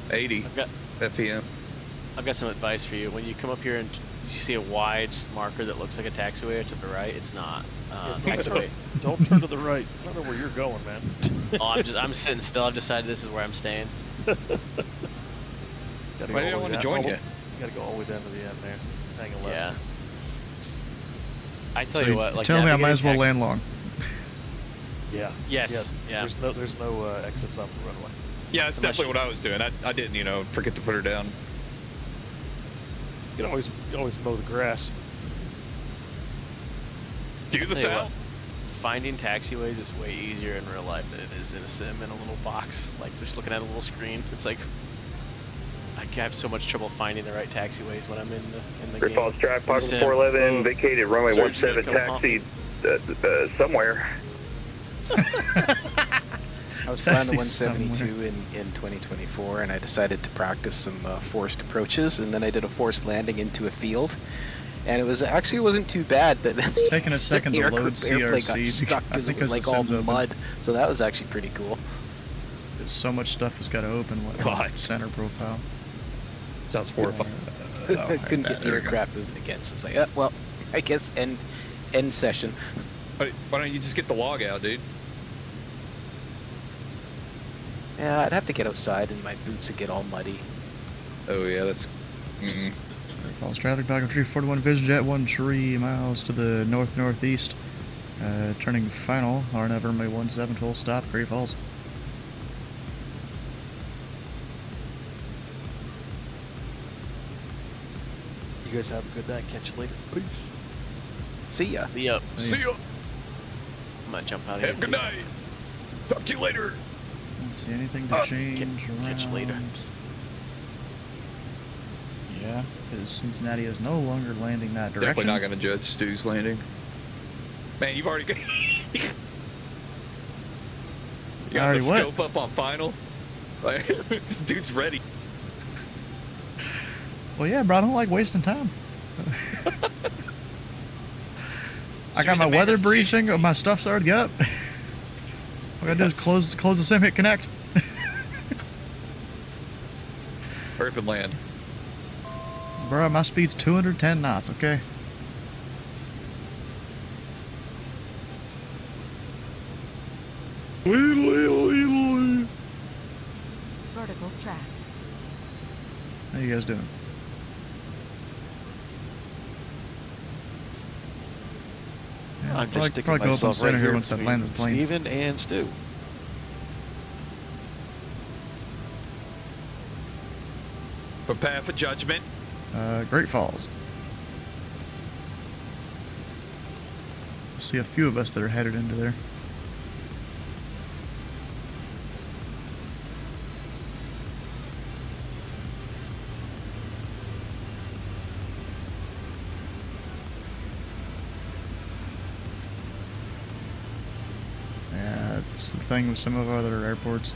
80 FPM. I've got some advice for you. When you come up here and you see a wide marker that looks like a taxiway to the right, it's not. Taxiway. Don't turn to the right. I don't know where you're going, man. Oh, I'm sitting still. I've decided this is where I'm staying. Why do you want to join you? You gotta go all the way down to the end there. Hang a left. Yeah. I tell So you what, like tell me I might navigating as well taxi- land long. Yeah. Yes. Yeah. There's no exits off the runway. Yeah, that's Unless definitely what I was doing. I didn't, you know, forget to put her down. You can always mow the grass. Do I'll the tell you south? what, finding taxiways is way easier in real life than it is in a sim in a little box. Like just looking at a little screen, it's like I have so much trouble finding the right taxiways when I'm in the Great game. Falls Drive, In the Pocket sim. 411, Oh, vacated runway Surge's 17, gonna come taxi somewhere. I was flying the Taxi 172 in 2024, and I decided to practice some forced approaches, and then I did a forced landing into a field, and it wasn't too bad, but then It's taking a second the to load airplane got CRC stuck because it was like all mud, so that was actually pretty cool. There's so much stuff has got to open. God. Center profile. Sounds horrifying. I couldn't get the aircraft moving again, so it's like, well, I guess end session. Why don't you just get the log out, dude? Yeah, I'd have to get outside, and my boots would get all muddy. Oh yeah, that's. Great Falls traffic, Falcon 341 VizJet 13 miles to the north-northeast. Turning final, RNF runway 17 full stop, Great Falls. You guys have a good night. Catch you later. Peace. See ya. See ya. See ya. I might jump out of here. Have a good night. Talk to you later. Don't see anything to change catch you later. around. Yeah, because Cincinnati is no longer landing that direction. Definitely not going to judge Stu's landing. Man, you've already got. You got Already the what? scope up on final. Like, this dude's ready. Well, yeah, bro, I don't like wasting time. I got my weather briefing. My stuff's already up. All I gotta do is close the sim, hit connect. Hurry up and land. Bro, my speed's 210 knots, okay? Vertical track. How you guys doing? Yeah, I'm just sticking probably go up on myself center right here here once I between land the plane. Steven and Stu. Prepare for judgment. Great Falls. See a few of us that are headed into there. Yeah, it's the thing with some of our other airports.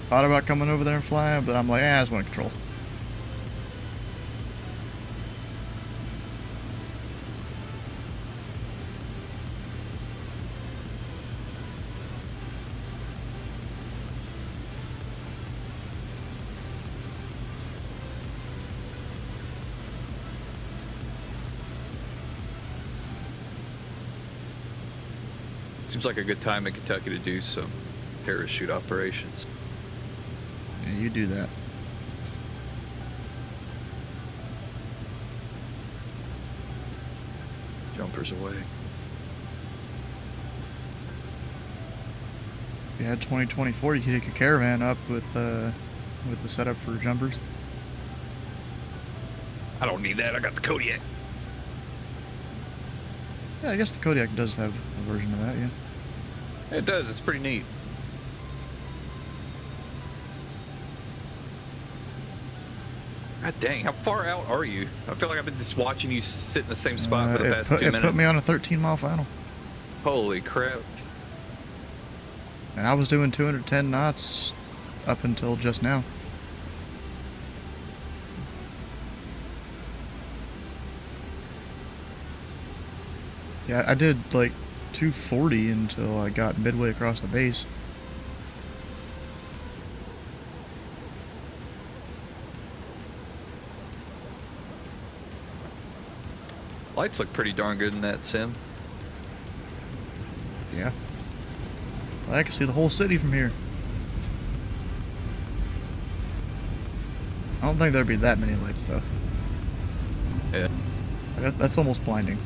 Thought about coming over there and flying, but I'm like, I just want to control. Seems like a good time in Kentucky to do some parachute operations. Yeah, you do that. Jumpers away. If you had 2024, you could take a caravan up with the setup for jumpers. I don't need that. I got the Kodiak. Yeah, I guess the Kodiak does have a version of that, yeah. It does. It's pretty neat. God dang, how far out are you? I feel like I've been just watching you sit in the same spot for the past 2 minutes. It put me on a 13-mile final. Holy crap. And I was doing 210 knots up until just now. Yeah, I did like 240 until I got midway across the base. Lights look pretty darn good in that sim. Yeah. I can see the whole city from here. I don't think there'd be that many lights though. Yeah. That's almost blinding.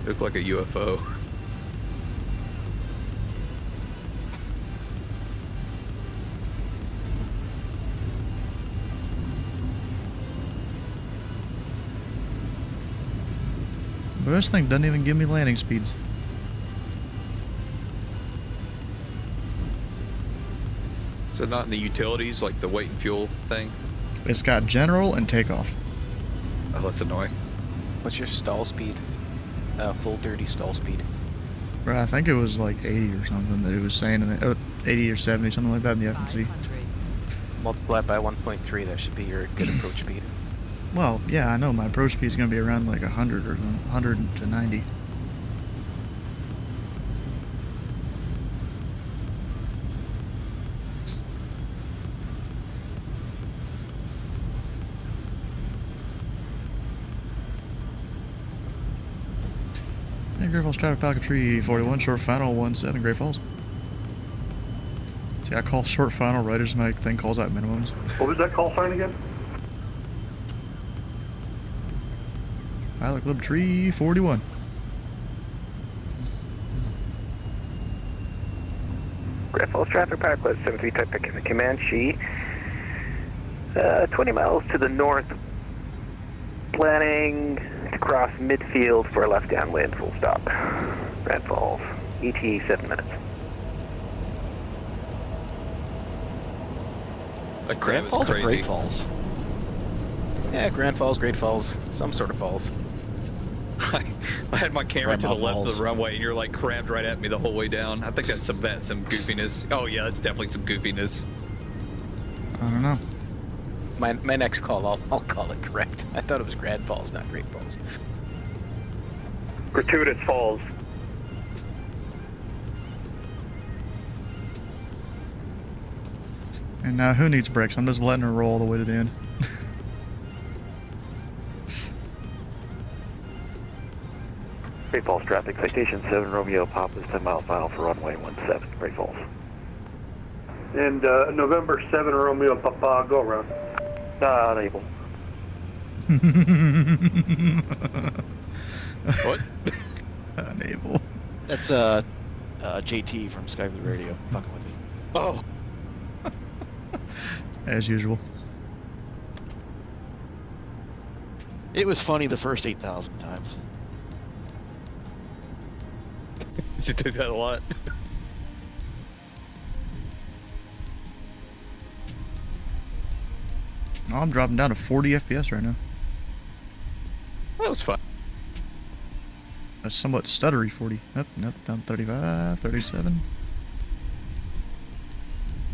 Looked like a UFO. But this thing doesn't even give me landing speeds. Is it not in the utilities, like the weight and fuel thing? It's got general and takeoff. Oh, that's annoying. What's your stall speed? Full dirty stall speed. Right, I think it was like 80 or something that it was saying, in the, 80 or 70, something like that in the FMC. Multiply it by 1.3, that should be your good approach speed. Well, yeah, I know my approach speed is going to be around like 100 or something, 100 to 90. Hey, Great Falls traffic, Falcon Tree 41, short final 17, Great Falls. See, I call short final right as my thing calls out minimums. What was that call sign again? Pilot Club Tree 41. Great Falls traffic, Pilot Club 73 type in the Comanche. 20 miles to the north. Planning to cross midfield for a left downwind, full stop. Grand Falls, ET 7 minutes. That crab Grand is Falls or crazy. Great Falls? Yeah, Grand Falls, Great Falls, some sort of falls. I had my camera to the Grandma left of balls. the runway, and you're like crabbed right at me the whole way down. I think that's some goofiness. Oh yeah, that's definitely some goofiness. I don't know. My next call, I'll call it correct. I thought it was Grand Falls, not Great Falls. Gratuitous Falls. And now who needs brakes? I'm just letting her roll all the way to the end. Great Falls traffic, citation 7 Romeo Papa's 10 mile final for runway 17, Great Falls. And November 7 Romeo Papa, go around. Unable. What? Unable. That's JT from Sky Blue Radio fucking with me. Oh, As usual. It was funny the first 8,000 times. you do that a lot. Oh, I'm dropping down to 40 FPS right now. That was fun. A somewhat stuttery 40. Nope, down 35, 37.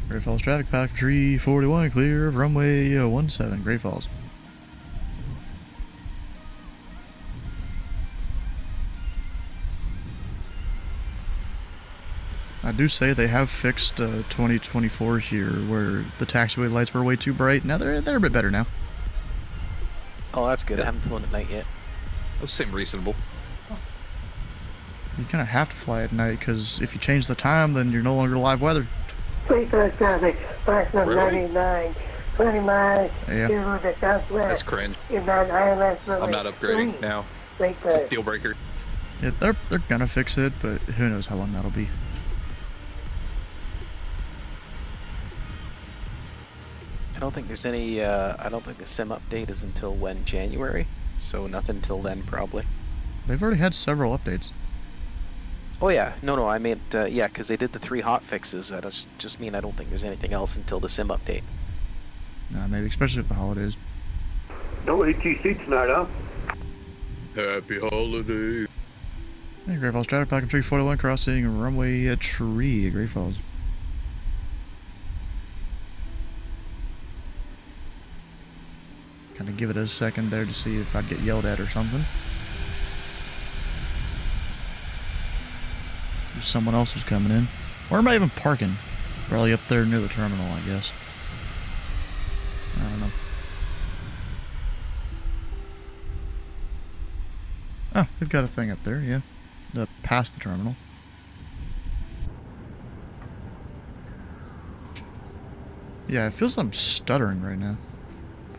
Great Falls traffic, Pack Tree 41, clear of runway 17, Great Falls. I do say they have fixed 2024 here, where the taxiway lights were way too bright. Now they're a bit better now. Oh, that's good. I haven't flown at night yet. Those seem reasonable. You kind of have to fly at night, because if you change the time, then you're no longer live weather. Great Falls traffic, Barcelona Really? 99, 20 miles Yeah. to the That's southwest. cringe. You're not ILS I'm not upgrading now. Great Falls. Deal breaker. Yeah, they're gonna fix it, but who knows how long that'll be. I don't think there's any, I don't think the sim update is until when? January? So nothing until then, probably. They've already had several updates. Oh yeah, no, I meant, yeah, because they did the 3 hot fixes. I just mean I don't think there's anything else until the sim update. Maybe, especially with the holidays. No ATC tonight, huh? Happy holiday. Hey, Great Falls traffic, Pack Tree 41, crossing runway Tree at Great Falls. Kind of give it a second there to see if I'd get yelled at or something. If someone else was coming in. Or am I even parking? Probably up there near the terminal, I guess. I don't know. Oh, they've got a thing up there, yeah. Past the terminal. Yeah, it feels like I'm stuttering right now.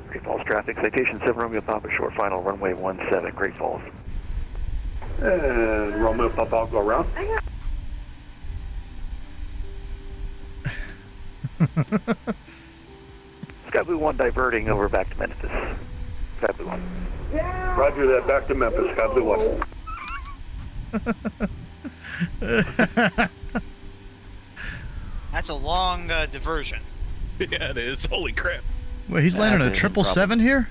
Great Falls traffic, citation 7 Romeo Papa, short final, runway 17, Great Falls. And Romeo Papa, go around. Sky Blue 1 diverting over back to Memphis. Sky Blue 1. Roger that, back to Memphis, Sky Blue 1. That's a long diversion. Yeah, it is. Holy crap. Wait, he's landing a 777 here?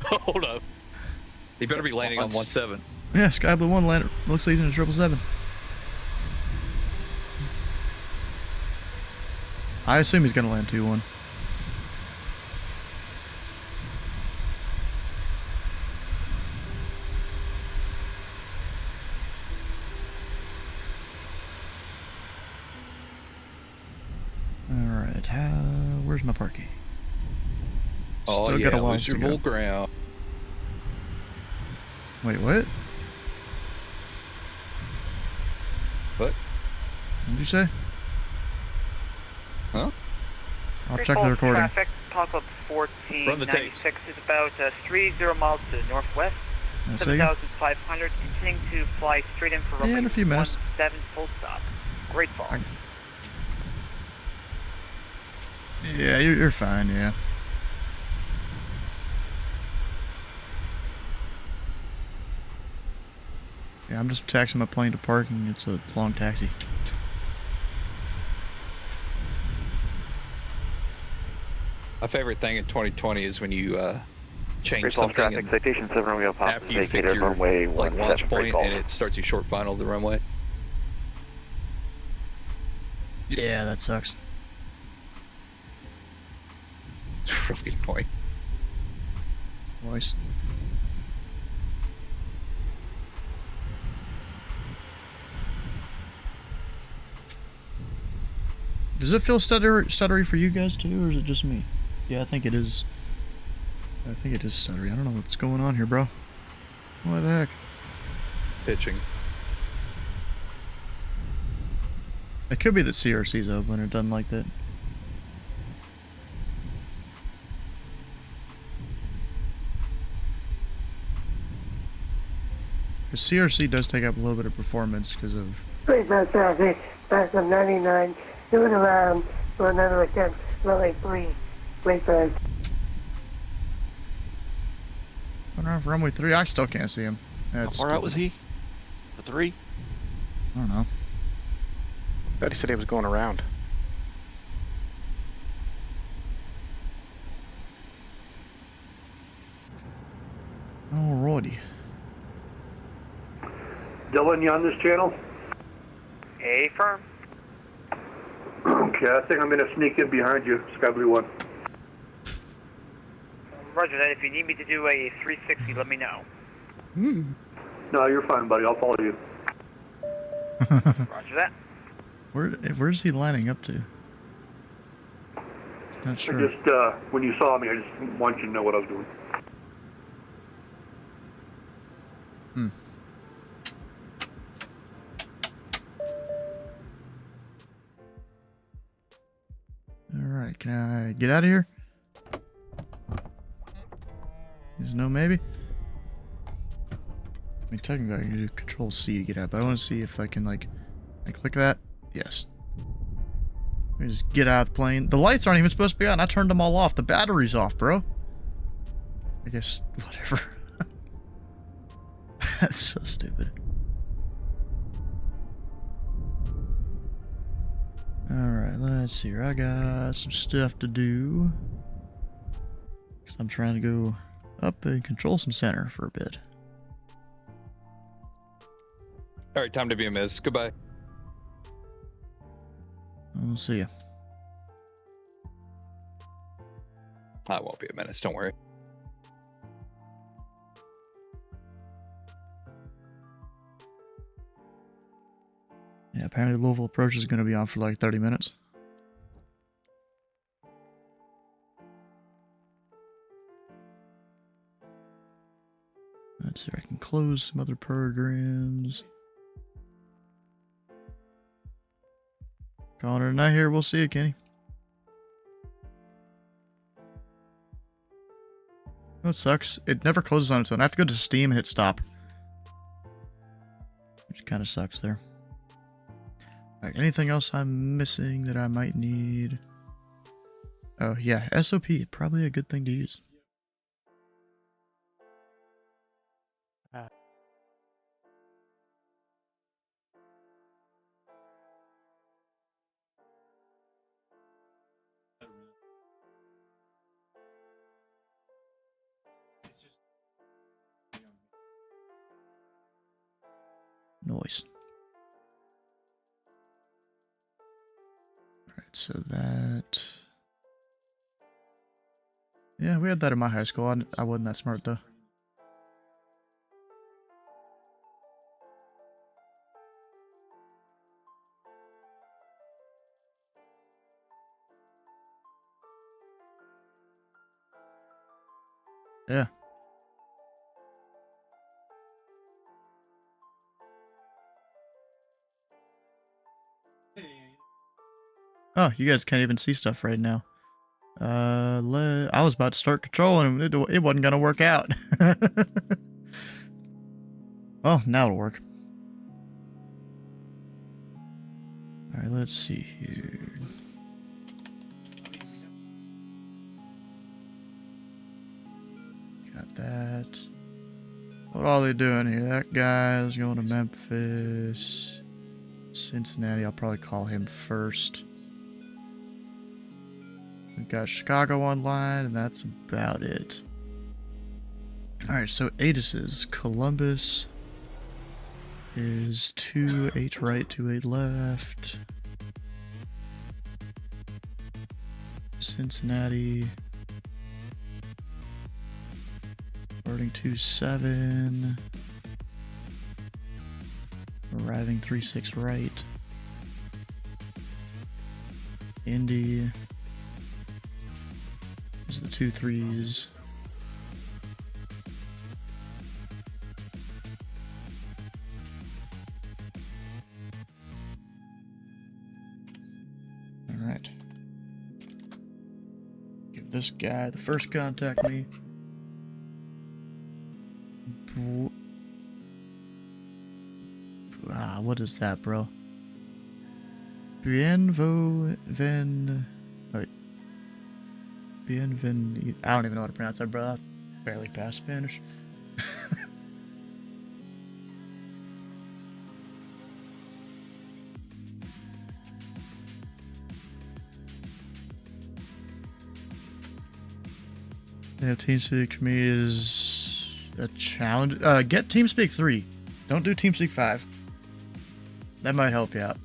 Hold up. He better be landing on 17. Yeah, Sky Blue 1 landed. Looks like he's in a 777. I assume he's going to land 2-1. Alright, where's my parking? Oh, Still yeah, got a while lose to your go. full ground. Wait, what? What? What did you say? Huh? I'll check the recording. Traffic, Apocalypse Run the tapes. 1496 is about 30 miles to the northwest. Say again? 7,500, continuing to fly straight in for runway in a few minutes. 17 full stop. Great Falls. Yeah, you're fine, yeah. Yeah, I'm just taxiing my plane to parking. It's a long taxi. My favorite thing in 2020 is when you change Great Falls something traffic, and citation 7 Romeo Papa, after you pick vacated your runway like 17, launch Great point Falls. and it starts you short final of the runway. Yeah, that sucks. It's really annoying. Voice. Does it feel stuttery for you guys too, or is it just me? Yeah, I think it is. I think it is stuttery. I don't know what's going on here, bro. What the heck? Pitching. It could be that CRC's open or doesn't like that. Because CRC does take up a little bit of performance because of... Great Falls traffic, back on 99, doing around for another attempt, runway 3, Great Falls. Going around for runway 3, I still can't see him. That's How far out was he? The 3? I don't know. Thought he said he was going around. Alrighty. Dylan, you on this channel? A firm. Okay, I think I'm going to sneak in behind you, Sky Blue 1. Roger that. If you need me to do a 360, let me know. No, you're fine, buddy. I'll follow you. Roger that. Where's he lining up to? Not sure. I just, when you saw me, I just wanted you to know what I was doing. Alright, can I get out of here? There's no maybe? I mean, technically I can do Control C to get out, but I want to see if I can, like, I click that. Yes. Let me just get out of the plane. The lights aren't even supposed to be on. I turned them all off. The battery's off, bro. I guess, whatever. That's so stupid. Alright, let's see here. I got some stuff to do. Because I'm trying to go up and control some center for a bit. All right, time to be a miss. Goodbye. We'll see ya. I won't be a menace. Don't worry. Yeah, apparently Louisville approach is going to be on for like 30 minutes. Let's see if I can close some other programs. Calling it a night here. We'll see you, Kenny. You know what sucks? It never closes on its own. I have to go to Steam and hit stop. which kind of sucks there. Alright, anything else I'm missing that I might need? Oh yeah, SOP, probably a good thing to use. Noise. Alright, so that... Yeah, we had that in my high school. I wasn't that smart though. Yeah. Oh, you guys can't even see stuff right now. I was about to start controlling him. It wasn't gonna work out. Well, now it'll work. Alright, let's see here. Got that. What are they doing here? That guy's going to Memphis. Cincinnati, I'll probably call him first. We've got Chicago online, and that's about it. Alright, so Atis's Columbus is 28 right, 28 left. Cincinnati starting 27. Arriving 36 right. Indy is the 23s. Alright. Give this guy the first contact me. What is that, bro? Bienvenido. Wait. Bienvenido. I don't even know how to pronounce that, bro. I barely passed Spanish. Yeah, TeamSpeak for me is a challenge. Get TeamSpeak 3. Don't do TeamSpeak 5. That might help you out.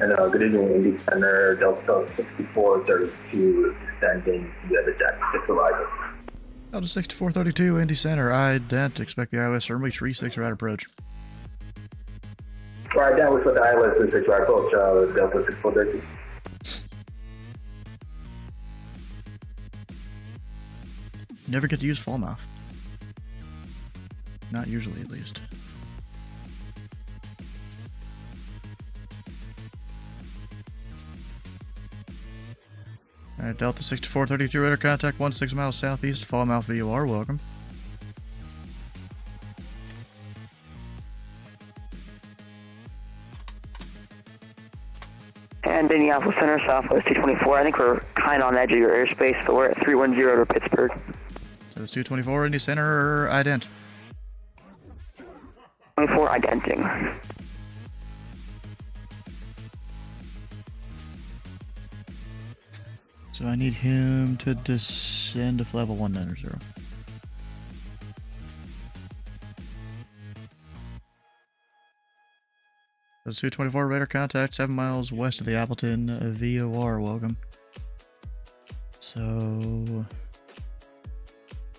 And good evening, Indy Center, Delta 6432, descending via the deck, 6 arrival. Delta 6432, Indy Center, ident. Expect the ILS firmly 36 right approach. Right, down with the ILS 36 right approach, Delta 6432. Never get to use Fallmouth. Not usually, at least. Alright, Delta 6432, radar contact 16 miles southeast, Fallmouth VOR, welcome. And Indianapolis Center, Southwest 224. I think we're kind of on the edge of your airspace, but we're at 310 to Pittsburgh. So that's 224, Indy Center, ident. 24, identing. So I need him to descend to level 190. That's 224, radar contact 7 miles west of the Appleton VOR, welcome. So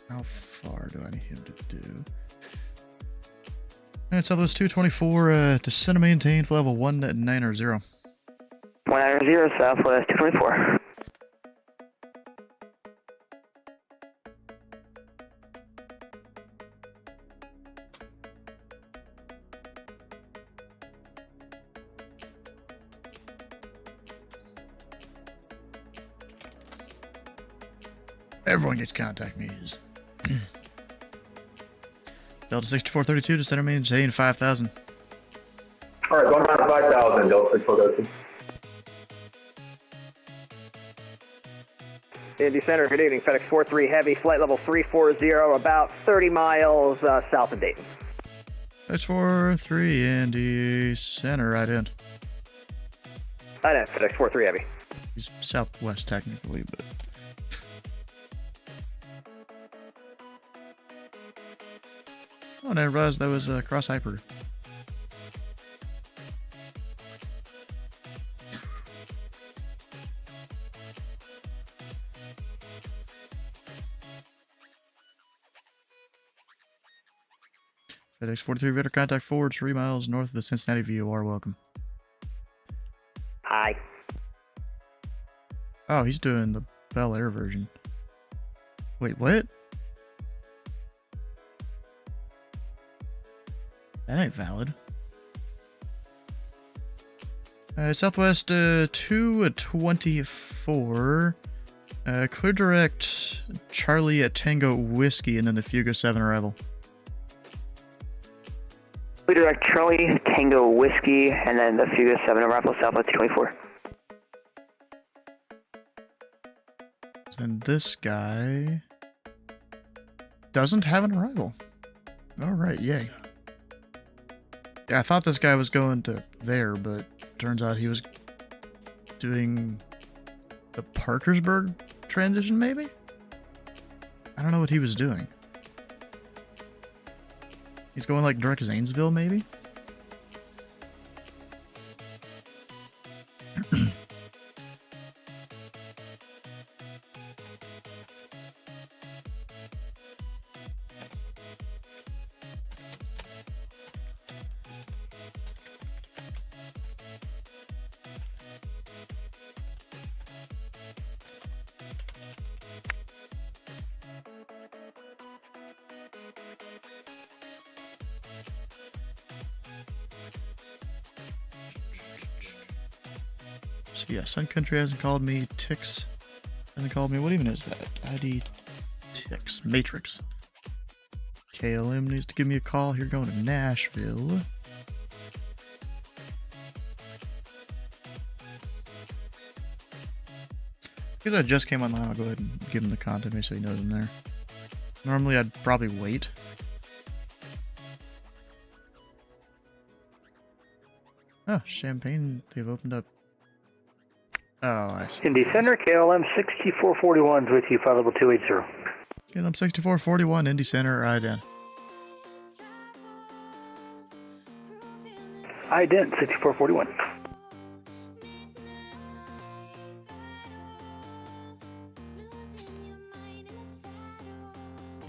how far do I need him to do? Alright, so those 224, descend to maintain for level 190. 190, Southwest 224. Everyone gets contact me's. Delta 6432 to center maintain 5,000. All right, going down to 5,000, Delta 6432. Indy Center, good evening. FedEx 43 Heavy, flight level 340, about 30 miles south of Dayton. That's 4-3 Indy Center, right end. I know, FedEx 43 Heavy. He's southwest technically, but... Oh, I didn't realize that was cross hyper. FedEx 43 Radar contact forward 3 miles north of the Cincinnati VOR. Welcome. Hi. Oh, he's doing the Bel Air version. Wait, what? That ain't valid. Southwest 224. Clear direct Charlie at Tango Whiskey and then the Fuga 7 arrival. We direct Charlie, Tango Whiskey, and then the Fuga 7 arrival, Southwest 224. Then this guy doesn't have an arrival. Alright, yay. Yeah, I thought this guy was going to there, but turns out he was doing the Parkersburg transition, maybe? I don't know what he was doing. He's going like direct Zanesville, maybe? So yeah, Sun Country hasn't called me. Tix hasn't called me. What even is that? ID Tix. Matrix. KLM needs to give me a call. Here going to Nashville. Because I just came online, I'll go ahead and give him the content so he knows I'm there. Normally I'd probably wait. Oh, Champagne, they've opened up. Oh, I see. Indy Center, KLM 6441 is with you, 5level280. KLM 6441, Indy Center, ident. Ident 6441.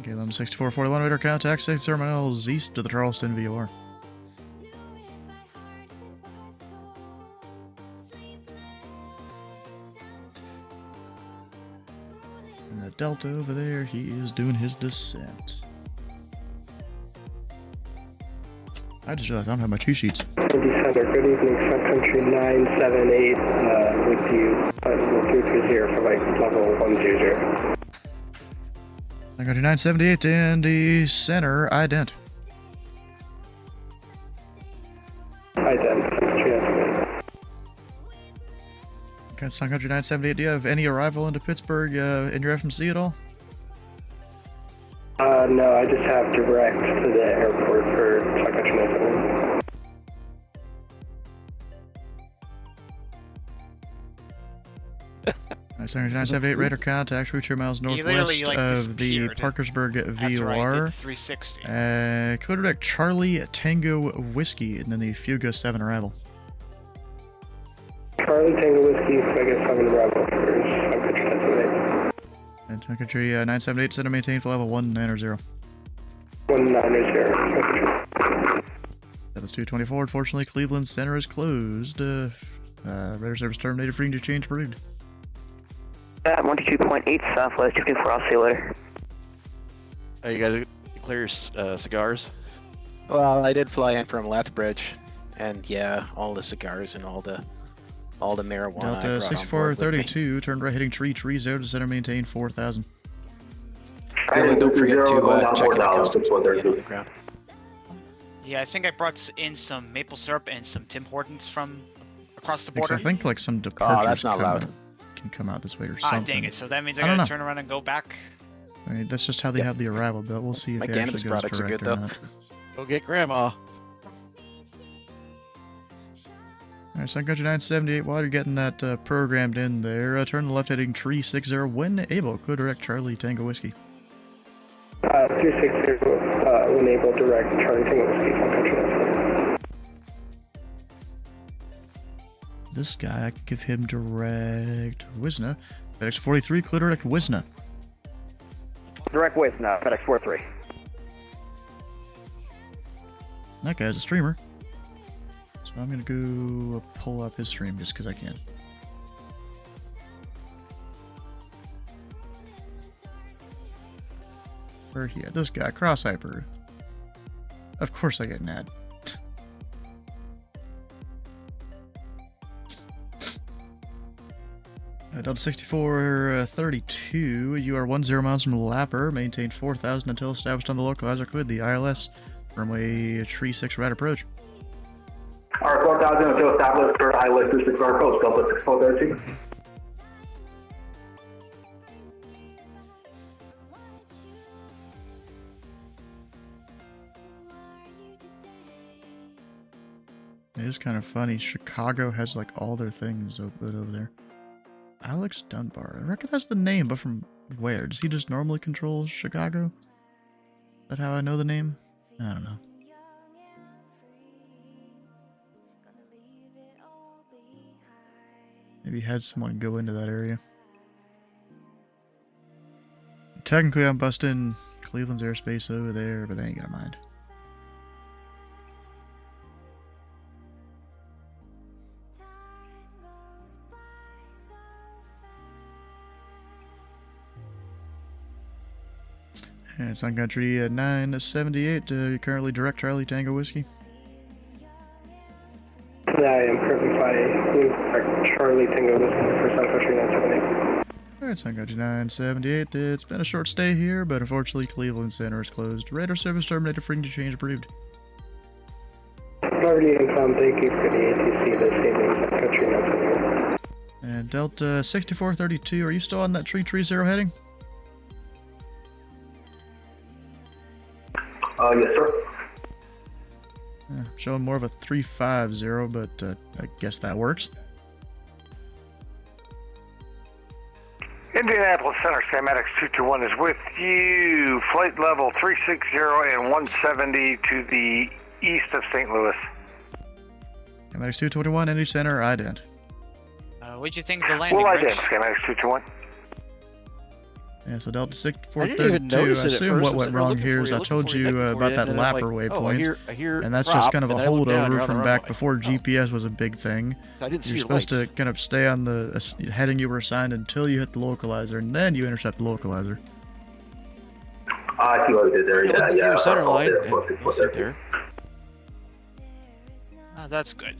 KLM 6441, radar contact 6 miles east of the Charleston VOR. And the Delta over there, he is doing his descent. I just realized I don't have my cheat sheets. Indy Center, good evening, Sun Country 978 with you, 330 for like level 100. Sun Country 978 and the center, ident. Ident, Sun Country 978. Okay, Sun Country 978, do you have any arrival into Pittsburgh in your FMC at all? No, I just have direct to the airport for Sun Country 978. Sun Country 978, radar contact, route 2 miles northwest of the Parkersburg VOR. 360. Clear direct Charlie Tango Whiskey and then the Fuga 7 arrival. Charlie Tango Whiskey, Fuga 7 arrival for Sun Country 978. And Sun Country 978, center maintain for level 190. 190, That's 224. Unfortunately, Cleveland Center is closed. Radar service terminated for interchange brood. At 122.8 Southwest 224, I'll see you later. You gotta clear your cigars? Well, I did fly in from Lethbridge, and yeah, all the cigars and all the marijuana. Delta 6432, turned right heading tree 0 to center maintain 4,000. Dylan, don't forget to check in customs when you get on the ground. Yeah, I think I brought in some maple syrup and some Tim Hortons from across the border. I think like some departures that's not allowed. Can come out this way or something. Ah, dang it. So that means I I don't gotta know. turn around and go back. I mean, that's just how they have the arrival bill. We'll see if My it cannabis actually goes products are direct good, or though. not. Go get Grandma. Alright, Sun Country 978, while you're getting that programmed in there, turn the left heading tree 60 when able. Clear direct Charlie Tango Whiskey. 360, when able, direct Charlie Tango Whiskey, Sun Country 978. This guy, I could give him direct Wisna. FedEx 43, clear direct Wisna. Direct Wisna, FedEx 43. That guy's a streamer. So I'm gonna go pull up his stream just because I can. Where he at? This guy, Cross Hyper. Of course I get an ad. Delta 6432, you are 10 miles from Lapper, maintain 4,000 until established on the localizer code, the ILS, runway tree 6 right approach. Alright, 4,000 until established for ILS 36 right approach, Delta 6432. It is kind of funny, Chicago has like all their things over there. Alex Dunbar. I recognize the name, but from where? Does he just normally control Chicago? Is that how I know the name? I don't know. Maybe he had someone go into that area. Technically, I'm busting Cleveland's airspace over there, but they ain't gonna mind. And Sun Country at 978, you're currently direct Charlie Tango Whiskey. Yeah, I am currently flying direct Charlie Tango Whiskey for Sun Country 978. Alright, Sun Country 978, it's been a short stay here, but unfortunately Cleveland Center is closed. Radar service terminated, frequency change approved. Already income, thank you for the ATC this evening, Sun Country 978. And Delta 6432, are you still on that tree 0 heading? Yes, sir. Yeah, showing more of a 350, but I guess that works. Indianapolis Center, Schematics 221 is with you. Flight level 360 and 170 to the east of St. Louis. Schematics 221, Indy Center, ident. What'd you think of the landing, Well, Rich? Schematics 221. Yeah, so Delta I 6432, didn't even I notice it at assume first. what I was went like, wrong looking here for is you, I looking told for you, you looking for about you, that and then I'm Lapper like, oh, waypoint. I hear And that's drop, just kind of a and then I look down, you're holdover on from the back runway. before Oh. GPS was a big thing. So I didn't see You're your supposed lights. to kind of stay on the heading you were assigned until you hit the localizer, and then you intercept the localizer. I see what we did there, Look yeah, at your center I'll line, there, and close, you'll close sit there. Oh, that's good.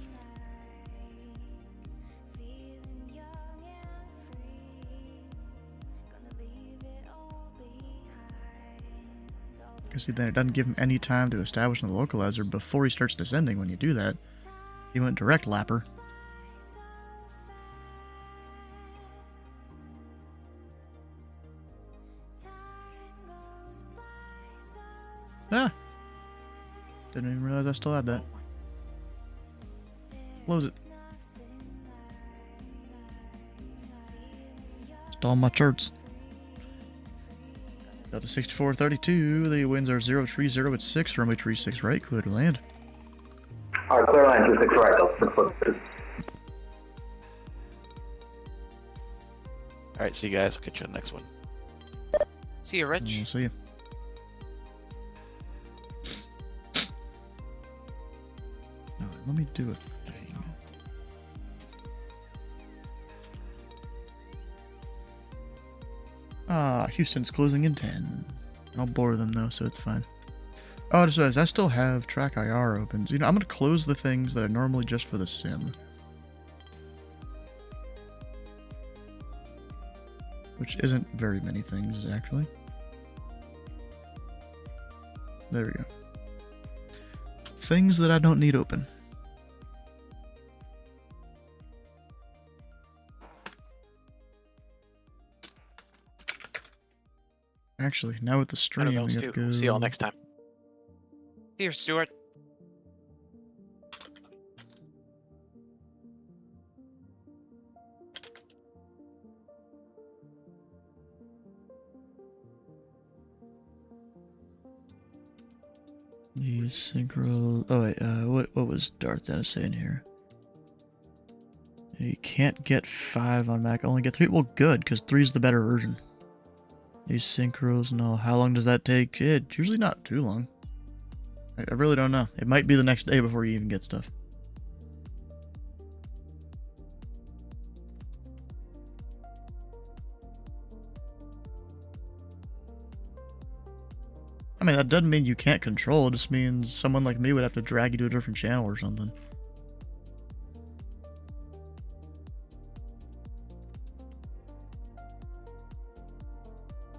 Because see, then it doesn't give him any time to establish the localizer before he starts descending. When you do that, he went direct Lapper. Ah! Didn't even realize I still had that. Close it. Stall my charts. Delta 6432, the winds are 030 at 6, runway tree 6 right, clear to land. Alright, clear line 26 right, Delta 642. Alright, see you guys. We'll catch you on the next one. See you, Rich. We'll see you. Alright, let me do a thing. Houston's closing in 10. I'll bore them though, so it's fine. Oh, I just realized I still have track IR open. You know, I'm gonna close the things that are normally just for the sim. Which isn't very many things, actually. There we go. Things that I don't need open. Actually, now with the stream, we have to go... See y'all next time. Here, Stuart. Need synchro... Oh wait, what was Darth Dennis saying here? You can't get 5 on Mac, only get 3. Well, good, because 3 is the better version. These synchros, no. How long does that take? It's usually not too long. I really don't know. It might be the next day before you even get stuff. I mean, that doesn't mean you can't control. It just means someone like me would have to drag you to a different channel or something.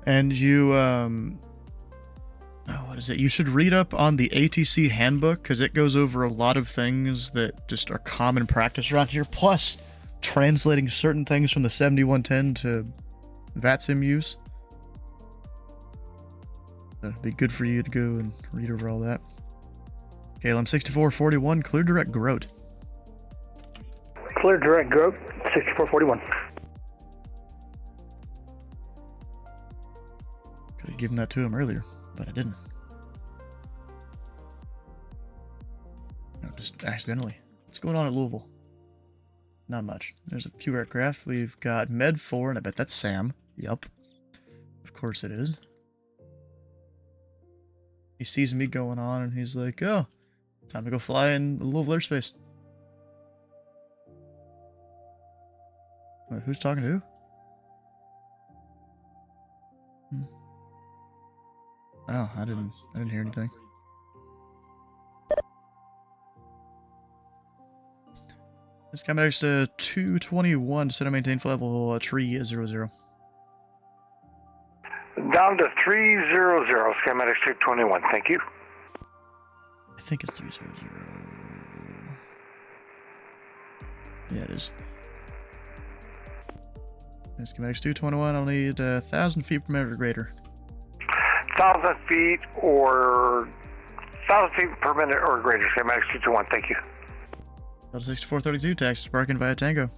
And you, what is it? You should read up on the ATC handbook, because it goes over a lot of things that just are common practice around here, plus translating certain things from the 7110 to VATSIM use. That'd be good for you to go and read over all that. KLM 6441, clear direct Grote. Clear direct Grote, 6441. Could have given that to him earlier, but I didn't. No, just accidentally. What's going on at Louisville? Not much. There's a few aircraft. We've got Med 4, and I bet that's Sam. Yup. Of course it is. He sees me going on, and he's like, oh, time to go fly in the Louisville airspace. Wait, who's talking to who? Oh, I didn't hear anything. This Schematics to 221 to set and maintain flight level 300. Down to 300, schematics 221, thank you. I think it's 300. Yeah, it is. Schematics 221, I'll need 1,000 feet per minute or greater. 1,000 feet or 1,000 feet per minute or greater, schematics 221, thank you. Delta 6432, taxi parking via Tango.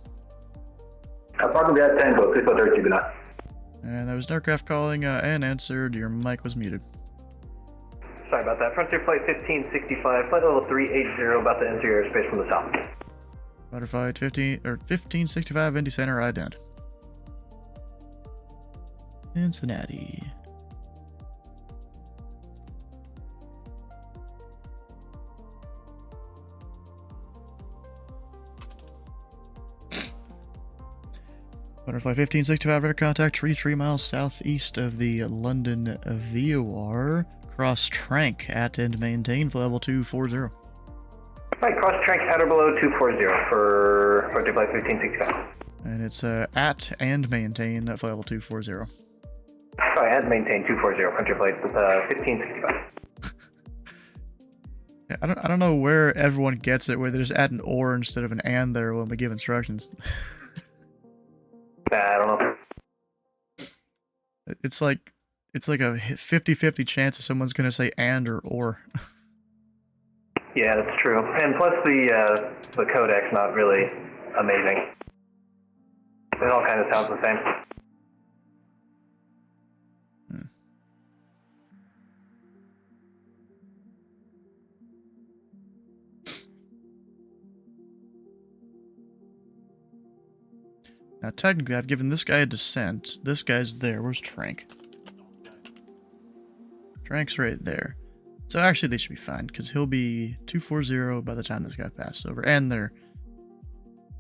Parking via Tango, 6432, good night. And there was an aircraft calling and answered. Your mic was muted. Sorry about that. Frontier Flight 1565, flight level 380, about to enter your airspace from the south. Butterfly 1565, Indy Center, ident. Cincinnati. Butterfly 1565, radar contact, 3 miles southeast of the London VOR. Cross Trank at and maintain for level 240. Right, cross Trank at or below 240 for Frontier Flight 1565. And it's at and maintain at level 240. Sorry, at maintain 240, Frontier Flight 1565. Yeah, I don't know where everyone gets it, where they just add an or instead of an and there when we give instructions. I don't know. It's like a 50-50 chance if someone's gonna say and or. Yeah, that's true. And plus the codec's not really amazing. It all kind of sounds the same. Now, technically, I've given this guy a descent. This guy's there. Where's Trank? Trank's right there. So actually, they should be fine, because he'll be 240 by the time this guy passes over. And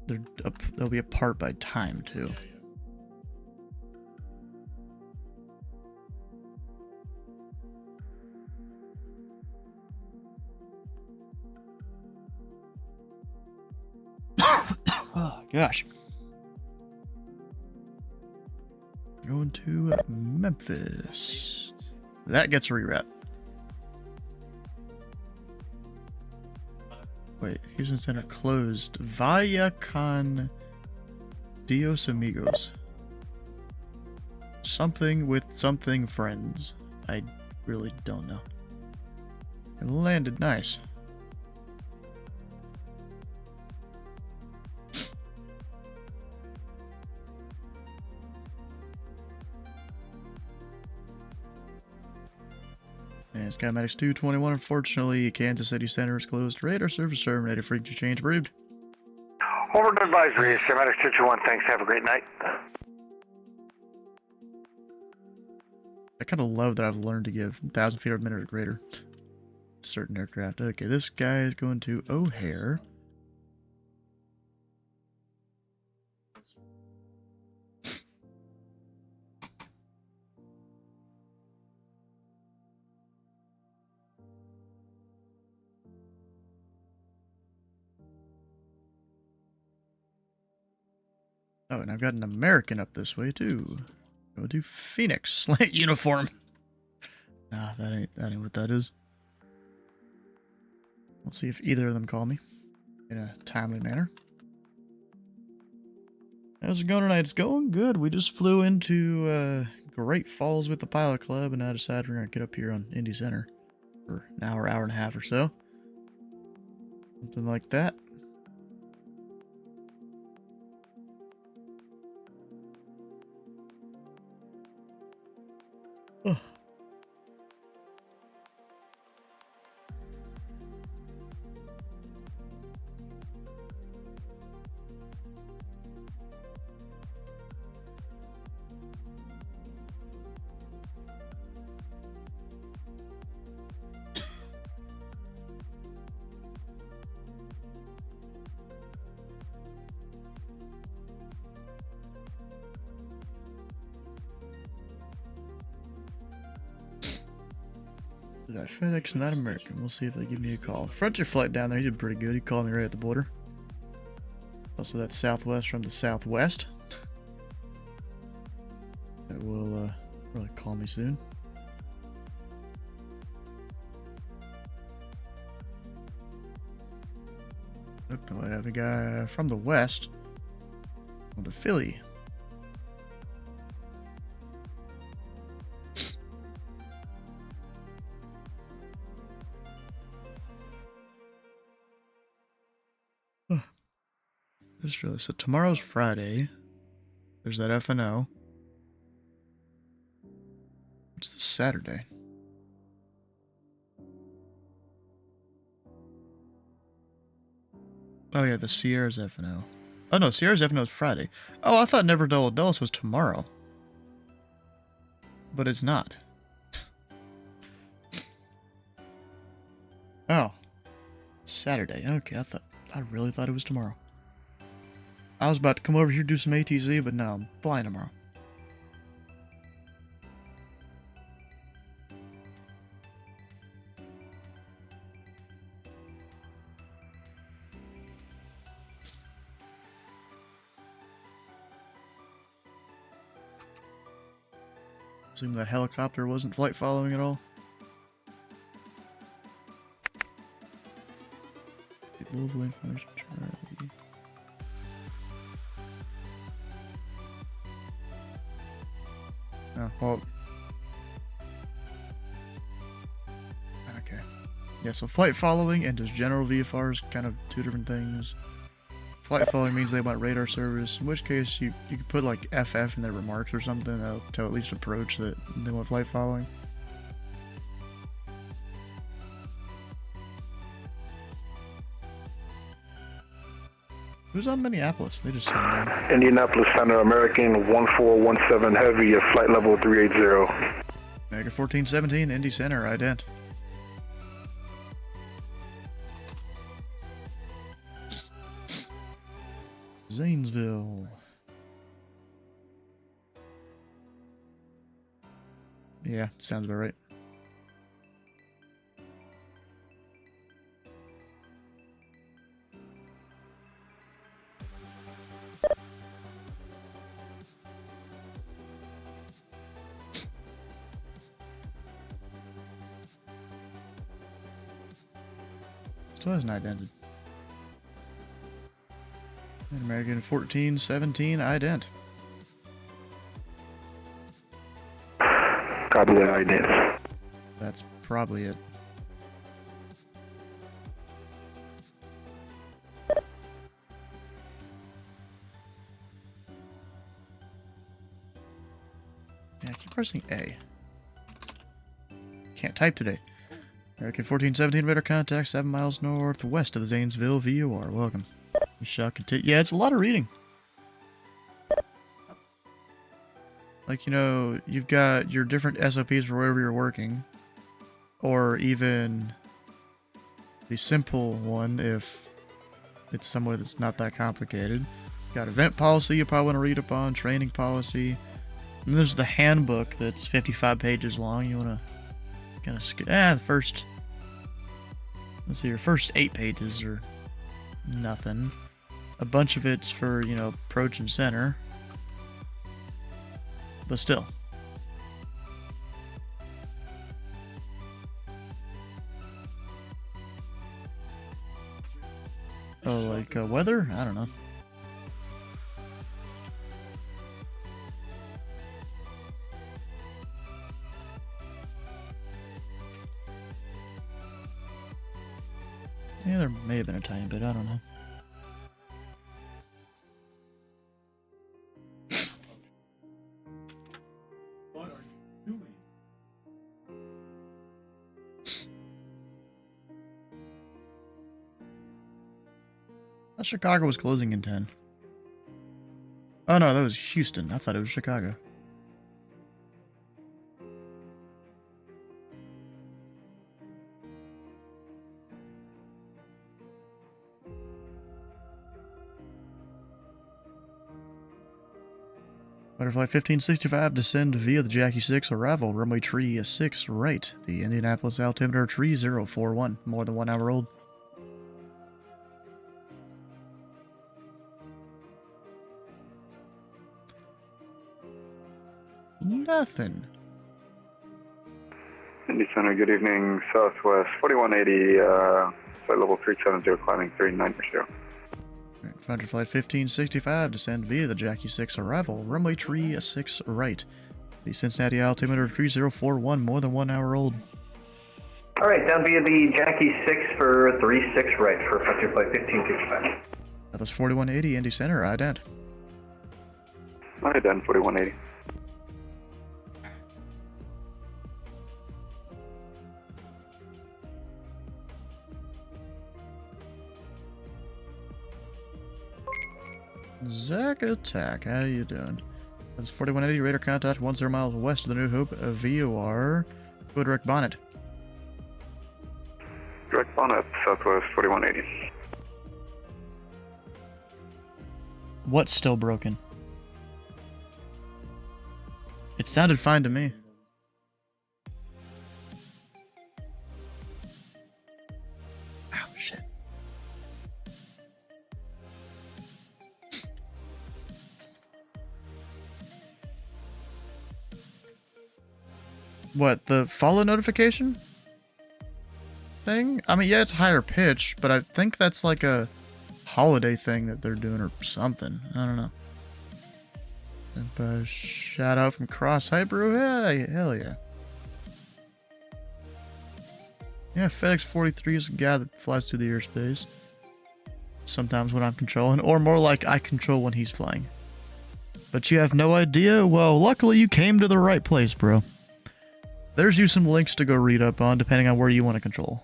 they'll be apart by time, too. Oh, gosh. Going to Memphis. That gets a reroute. Wait, Houston Center closed. Vaya con Dios amigos. Something with something friends. I really don't know. It landed nice. And Schematics 221, unfortunately, Kansas City Center is closed. Radar service terminated. Frequency change approved. Over to advisory, Schematics 221, thanks, have a great night. I kind of love that I've learned to give 1,000 feet per minute or greater to certain aircraft. Okay, this guy is going to O'Hare. Oh, and I've got an American up this way too. Go to Phoenix. Slant uniform. Nah, that ain't what that is. We'll see if either of them call me in a timely manner. How's it going tonight? It's going good. We just flew into Great Falls with the Pilot Club, and I decided we're gonna get up here on Indy Center for an hour and a half or so. Something like that. Oh. That FedEx, not American. We'll see if they give me a call. Frontier flight down there, he did pretty good. He called me right at the border. Also, that's Southwest from the Southwest. That will probably call me soon. Oh, I have a guy from the West. On to Philly. Just realized, so tomorrow's Friday. There's that FNO. What's this Saturday? Oh yeah, the Sierra's FNO. Oh no, Sierra's FNO is Friday. Oh, I thought Never Dull Dulles was tomorrow. But it's not. Oh. It's Saturday. Okay, I really thought it was tomorrow. I was about to come over here do some ATC, but no, I'm flying tomorrow. Assume that helicopter wasn't flight following at all. Louisville information, Charlie. Oh, well. Okay. Yeah, so flight following and just general VFR is kind of two different things. Flight following means they want radar service, in which case you could put like FF in their remarks or something that'll tell at least approach that they want flight following. Who's on Minneapolis? They just signed in. Indianapolis Center, American 1417 Heavy at flight level 380. Mega 1417, Indy Center, ident. Zanesville. Yeah, sounds about right. Still hasn't identified. And American 1417, ident. Copy that, ident. That's probably it. Yeah, I keep pressing A. Can't type today. American 1417, radar contact 7 miles northwest of the Zanesville VOR. Welcome. We shall continue. Yeah, it's a lot of reading. Like, you know, you've got your different SOPs for wherever you're working. Or even the simple one if it's somewhere that's not that complicated. Got event policy you probably want to read up on, training policy. And there's the handbook that's 55 pages long. You want to kind of skip. The first. Let's see, your first 8 pages are nothing. A bunch of it's for, you know, approach and center. But still. Oh, like weather? I don't know. Yeah, there may have been a tiny bit, I don't know. I thought Chicago was closing in 10. Oh no, that was Houston. I thought it was Chicago. Butterfly 1565, descend via the Jackie 6, arrival, runway tree 6, right. The Indianapolis altimeter tree 041, more than 1 hour old. Nothing. Indy Center, good evening, Southwest 4180, flight level 370, climbing 390. Frontier Flight 1565, descend via the Jackie 6, arrival, runway tree 6, right. The Cincinnati altimeter 3041, more than 1 hour old. Alright, down via the Jackie 6 for 36 right for Frontier Flight 1565. That was 4180, Indy Center, ident. Ident 4180. Zach Attack, how you doing? That's 4180, radar contact 10 miles west of the New Hope VOR. Go direct bonnet. Direct bonnet, Southwest 4180. What's still broken? It sounded fine to me. Ow, shit. What, the follow notification thing? I mean, yeah, it's higher pitch, but I think that's like a holiday thing that they're doing or something. I don't know. Shout out from Cross Hyper. Hey, hell yeah. Yeah, FedEx 43 is a guy that flies through the airspace. Sometimes when I'm controlling, or more like I control when he's flying. But you have no idea? Well, luckily you came to the right place, bro. There's you some links to go read up on, depending on where you want to control.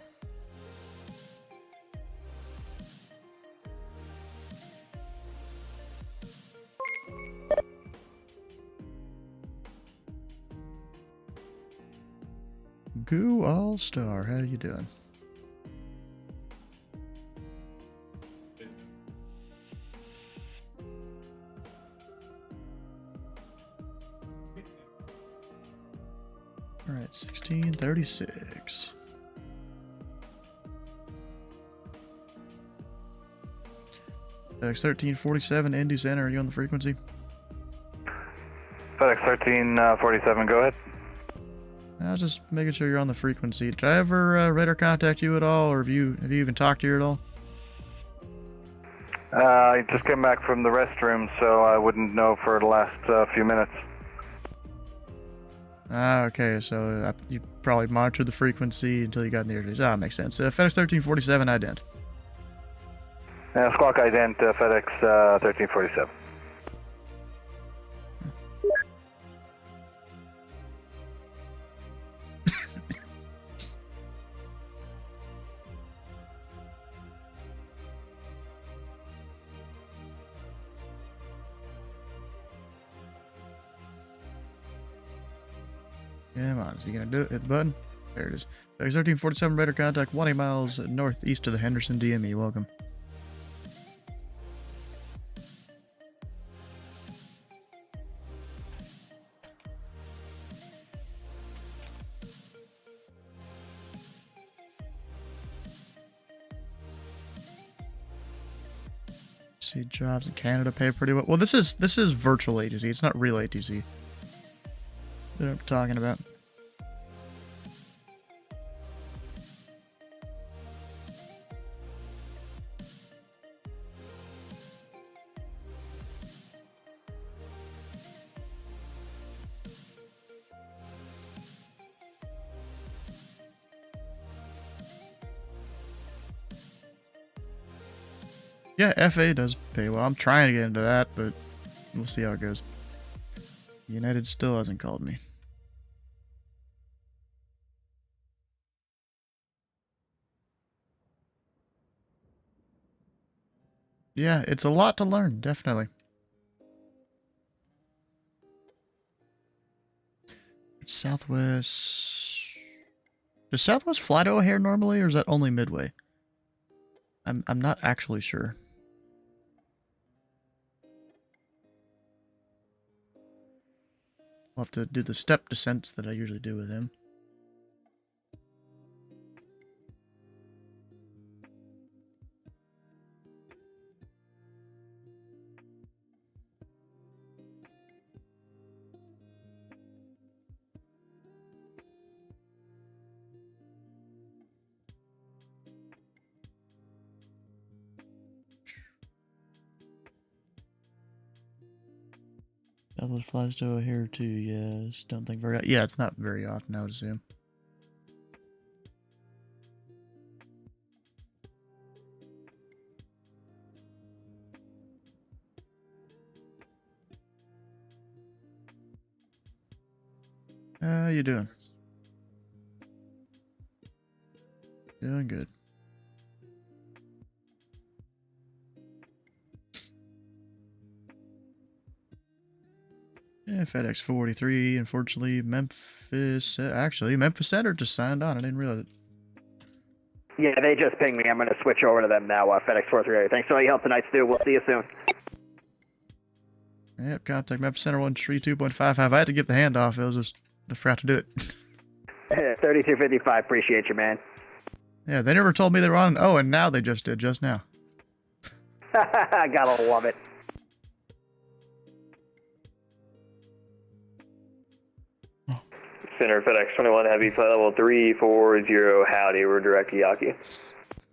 Goo All-Star, how you doing? Alright, 1636. FedEx 1347, Indy Center, are you on the frequency? FedEx 1347, go ahead. I was just making sure you're on the frequency. Did I ever radar contact you at all, or have you even talked to you at all? I just came back from the restroom, so I wouldn't know for the last few minutes. Ah, okay, so you probably monitored the frequency until you got in the airspace. Ah, makes sense. FedEx 1347 ident. Squawk ident, FedEx 1347. Come on, is he gonna do it? Hit the button. There it is. FedEx 1347 radar contact 20 miles northeast of the Henderson DME. Welcome. See, jobs in Canada pay pretty well. Well, this is virtual ATC. It's not real ATC that I'm talking about. Yeah, FA does pay well. I'm trying to get into that, but we'll see how it goes. United still hasn't called me. Yeah, it's a lot to learn, definitely. Southwest... Does Southwest fly to O'Hare normally, or is that only Midway? I'm not actually sure. I'll have to do the step descents that I usually do with him. Southwest flies to O'Hare too, yes. Don't think very... Yeah, it's not very often, I would assume. How you doing? Doing good. Yeah, FedEx 43, unfortunately, Memphis... Actually, Memphis Center just signed on. I didn't realize it. Yeah, they just pinged me. I'm going to switch over to them now, FedEx 438. Thanks for all your help tonight, Stu. We'll see you soon. Yep, contact Memphis Center 132.55. I had to give the handoff. I forgot to do it. 3255, appreciate you, man. Yeah, they never told me they were on. Oh, and now they just did, just now. Gotta love it. Center FedEx 21 Heavy Flight Level 340, howdy, we're direct to Yaki.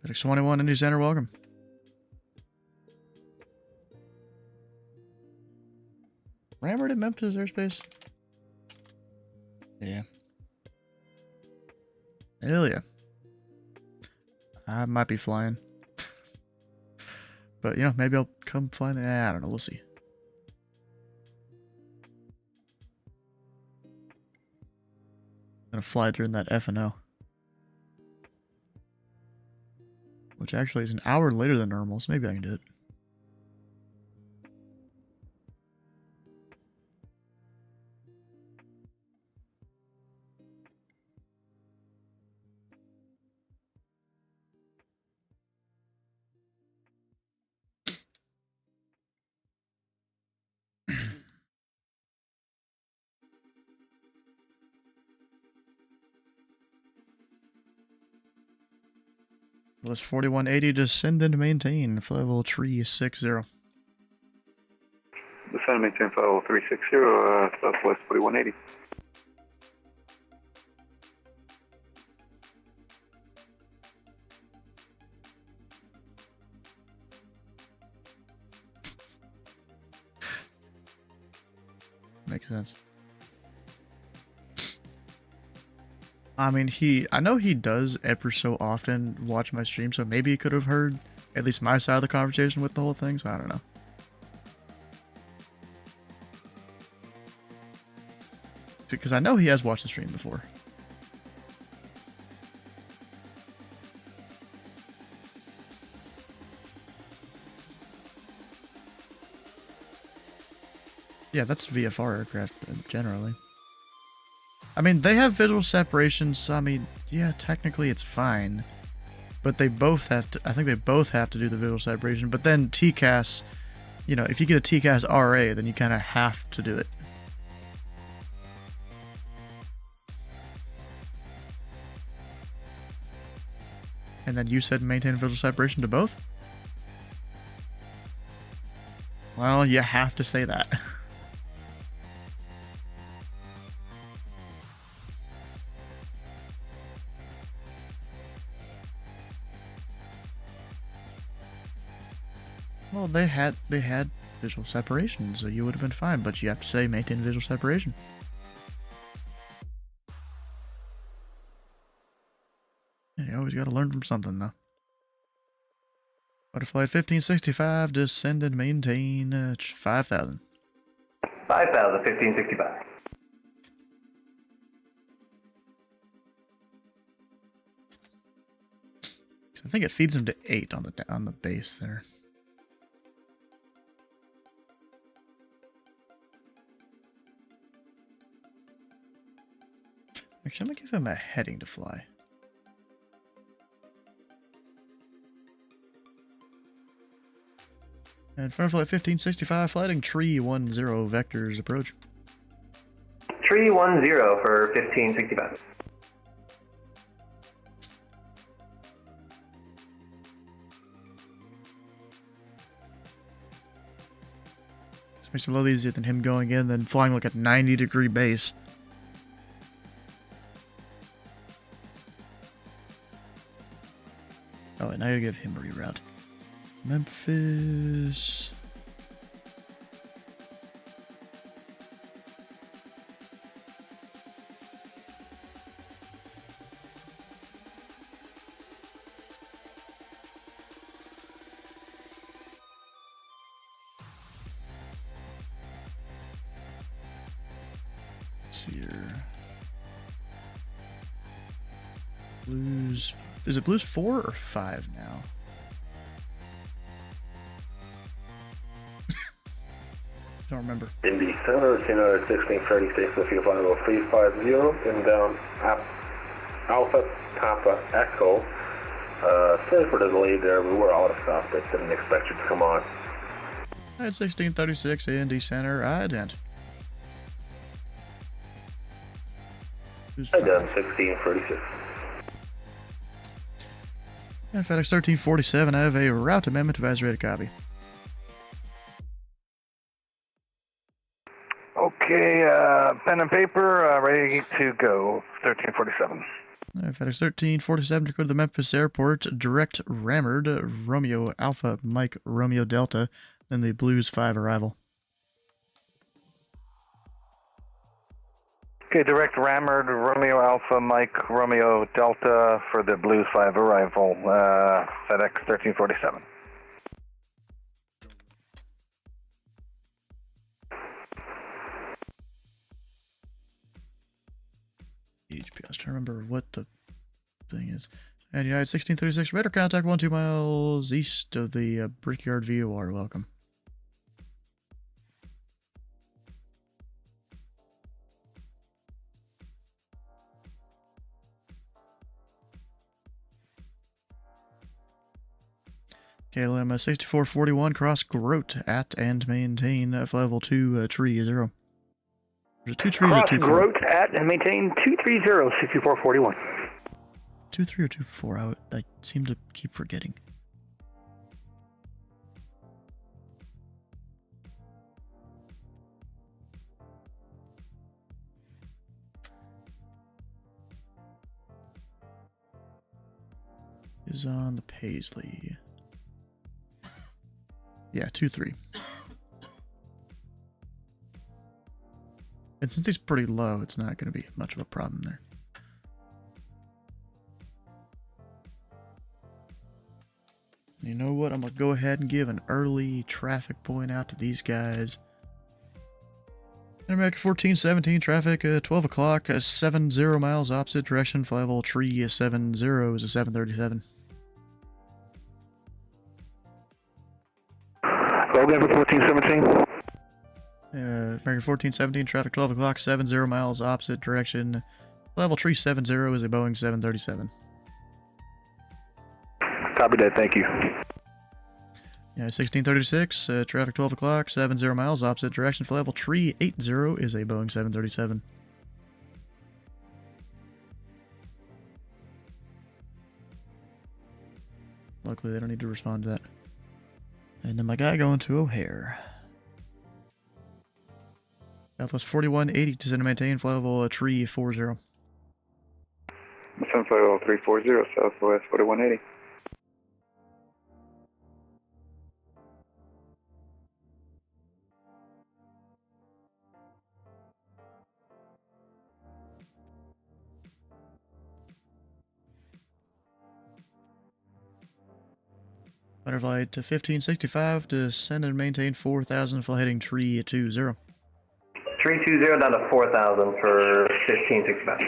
FedEx 21 Indy Center, welcome. Rammed at Memphis airspace? Yeah. Hell yeah. I might be flying. But, maybe I'll come flying. I don't know, we'll see. Gonna fly during that F&O. Which actually is an hour later than normal, so maybe I can do it. Plus 4180 to send and maintain. Level 360. Descend and maintain level 360, Southwest 4180. makes sense. I mean, I know he does ever so often watch my stream, so maybe he could have heard at least my side of the conversation with the whole thing, so I don't know. Because I know he has watched the stream before. Yeah, that's VFR aircraft generally. I mean, they have visual separation, so I mean, yeah, technically it's fine. But they both have to, I think they both have to do the visual separation. But then TCAS, you know, if you get a TCAS RA, then you kind of have to do it. And then you said maintain visual separation to both? Well, you have to say that. Well, they had visual separation, so you would have been fine, but you have to say maintain visual separation. Yeah, you always got to learn from something, though. Butterfly 1565, descend and maintain 5,000. 5,000, 1565. I think it feeds him to 8 on the base there. Actually, I'm gonna give him a heading to fly. And front flight 1565, flighting tree 10 vectors approach. Tree 10 for 1565. This makes it a little easier than him going in, then flying like a 90-degree base. Oh, and now you give him reroute. Memphis. Let's see here. Blues. Is it Blues 4 or 5 now? Don't remember. Indy Center, Center 1636, with your final 350, inbound Alpha Papa Echo. Sorry for the delay there, we were out of stuff, but didn't expect you to come on. At 1636, Indy Center, ident. Ident 1636. And FedEx 1347, I have a route amendment advisory to copy. Okay, pen and paper, ready to go. 1347. FedEx 1347 to go to the Memphis airport, direct rammered Romeo Alpha Mike Romeo Delta, then the Blues 5 arrival. Okay, direct rammered Romeo Alpha Mike Romeo Delta for the Blues 5 arrival, FedEx 1347. HP, I was trying to remember what the thing is. And United 1636, radar contact 12 miles east of the Brickyard VOR, welcome. KLM 6441, cross Grote at and maintain level 2 tree 0. There's 2 trees Cross or 2 4? Grote at and maintain 230, 6441. 2 3 or 2 4? I seem to keep forgetting. Is on the Paisley. Yeah, 2 3. And since he's pretty low, it's not going to be much of a problem there. You know what? I'm going to go ahead and give an early traffic point out to these guys. America 1417, traffic 12 o'clock, 70 miles opposite direction, level 370 is a 737. Logan for 1417. American 1417, traffic 12 o'clock, 70 miles opposite direction. Level 370 is a Boeing 737. Copy that, thank you. Yeah, 1636, traffic 12 o'clock, 70 miles opposite direction. For level 380 is a Boeing 737. Luckily, they don't need to respond to that. And then my guy going to O'Hare. Southwest 4180, descend to maintain, flight level 340. Flight level 340, Southwest 4180. Butterfly to 1565, descend and maintain 4000, flight heading 320. 320 down to 4,000 for 1565.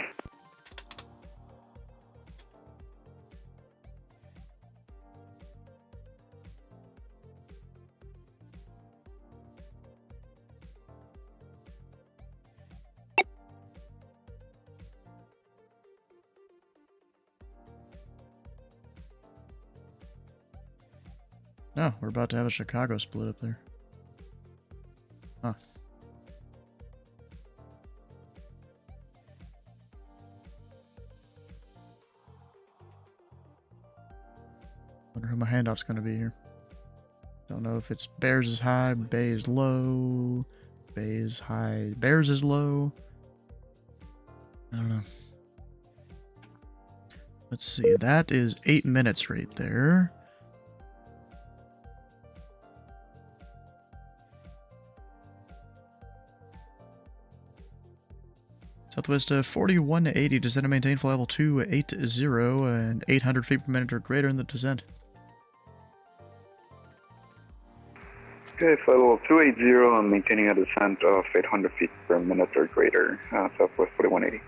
No, we're about to have a Chicago split up there. Huh. Wonder who my handoff's gonna be here. Don't know if it's Bears is high, Bay is low, Bay is high, Bears is low. I don't know. Let's see, that is 8 minutes right there. Southwest 4180, descend and maintain flight level 280 and 800 feet per minute or greater in the descent. Okay, flight level 280 and maintaining a descent of 800 feet per minute or greater, Southwest 4180.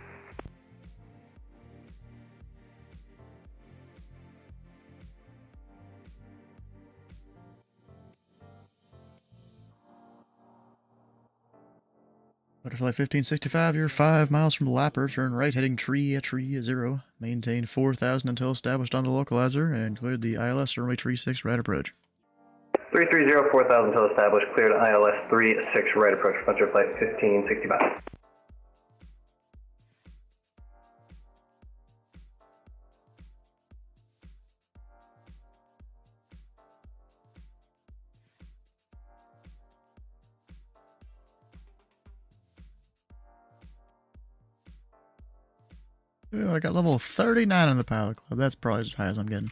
Butterfly 1565, you're 5 miles from the Lapper, turn right heading 330, maintain 4000 until established on the localizer, and cleared the ILS runway 36 right approach. 330, 4,000 until established, cleared ILS 36 right approach, Butterfly 1565. Ooh, I got level 39 on the pilot club. That's probably as high as I'm getting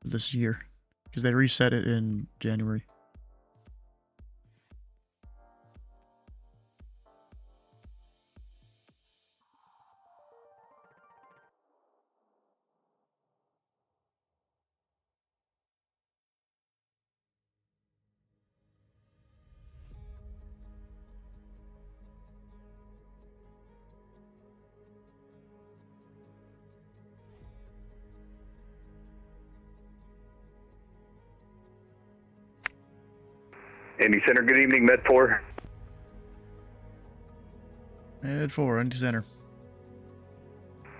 this year, because they reset it in January. Indy Center, good evening, Med 4. Med 4, Indy Center.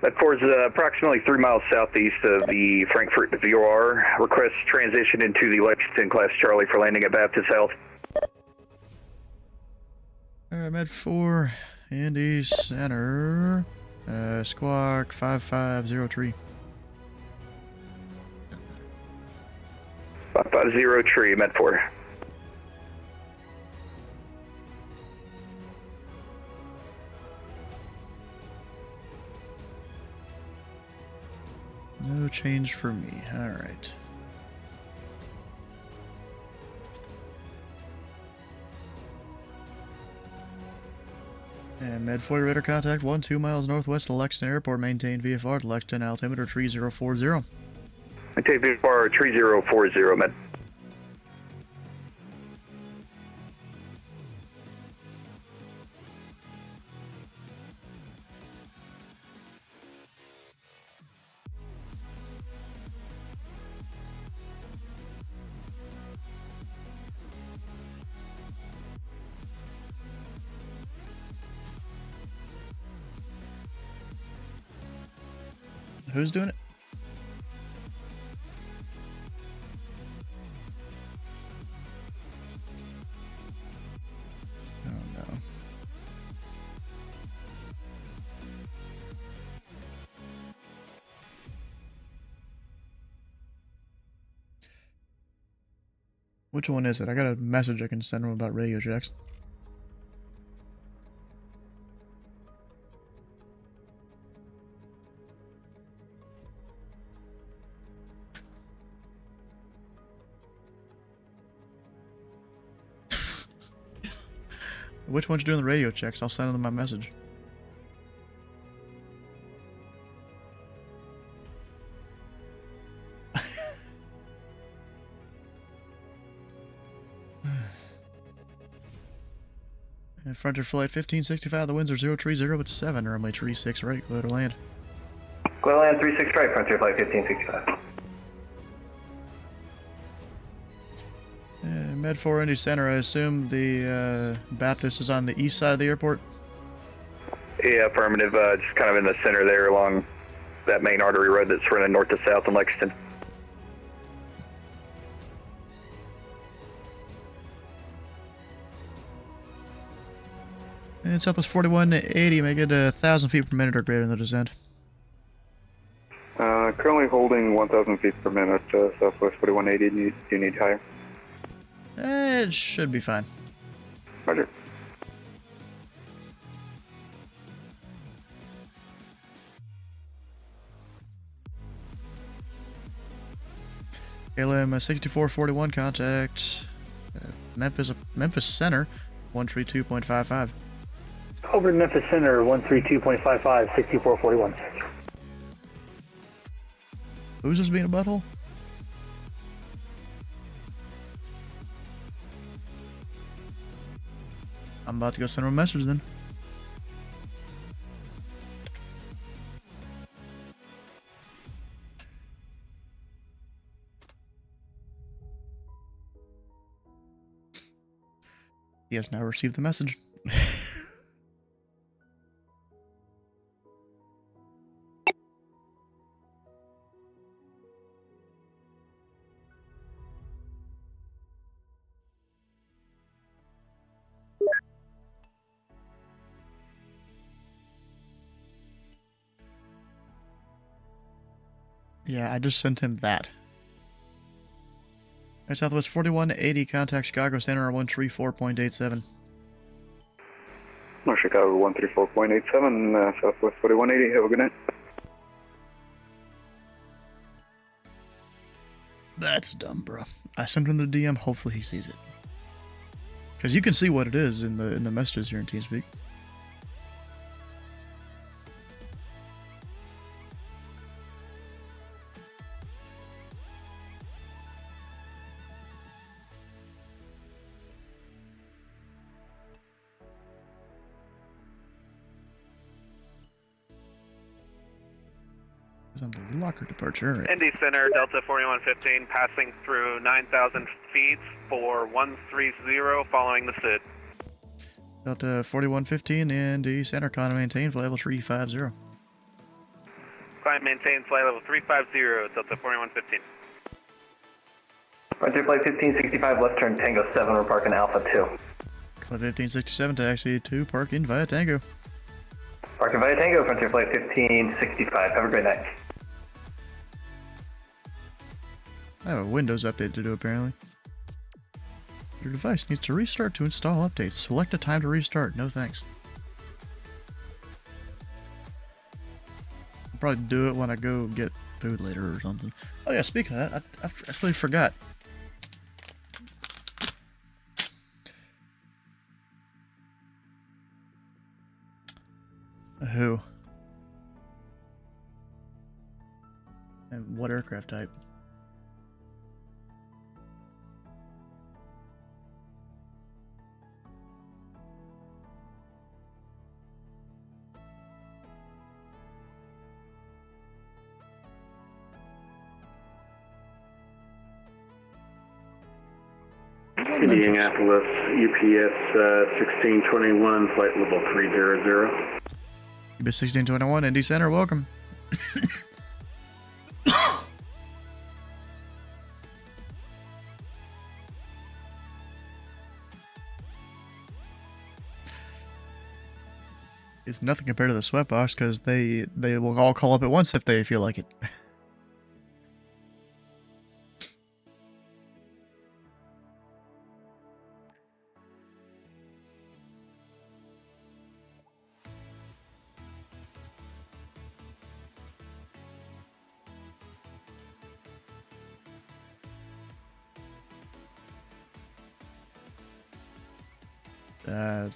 Med 4 is approximately 3 miles southeast of the Frankfurt VOR. Request transition into the Lexington class Charlie for landing at Baptist Health. Alright, Med 4, Indy Center. Squawk 5503. 550 tree, Med 4. No change for me. Alright. And Med 40 radar contact 2 miles northwest of Lexington Airport. Maintain VFR to Lexington altimeter 3040. Maintain VFR 3040, Med. Who's doing it? Oh no. Which one is it? I got a message I can send them about radio jacks. Which one's doing the radio checks? I'll send them my message. And Frontier Flight 1565, the winds are 030 at 7, runway 36 right, clear to land. Clear to land 36 right, Frontier Flight 1565. Med 4 Indy Center, I assume the Baptist is on the east side of the airport? Yeah, affirmative. Just kind of in the center there along that main artery road that's running north to south in Lexington. And Southwest 4180, make it 1,000 feet per minute or greater in the descent. Currently holding 1,000 feet per minute, Southwest 4180. Do you need higher? It should be fine. Roger. KLM 6441, contact Memphis Center 132.55. Over to Memphis Center 132.55, 6441. Who's this being a butthole? I'm about to go send him a message then. He has now received the message. Yeah, I just sent him that. Air Southwest 4180, contact Chicago Center 134.87. North Chicago 134.87, Southwest 4180. Have a good night. That's dumb, bro. I sent him the DM. Hopefully he sees it. Because you can see what it is in the messages here in TeamSpeak. On the locker departure. Indy Center, Delta 4115, passing through 9,000 feet for 130, following the SID. Delta 4115, Indy Center, climb maintain, flight level 350. Climb maintain, flight level 350, Delta 4115. Frontier Flight 1565, left turn Tango 7, we're parking Alpha 2. Flight 1567, taxi 2, park in via Tango. Parking via Tango, Frontier Flight 1565, have a great night. I have a Windows update to do apparently. Your device needs to restart to install updates. Select a time to restart. No thanks. I'll probably do it when I go get food later or something. Oh yeah, speaking of that, I actually forgot. Who? And what aircraft type? Indianapolis, UPS 1621, flight level 300. UPS 1621, Indy Center, welcome. It's nothing compared to the sweatbox because they will all call up at once if they feel like it.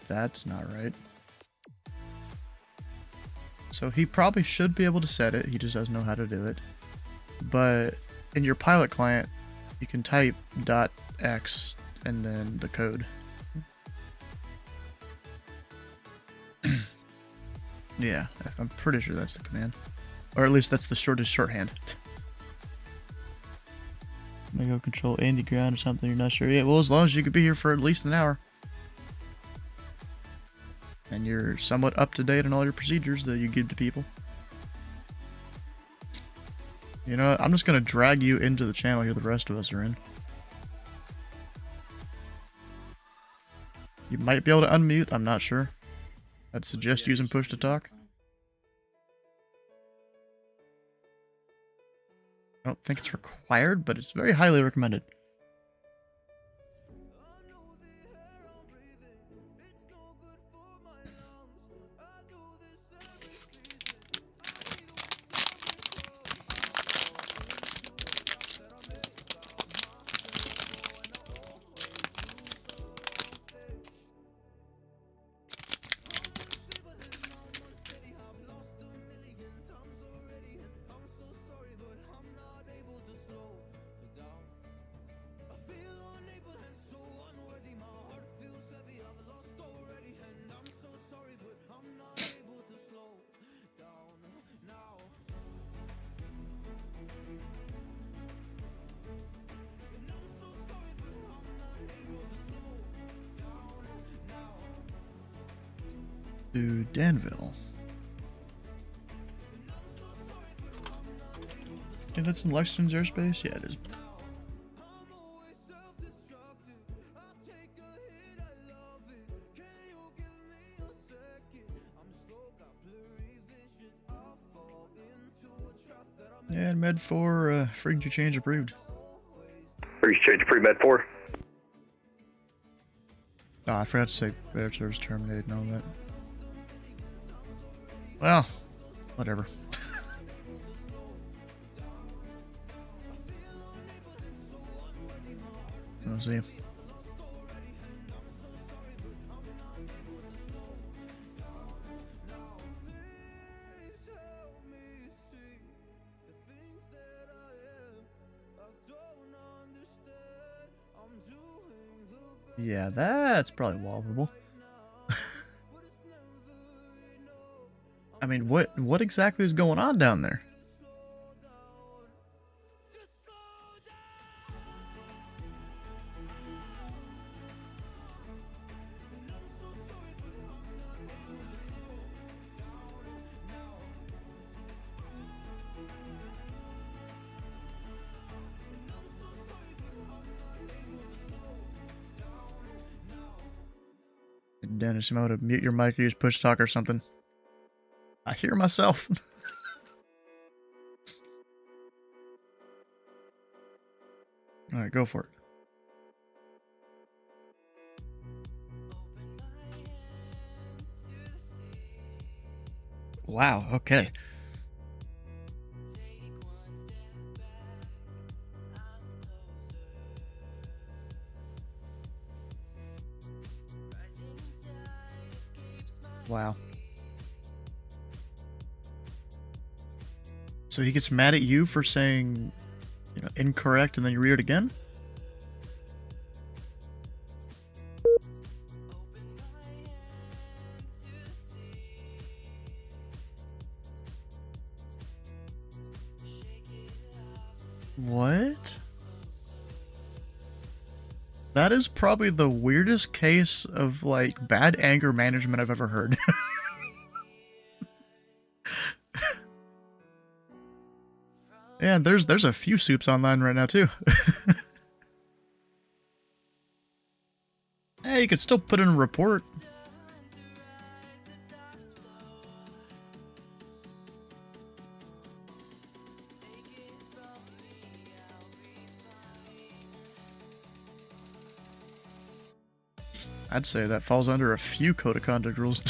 That's not right. So he probably should be able to set it, he just doesn't know how to do it. But in your pilot client, you can type .x and then the code. Yeah, I'm pretty sure that's the command. Or at least that's the shortest shorthand. May go control Andy ground or something, you're not sure yet. Well, as long as you could be here for at least an hour. And you're somewhat up to date on all your procedures that you give to people. You know what? I'm just going to drag you into the channel here the rest of us are in. You might be able to unmute, I'm not sure. I'd suggest using push to talk. I don't think it's required, but it's very highly recommended. To Danville. Yeah, that's in Lexington's airspace? Yeah, it is. Yeah, and Med 4, frequency change approved. Frequency change approved, Med 4. Oh, I forgot to say air service terminated and all that. Well, whatever. We'll see. Yeah, that's probably wallable. I mean, what exactly is going on down there? Dennis, you might want to mute your mic or use push talk or something. I hear myself. Alright, go for it. Wow, okay. Wow. So he gets mad at you for saying, you know, incorrect, and then you read it again? What? That is probably the weirdest case of, like, bad anger management I've ever heard. Yeah, there's a few soups online right now, too. Hey, you could still put in a report. I'd say that falls under a few code of conduct rules.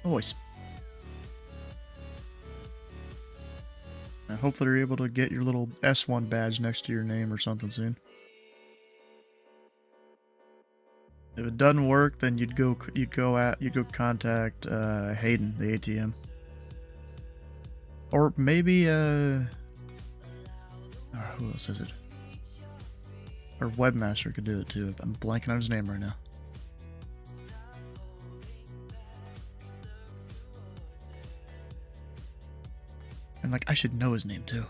Always. Hopefully you're able to get your little S1 badge next to your name or something soon. If it doesn't work, then you'd go contact Hayden, the ATM, or maybe who else is it? Or Webmaster could do it too. I'm blanking on his name right now. And like, I should know his name too.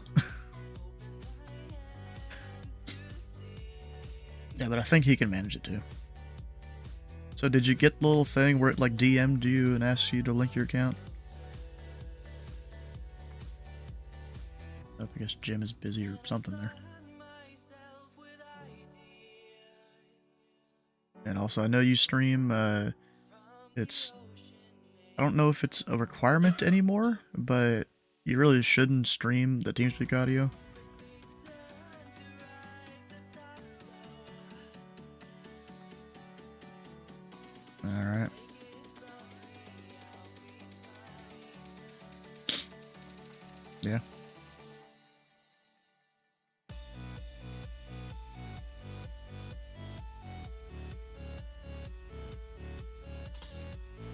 Yeah, but I think he can manage it too. So did you get the little thing where it like DM'd you and asked you to link your account? I guess Jim is busy or something there. And also, I know you stream, I don't know if it's a requirement anymore, but you really shouldn't stream the TeamSpeak audio. Alright. Yeah.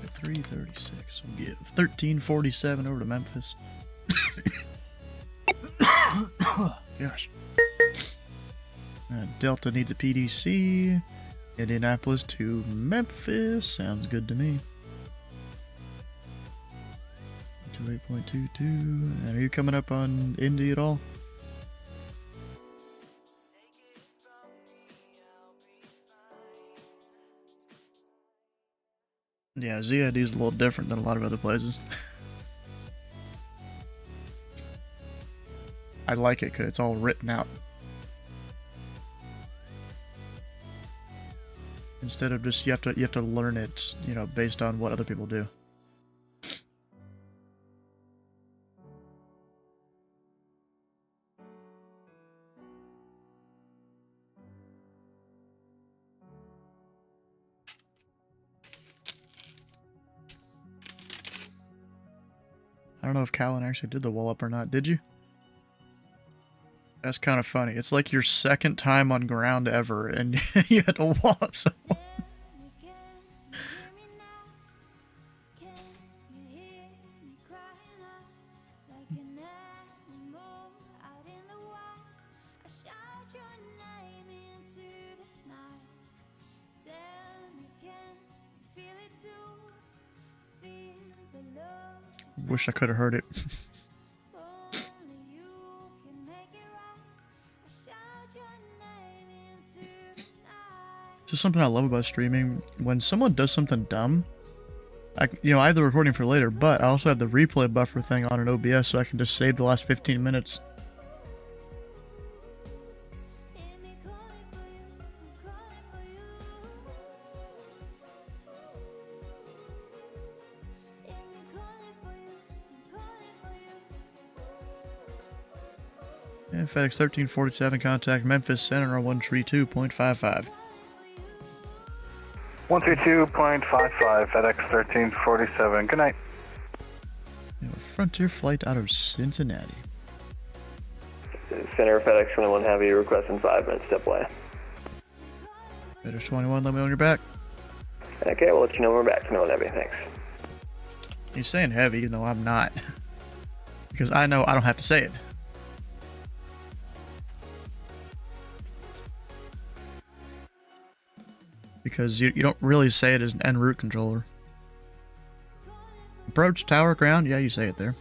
At 336, we'll give 1347 over to Memphis. Gosh. Delta needs a PDC. Indianapolis to Memphis. Sounds good to me. 28.22. And are you coming up on Indy at all? Yeah, ZID is a little different than a lot of other places. I like it because it's all written out. Instead of just you have to learn it, you know, based on what other people do. I don't know if Callan actually did the wall up or not. Did you? That's kind of funny. It's like your second time on ground ever, and you had to wall up someone. Wish I could have heard it. Just something I love about streaming. When someone does something dumb, I have the recording for later, but I also have the replay buffer thing on an OBS, so I can just save the last 15 minutes. And FedEx 1347, contact Memphis Center on 132.55. 132.55, FedEx 1347. Good night. We have a Frontier flight out of Cincinnati. Center FedEx 21 Heavy, requesting 5 minutes step away. FedEx 21, let me know when you're back. Okay, we'll let you know when we're back. 21 Heavy, thanks. He's saying heavy, even though I'm not. Because I know I don't have to say it. Because you don't really say it as an en route controller. Approach tower ground, yeah, you say it there.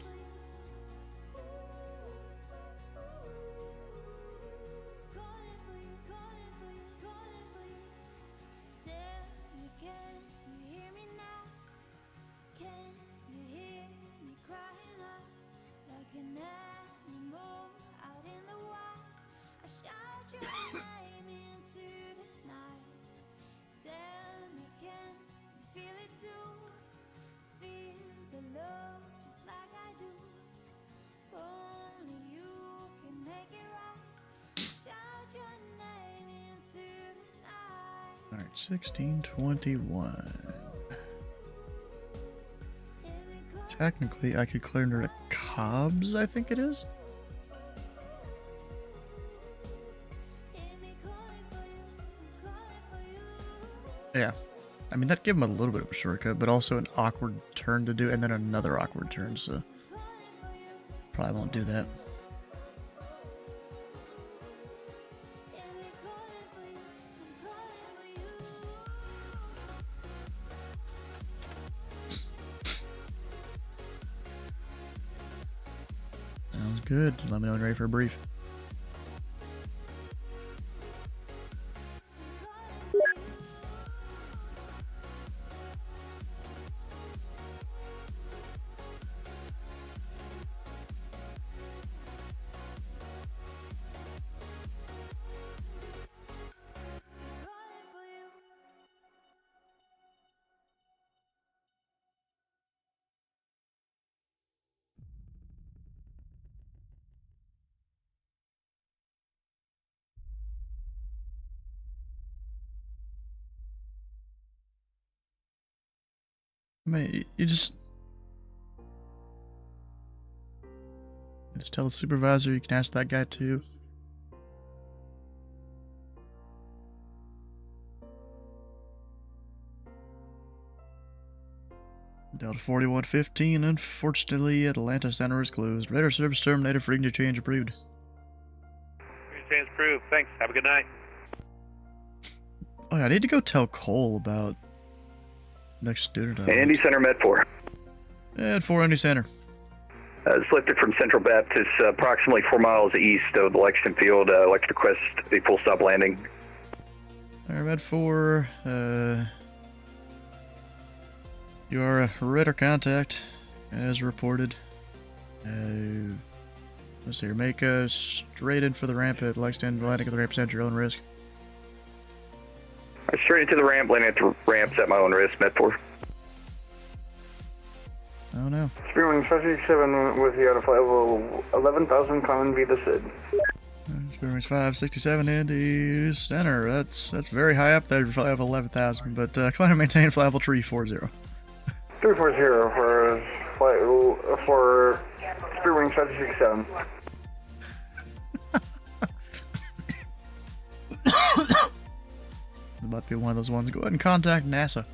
Alright, 1621. Technically, I could clear her to Cobbs, I think it is. Yeah. I mean, that'd give him a little bit of a shortcut, but also an awkward turn to do, and then another awkward turn, so probably won't do that. Sounds good. Let me know when you're ready for a brief. I mean, you just tell the supervisor, you can ask that guy too. Delta 4115, unfortunately, Atlanta Center is closed. Radar service terminated, frequency change approved. Frequency change approved. Thanks. Have a good night. Oh yeah, I need to go tell Cole about next student. Andy Center, Med 4. Med 4, Andy Center. Selected from Central Baptist, approximately 4 miles east of the Lexington Field. I'd like to request a full stop landing. Alright, Med 4, you are a radar contact, as reported. Let's see here, make a straight in for the ramp at Lexington, landing at the ramp at your own risk. Straight into the ramp, landing at the ramps at my own risk, Med 4. Oh no. Spearwing 567 with you at a flight level 11,000, common Vita Sid. Spearwings 567 Andy Center. That's very high up there for flight level 11,000, but climb and maintain flight level 340. 340 for Spearwing 567. About to be one of those ones. Go ahead and contact NASA.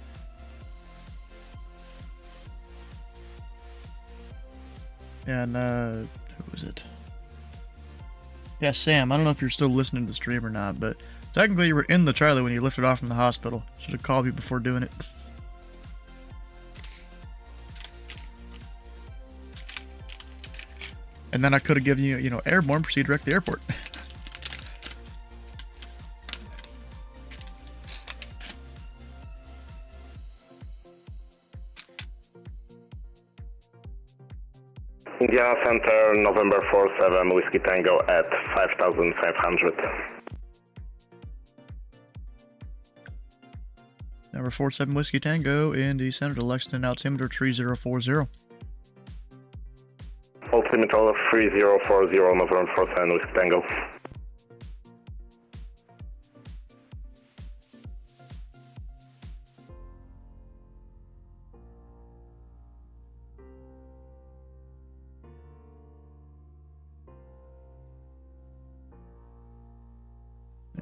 And, who was it? Yeah, Sam. I don't know if you're still listening to the stream or not, but technically you were in the Charlie when you lifted off from the hospital. Should have called you before doing it. And then I could have given you, airborne, proceed direct to the airport. Indiana Center, November 47, Whiskey Tango at 5,500. Number 47 Whiskey Tango, Indy Center to Lexington, altimeter 3040. Altimeter 3040, November 47, Whiskey Tango.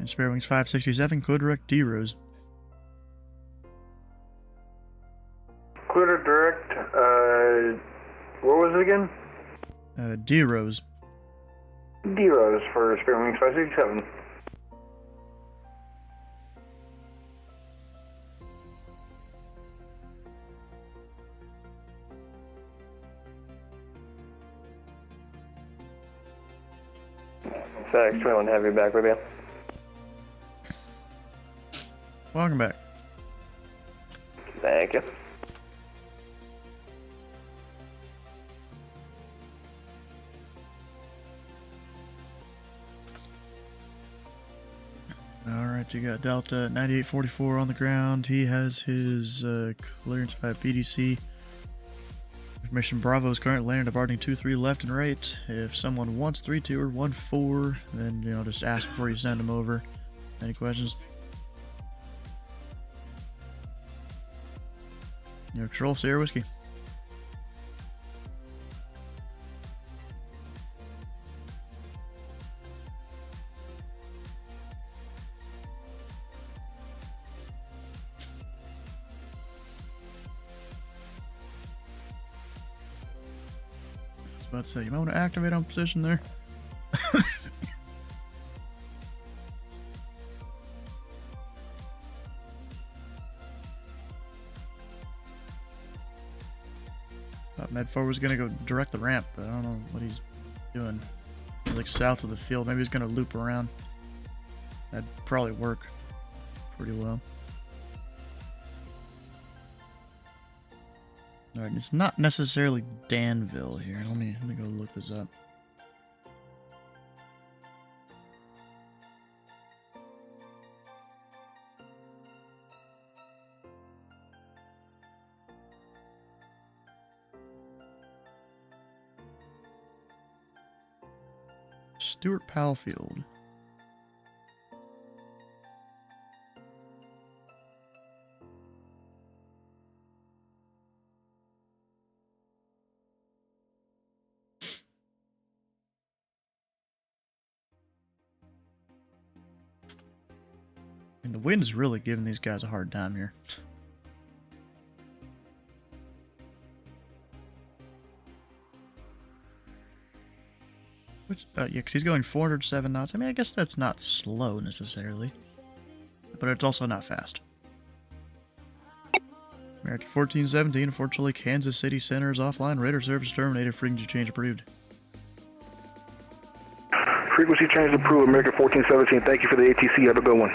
And spare wings 567, clear direct D-Rose. Clear direct, what was it again? D-Rose. D-Rose for spare wings 567. FedEx 21 Heavy back with you. Welcome back. Thank you. Alright, you got Delta 9844 on the ground. He has his clearance 5 PDC. Information Bravo is currently landing departing 2-3 left and right. If someone wants 3-2 or 1-4, then just ask before you send them over. Any questions? Your Control, Sierra Whiskey. About to say, you might want to activate on position there. Thought Med 4 was gonna go direct the ramp, but I don't know what he's doing. He's like south of the field. Maybe he's gonna loop around. That'd probably work pretty well. Alright, it's not necessarily Danville here. Let me go look this up. Stuart Powell Field. And the wind is really giving these guys a hard time here. Which, yeah, because he's going 407 knots. I mean, I guess that's not slow necessarily, but it's also not fast. American 1417, unfortunately, Kansas City Center is offline. Radar service terminated. Frequency change approved. Frequency change approved, American 1417. Thank you for the ATC. Have a good one.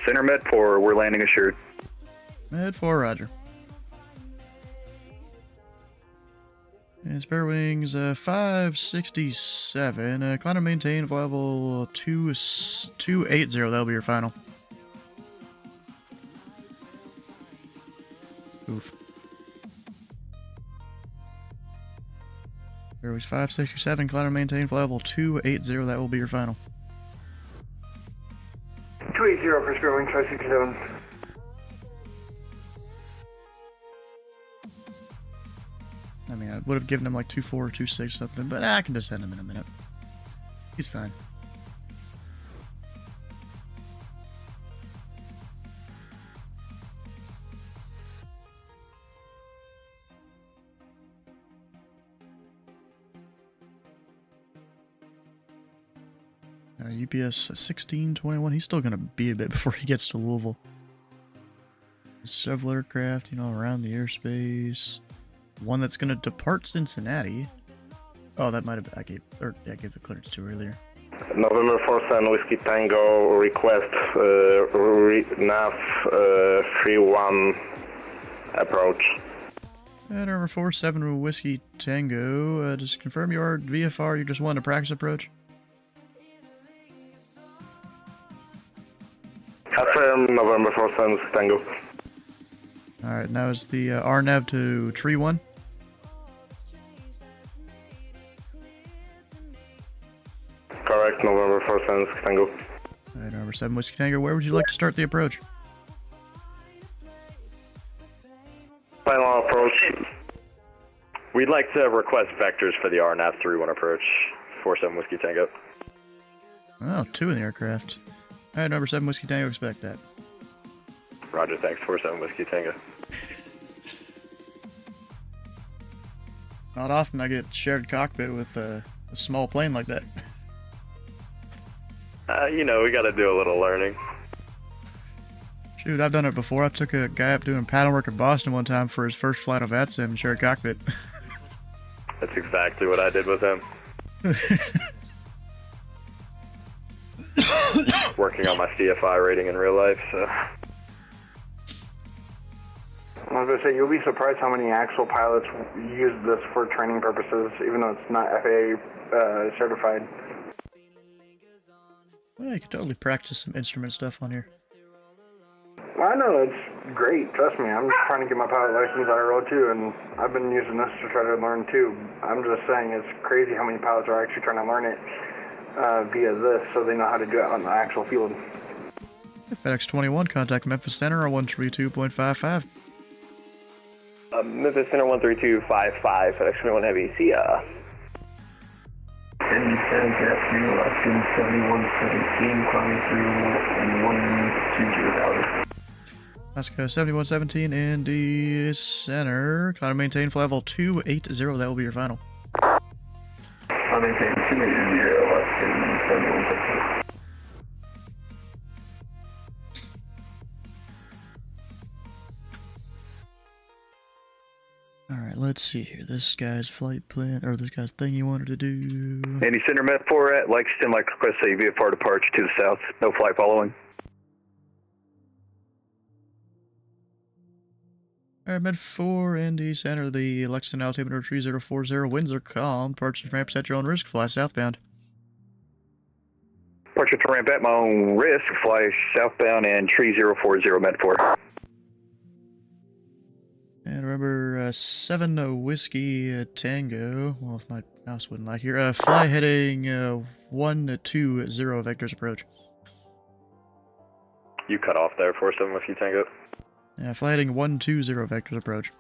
Center Med 4, we're landing assured. Med 4, roger. And spare wings 567. Climb and maintain level 280. That'll be your final. Oof. Spare wings 567. Climb and maintain level 280. That will be your final. 280 for spare wings 567. I mean, I would have given him like 2.4 or 2.6 or something, but I can just send him in a minute. He's fine. UPS 1621, he's still going to be a bit before he gets to Louisville. Several aircraft, around the airspace. One that's going to depart Cincinnati. Oh, that might have... I gave the clearance to earlier. November 47 Whiskey Tango, request nav 31 approach. November 47 Whiskey Tango, just confirm your VFR, you just want a practice approach? Affirm November 47 Whiskey Tango. Alright, now is the RNAV to Tree 1. Correct, November 47 Whiskey Tango. Alright, November 7 Whiskey Tango, where would you like to start the approach? Final approach. We We'd like to request vectors for the RNAV 31 approach. 47 Whiskey Tango. Oh, 2 in the aircraft. Alright, number 7 Whiskey Tango, expect that. Roger, thanks. 47 Whiskey Tango. Not often I get shared cockpit with a small plane like that. You know, we gotta do a little learning. Shoot, I've done it before. I took a guy up doing paddle work in Boston one time for his first flight of VATSIM and shared cockpit. That's exactly what I did with him. Working on my CFI rating in real life, so. I was going to say, you'll be surprised how many actual pilots use this for training purposes, even though it's not FAA certified. Well, you could totally practice some instrument stuff on here. Well, I know it's great. Trust me, I'm trying to get my pilot license IRL too, and I've been using this to try to learn too. I'm just saying it's crazy how many pilots are actually trying to learn it via this, so they know how to do it on the actual field. FedEx 21, contact Memphis Center on 132.55. Memphis Center 13255, FedEx 21 Heavy, see ya. And you said that you left in 7117, climbing through and 120,000. Let's go 7117 in the center. Try to maintain flight level 280. That will be your final. I'll maintain 280, left in 7117. Alright, let's see here. This guy's flight plan, or this guy's thing you wanted to do. Andy Center Met 4 at Lexington, like request a VFR departure to the south. No flight following. Alright, Med 4, Indy Center, the Lexington altimeter 3040. Winds are calm. Departure ramps at your own risk. Fly southbound. Departure to ramp at my own risk. Fly southbound and 3040 Med 4. And remember, 7 Whiskey Tango. Well, if my mouse wouldn't like here. Fly heading 120 vectors approach. You cut off there, 47 Whiskey Tango. Yeah, fly heading 120 vectors approach.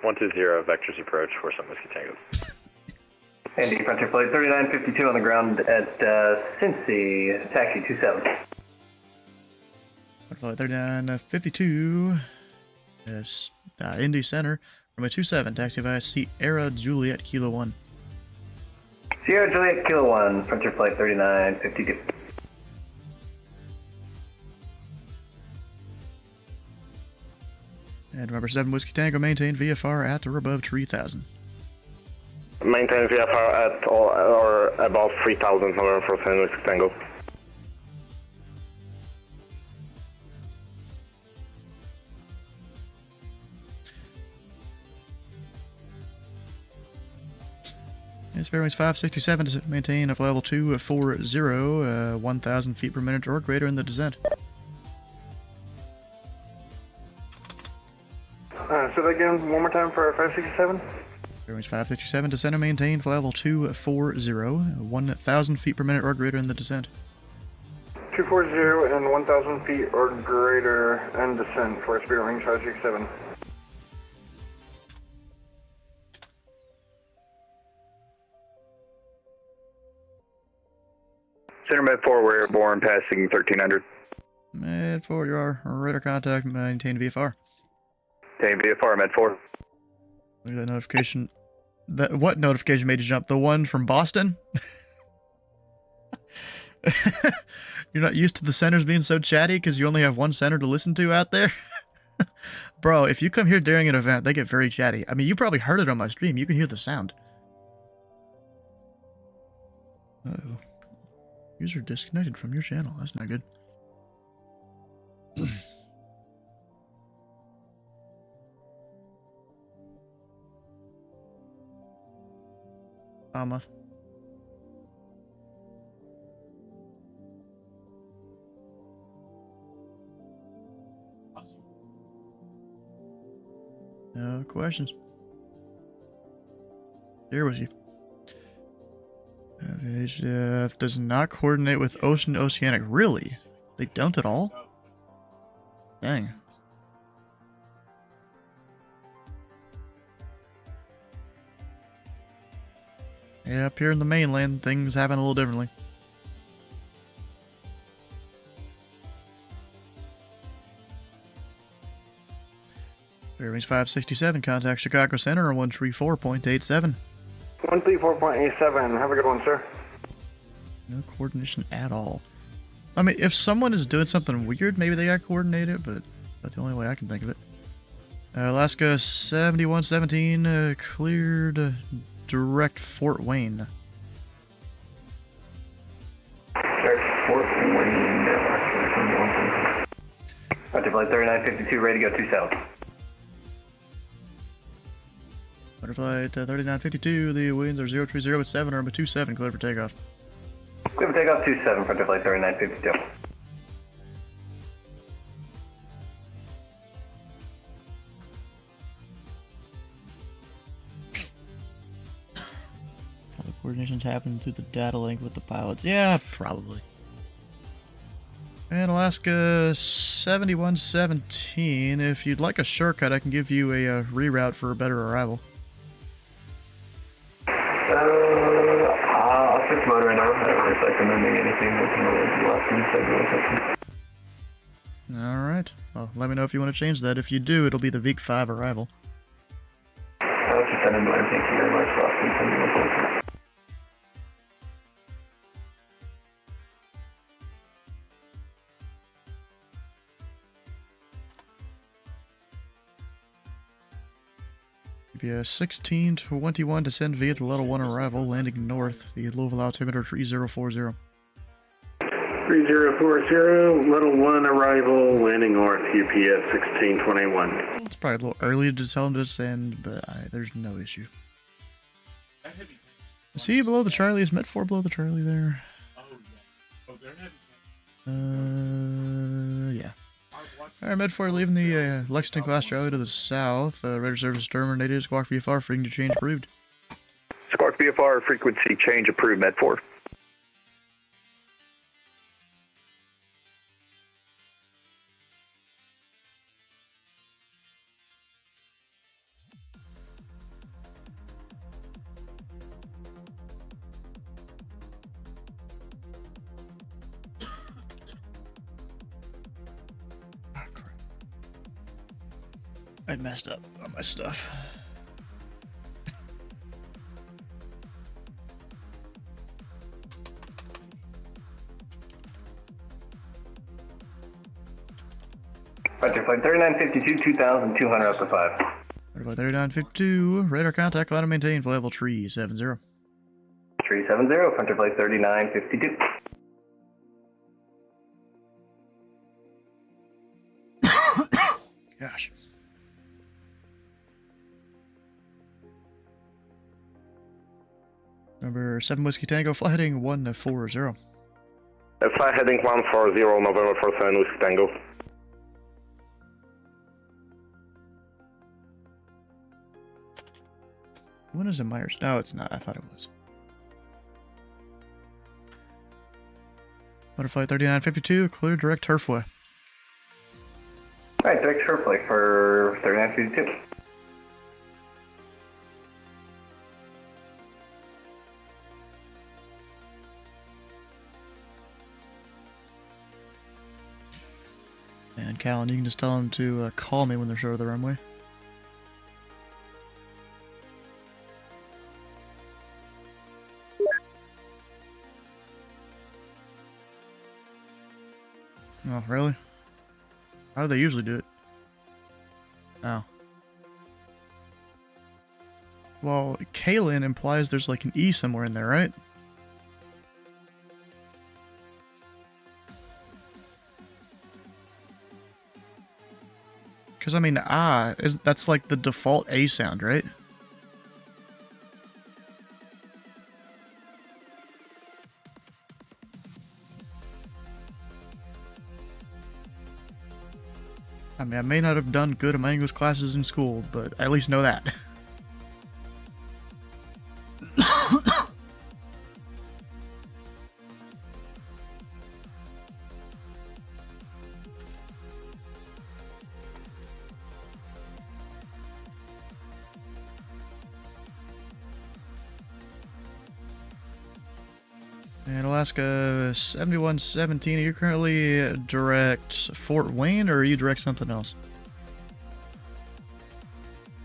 120 vectors approach, 47 Whiskey Tango. And departure flight 3952 on the ground at Cincy, taxi 27. Flight 3952. Yes, Indy Center, runway 27, taxi via Sierra Juliet Kilo 1. Sierra Juliet Kilo 1, frontier flight 3952. And remember, 7 Whiskey Tango, maintain VFR at or above 3000. Maintain VFR at or above 3000 for 7 Whiskey Tango. Yes, bearings 567 to maintain a level 240, 1000 feet per minute or greater in the descent. Say that again one more time for 567? Bearings 567 descend and maintain for level 240, 1000 feet per minute or greater in the descent. 240 and 1000 feet or greater in descent for Spirit Wings 567. Center Med 4, we're airborne, passing 1300. Med 4, you are. Radar contact, maintain VFR. Maintain VFR, Med 4. Look at that notification. What notification made you jump? The one from Boston? You're not used to the centers being so chatty because you only have one center to listen to out there? Bro, if you come here during an event, they get very chatty. I mean, you probably heard it on my stream. You can hear the sound. Uh-oh. User disconnected from your channel. That's not good. Almost. No questions. There was you. VHF does not coordinate with Ocean Oceanic. Really? They don't at all? Dang. Yeah, up here in the mainland, things happen a little differently. Fairwings 567, contact Chicago Center on 134.87. 134.87, have a good one, sir. No coordination at all. I mean, if someone is doing something weird, maybe they got coordinated, but that's the only way I can think of it. Alaska 7117, cleared direct Fort Wayne. Direct Fort Wayne, Roger, flight 3952, ready to go 27. Butterflight 3952, the winds are 030 at 7, runway 27, clear for takeoff. Clear for takeoff 27, Frontier flight 3952. All the coordination's happening through the data link with the pilots. Yeah, probably. And Alaska 7117, if you'd like a shortcut, I can give you a reroute for a better arrival. I'll switch mode right now. If I can remember anything, Alright. Well, let me know if you want to change that. If you do, it'll be the VEEC 5 arrival. I'll just send in mine. Thank you very much. Be 1621 descend via the level 1 arrival, landing north, the Louisville altimeter 3040. 3040, level 1 arrival, landing north, UPS 1621. It's probably a little early to tell him to descend, but there's no issue. Is he below the Charlie? Is Met 4 below the Charlie there? Yeah. Alright, Med 4 leaving the Lexington class Charlie to the south. Radar service terminated. Squawk VFR, frequency change approved. Squawk VFR, frequency change approved, Med 4. I messed up on my stuff. Roger, flight 3952, 2200 up to 5. What about 3952? Radar contact, line and maintain, level 370. 370, Frontier flight 3952. Gosh. Number 7 Whiskey Tango, flight heading 140. Flight heading 140, November 47 Whiskey Tango. When is it Myers? No, it's not. I thought it was. Butterfly 3952, clear direct turfway. Alright, direct turfway for 3952. And Callan, you can just tell them to call me when they're short of the runway. Oh, really? How do they usually do it? Oh. Well, Kalen implies there's like an E somewhere in there, right? Because, I mean, that's like the default A sound, right? I mean, I may not have done good in my English classes in school, but I at least know that. And Alaska 7117, are you currently direct Fort Wayne, or are you direct something else?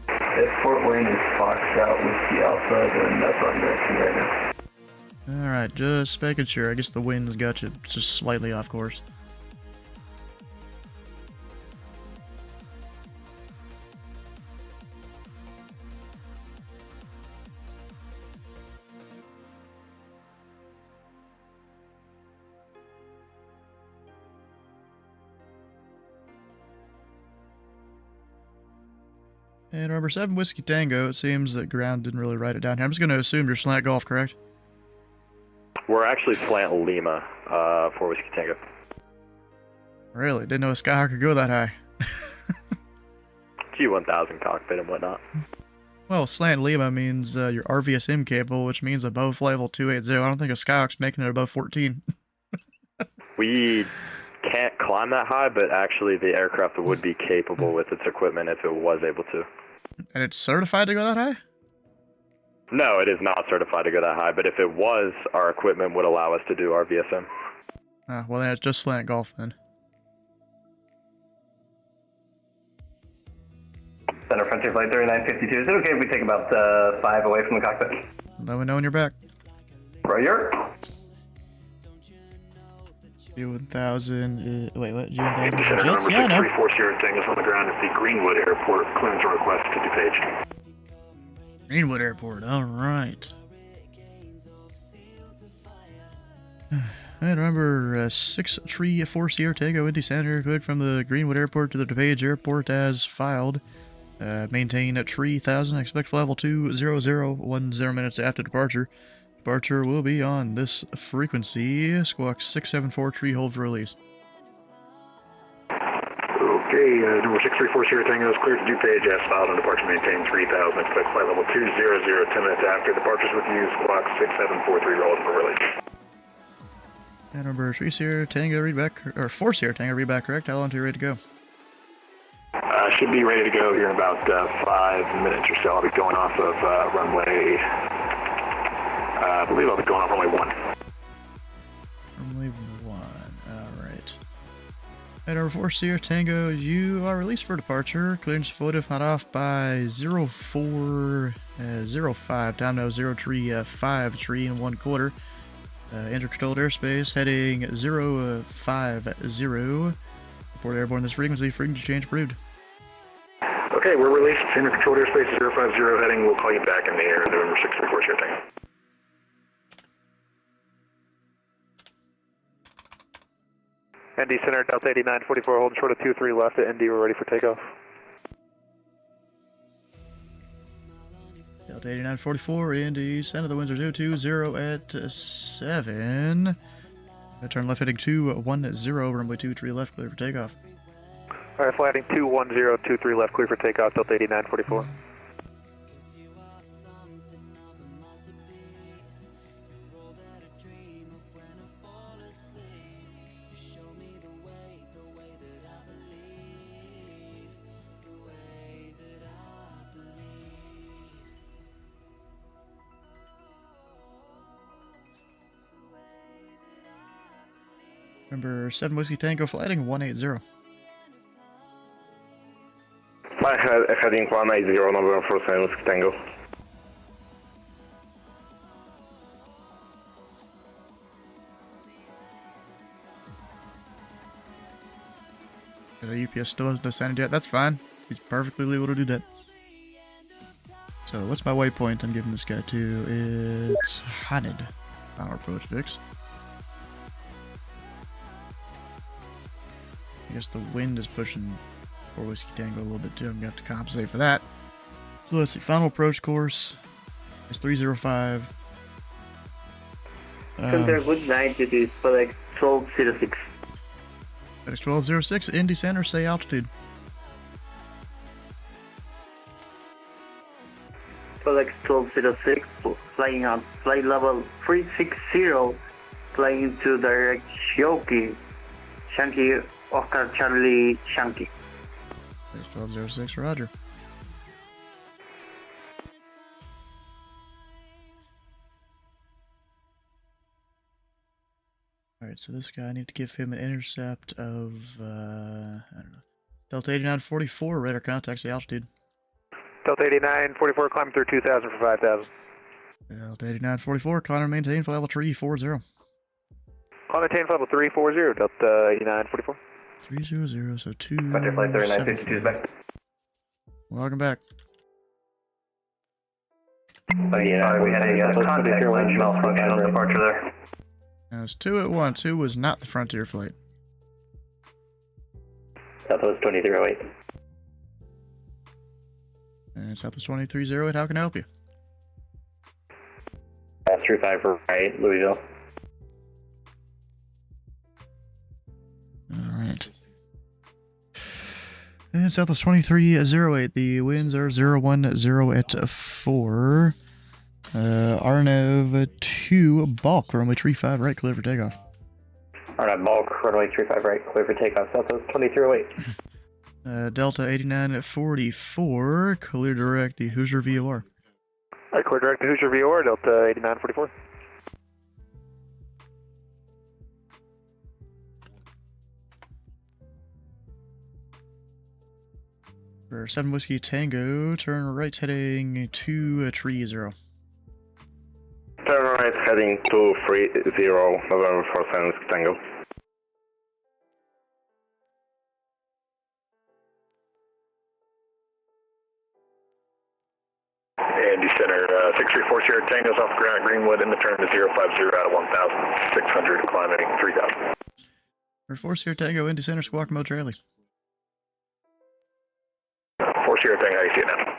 If Fort Wayne is Foxtrot Whiskey Alpha, then that's what I'm directing right now. Alright, just making sure. I guess the wind's got you just slightly off course. And remember, 7 Whiskey Tango, it seems that ground didn't really write it down here. I'm just going to assume you're slant golf, correct? We're actually slant Lima for Whiskey Tango. Really? Didn't know a Skyhawk could go that high. G1000 cockpit and whatnot. Well, slant Lima means you're RVSM capable, which means above flight level 280. I don't think a Skyhawk's making it above 14. We can't climb that high, but actually the aircraft would be capable with its equipment if it was able to. And it's certified to go that high? No, it is not certified to go that high, but if it was, our equipment would allow us to do RVSM. Well, then it's just slant golf then. Center Frontier Flight 3952. Is it okay if we take about 5 away from the cockpit? Let me know when you're back. Roger. G1000, wait, what? G1000 is Center jets? number Yeah, I know. 634 Sierra Tango's on the ground at the Greenwood Airport. Clearance request to DuPage. Greenwood Airport, alright. And remember, 6 Tree 4 Sierra Tango Indy Center, cleared from the Greenwood Airport to the DuPage Airport as filed. Maintain at Tree 1000, expect level 20010 minutes after departure. Departure will be on this frequency. Squawk 674 Tree, hold for release. Okay, number 634 Sierra Tango is cleared to DuPage as filed and departure maintain 3000. Expect flight level 200 10 minutes after. Departures with you. Squawk 6743 rolled for release. And number 3 Sierra Tango, read back, or 4 Sierra Tango, read back correct. How long till you're ready to go? Should be ready to go here in about 5 minutes or so. I'll be going off of runway, I believe I'll be going off runway 1. Runway 1, alright. And number 4 Sierra Tango, you are released for departure. Clearance if not off by 0405. Time now 0 tree 5 tree and 1/4. Enter controlled airspace, heading 050. Report airborne this frequency, frequency change approved. Okay, we're released. Enter controlled airspace 050 heading. We'll call you back in the air. November 634 Sierra Tango. ND Center, Delta 8944, holding short of 23 left at ND. We're ready for takeoff. Delta 8944, Indy Center, the winds are 020 at 7. Turn left heading 210, runway 23 left, clear for takeoff. Alright, flight heading 21023 left, clear for takeoff, Delta 8944. Remember 7 Whiskey Tango, flighting 180. Heading 180, November 47 Whiskey Tango. The UPS still hasn't descended yet. That's fine. He's perfectly legal to do that. So, what's my waypoint I'm giving this guy to? It's Haned. Final approach fix. I guess the wind is pushing 4 Whiskey Tango a little bit too. I'm going to have to compensate for that. So let's see. Final approach course is 305. Center, good night. It is FedEx 1206. FedEx 1206, Indy Center, say altitude. FedEx 1206, flying on flight level 360, flying to direct Shoki, Shanky, Oscar Charlie Shanky. FedEx 1206, roger. Alright, so this guy, I need to give him an intercept of, I don't know. Delta 8944, radar contacts the altitude. Delta 8944, climb through 2000 for 5000. Delta 8944, climb and maintain for level 340. Climb maintain for level 340, Delta 8944. 300, so 2. Flight 3952 is back. Welcome back. We had a contact malfunction on departure there. Now it's 2 at 2 was not the Frontier flight. Southwest 2308. And Southwest 2308, how can I help you? 35 right, Louisville. Alright. And Southwest 2308, the winds are 010 at 4. RNAV 2, bulk, runway 35 right, clear for takeoff. RNAV bulk, runway 35 right, clear for takeoff, Southwest 2308. Delta 8944, clear direct the Hoosier VOR. Alright, clear direct to Hoosier VOR, Delta 8944. For 7 Whiskey Tango, turn right heading 230. Turn right heading 230, November 4 7 Whiskey Tango. Andy Center, 634 Sierra Tango's off ground Greenwood in the turn to 050 out of 1,600, climbing 3,000. For 4 Sierra Tango, Indy Center, Squawk Mode Charlie. 4 Sierra Tango, how you see it now?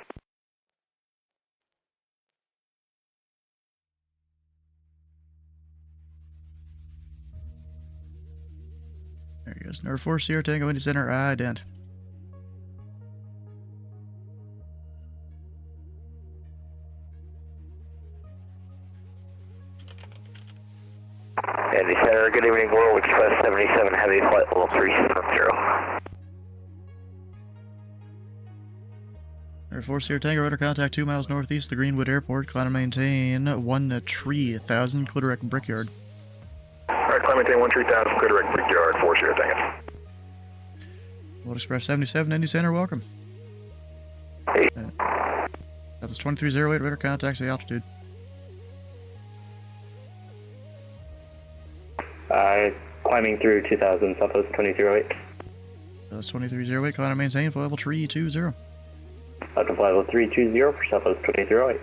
There he goes. Number 4 Sierra Tango, Indy Center, ident. Andy Center, good evening, World Express 77 Heavy, flight level 370. Number 4 Sierra Tango, radar contact 2 miles northeast of the Greenwood Airport, climb and maintain 130,000, clear direct Brickyard. Alright, climb maintain 130,000, clear direct Brickyard, 4 Sierra Tango. World Express 77, Indy Center, welcome. Hey. That's 2308, radar contacts the altitude. Climbing through 2000, Southwest 2308. That's 2308, climb and maintain for level 320. Up to level 320 for Southwest 2308.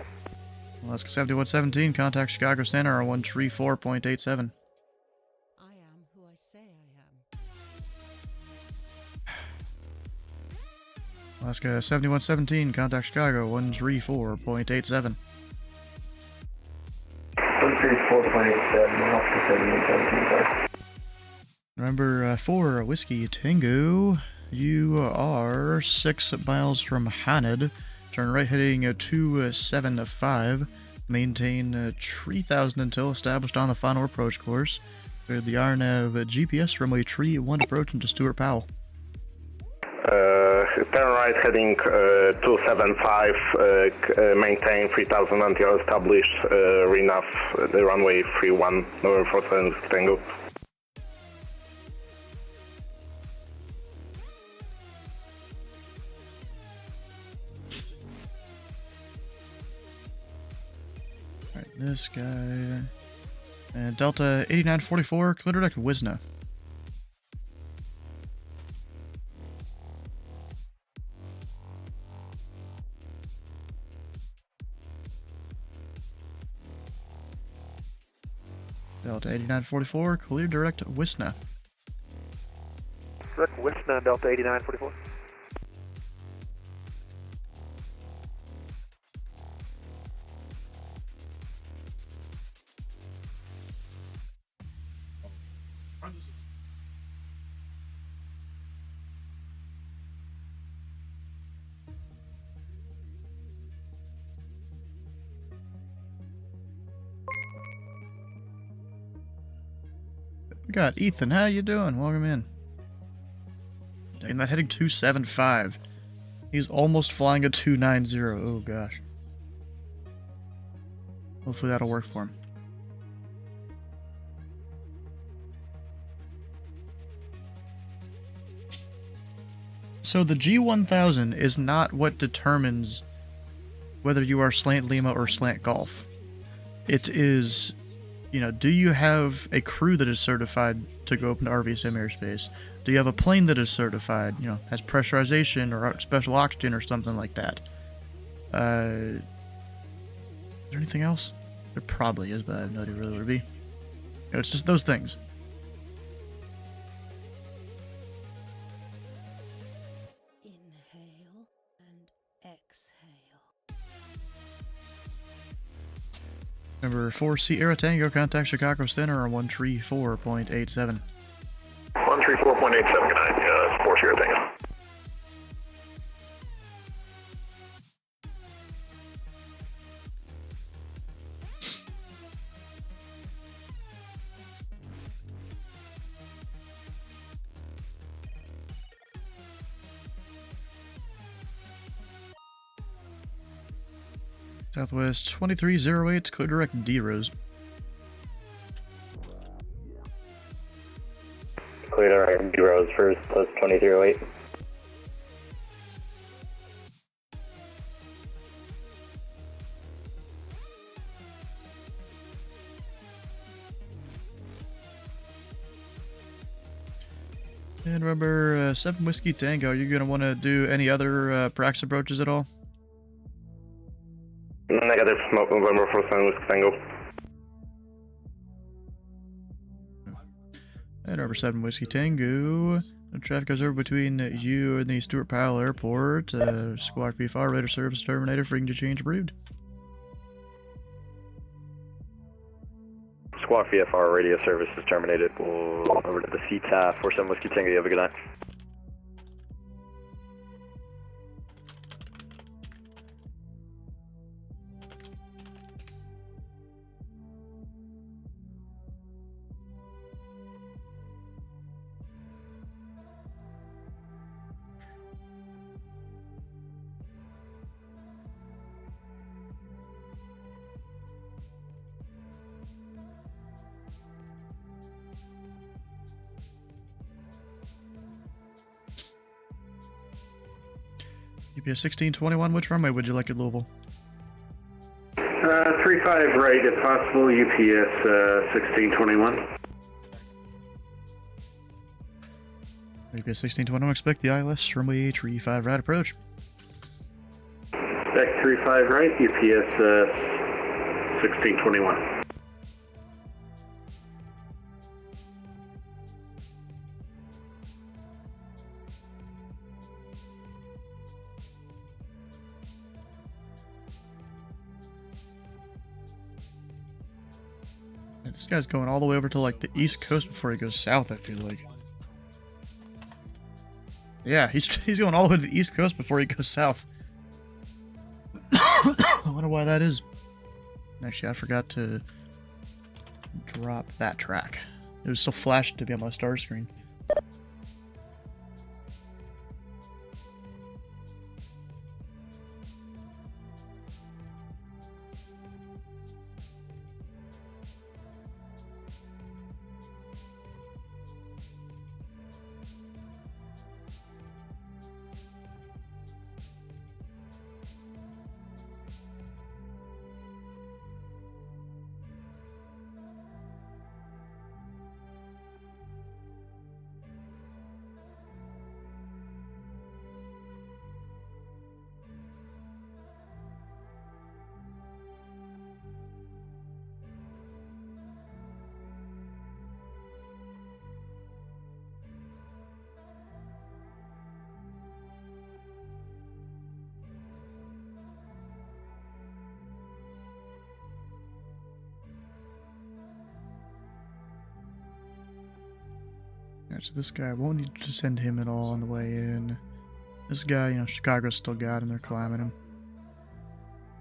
Alaska 7117, contact Chicago Center on 134.87. I am who I say I am. Alaska 7117, contact Chicago 134.87. 134.87, Alaska 7117, sorry. Remember, 4 Whiskey Tango, you are 6 miles from Haned. Turn right heading 275. Maintain 3000 until established on the final approach course. Clear the RNAV GPS runway 31 approach into Stuart Powell. Turn right heading 275, maintain 3000 until established, RNAV, the runway 31, November 4 7 Whiskey Tango. Alright, this guy. And Delta 8944, clear direct Wisna. Delta 8944, clear direct Wisna. Direct Wisna, Delta 8944. We got Ethan, how you doing? Welcome in. Taking that heading 275. He's almost flying a 290. Oh gosh. Hopefully that'll work for him. So the G1000 is not what determines whether you are slant Lima or slant Golf. It is, you know, do you have a crew that is certified to go up into RVSM airspace? Do you have a plane that is certified, you know, has pressurization or special oxygen or something like that? Is there anything else? There probably is, but I have no idea really what it would be. You know, it's just those things. Inhale and exhale. Number 4, Sierra Tango, contact Chicago Center on 134.87. 134.87, good night. 4 Sierra Tango. Southwest 2308, clear direct D Rose. Clear direct D Rose first, plus 2308. And remember, 7 Whiskey Tango, are you going to want to do any other prax approaches at all? Negative, smoke November for 7 Whiskey Tango. And number 7 Whiskey Tango, the traffic goes over between you and the Stuart Powell Airport. Squawk VFR, radar service terminated, freaking to change brood. Squawk VFR radio service is terminated. We'll over to the CTAF for 7 Whiskey Tango. You have a good night. UPS 1621, which runway would you like at Louisville? 35 right, if possible, UPS 1621. UPS 1621, expect the ILS runway 35 right approach. Deck 35 right, UPS 1621. This guy's going all the way over to like the East Coast before he goes south, I feel like. Yeah, he's going all the way to the East Coast before he goes south. I wonder why that is. Actually, I forgot to drop that track. It was still flashing to be on my star screen. So this guy won't need to send him at all on the way in. This guy, you know, Chicago's still got him. They're climbing him.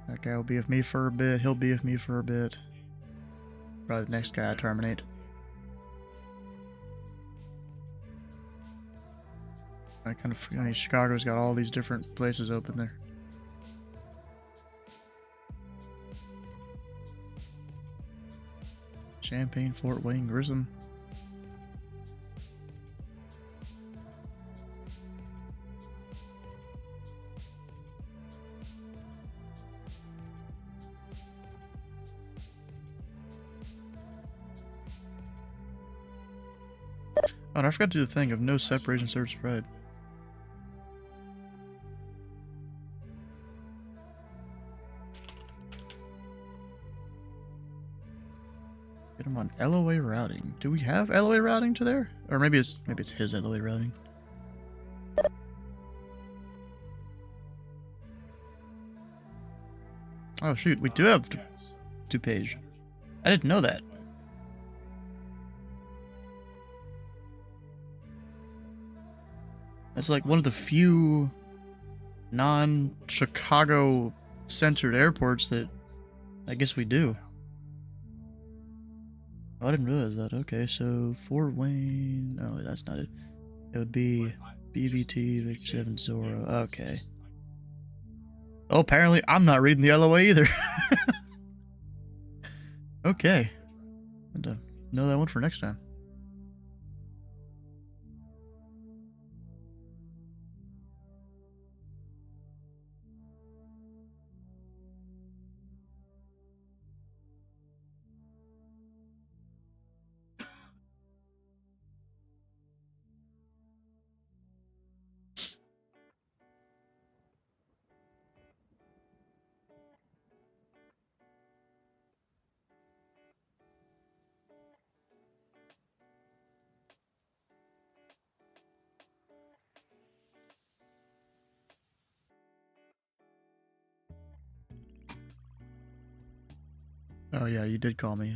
That guy will be with me for a bit. He'll be with me for a bit. Probably the next guy I terminate. I kind of, you know, Chicago's got all these different places open there. Champaign, Fort Wayne, Grissom. Oh, and I forgot to do the thing of no separation service spread. Get him on LOA routing. Do we have LOA routing to there? Or maybe it's his LOA routing. Oh shoot, we do have two page. I didn't know that. That's like one of the few non-Chicago centered airports that I guess we do. Oh, I didn't realize that. Okay, so Fort Wayne. Oh, that's not it. It would be BVT Victor 7 Zorro. Okay. Oh, apparently I'm not reading the LOA either. Okay. And know that one for next time. Oh yeah, you did call me.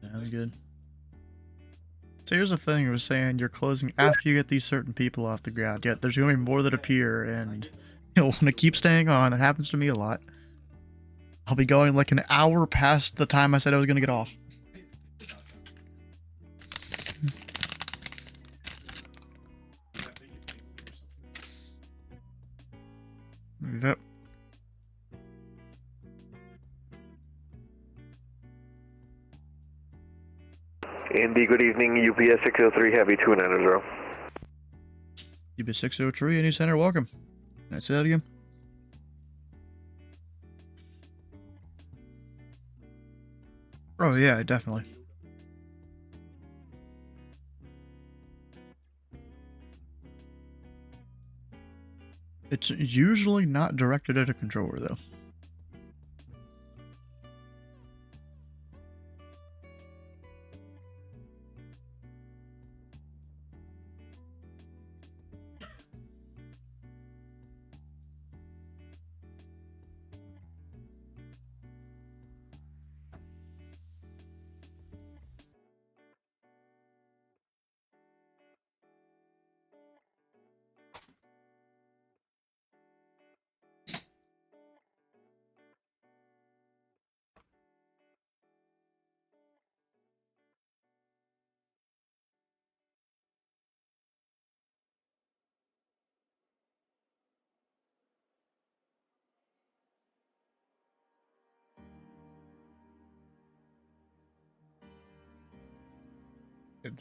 Sounds good. So here's the thing, it was saying you're closing after you get these certain people off the ground. Yet there's going to be more that appear, and you'll want to keep staying on. That happens to me a lot. I'll be going like an hour past the time I said I was going to get off. Yep. Andy, good evening. UPS 603 Heavy 290. UPS 603, any center, welcome. Can I say that again? Oh yeah, definitely. It's usually not directed at a controller though.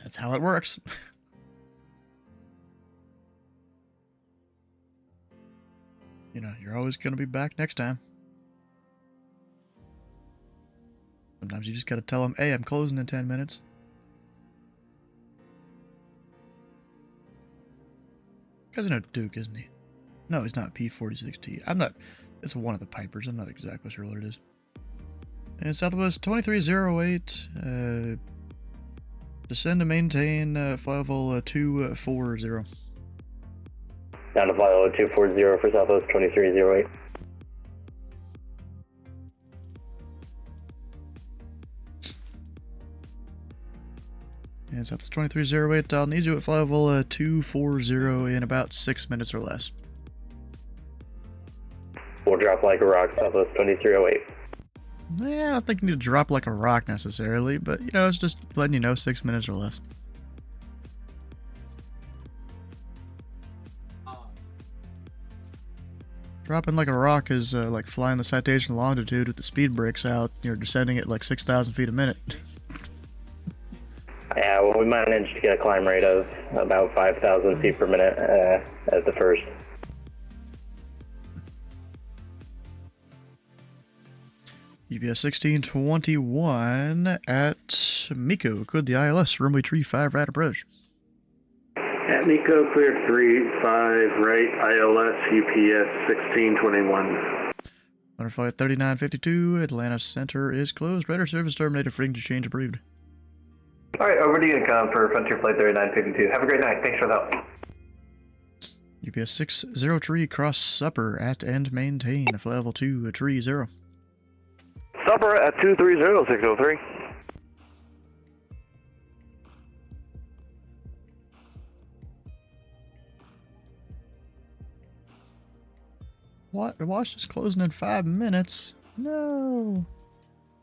That's how it works. You know, you're always going to be back next time. Sometimes you just got to tell them, hey, I'm closing in 10 minutes. Guy's in a Duke, isn't he? No, he's not. P46T. I'm not. It's one of the Pipers. I'm not exactly sure what it is. And Southwest 2308. Descend to maintain flight level 240. Down to flight level 240 for Southwest 2308. And Southwest 2308, I'll need you at flight level 240 in about 6 minutes or less. We'll drop like a rock, Southwest 2308. Yeah, I don't think you need to drop like a rock necessarily, but you know, it's just letting you know 6 minutes or less. Dropping like a rock is like flying the citation longitude with the speed brakes out. You're descending at like 6,000 feet a minute. Yeah, well, we managed to get a climb rate of about 5,000 feet per minute at the first. UPS 1621 at Miko. Cleared the ILS. Runway 35 right approach. At Miko, clear 35 right, ILS, UPS 1621. Flight 3952, Atlanta Center is closed. Radar service terminated. Frequency change approved. Alright, over to you, for Frontier Flight 3952. Have a great night. Thanks for the help. UPS 603, cross Supper at and maintain. Flight level 2, 30. Supper at 230, 603. What? Watch this closing in 5 minutes. No.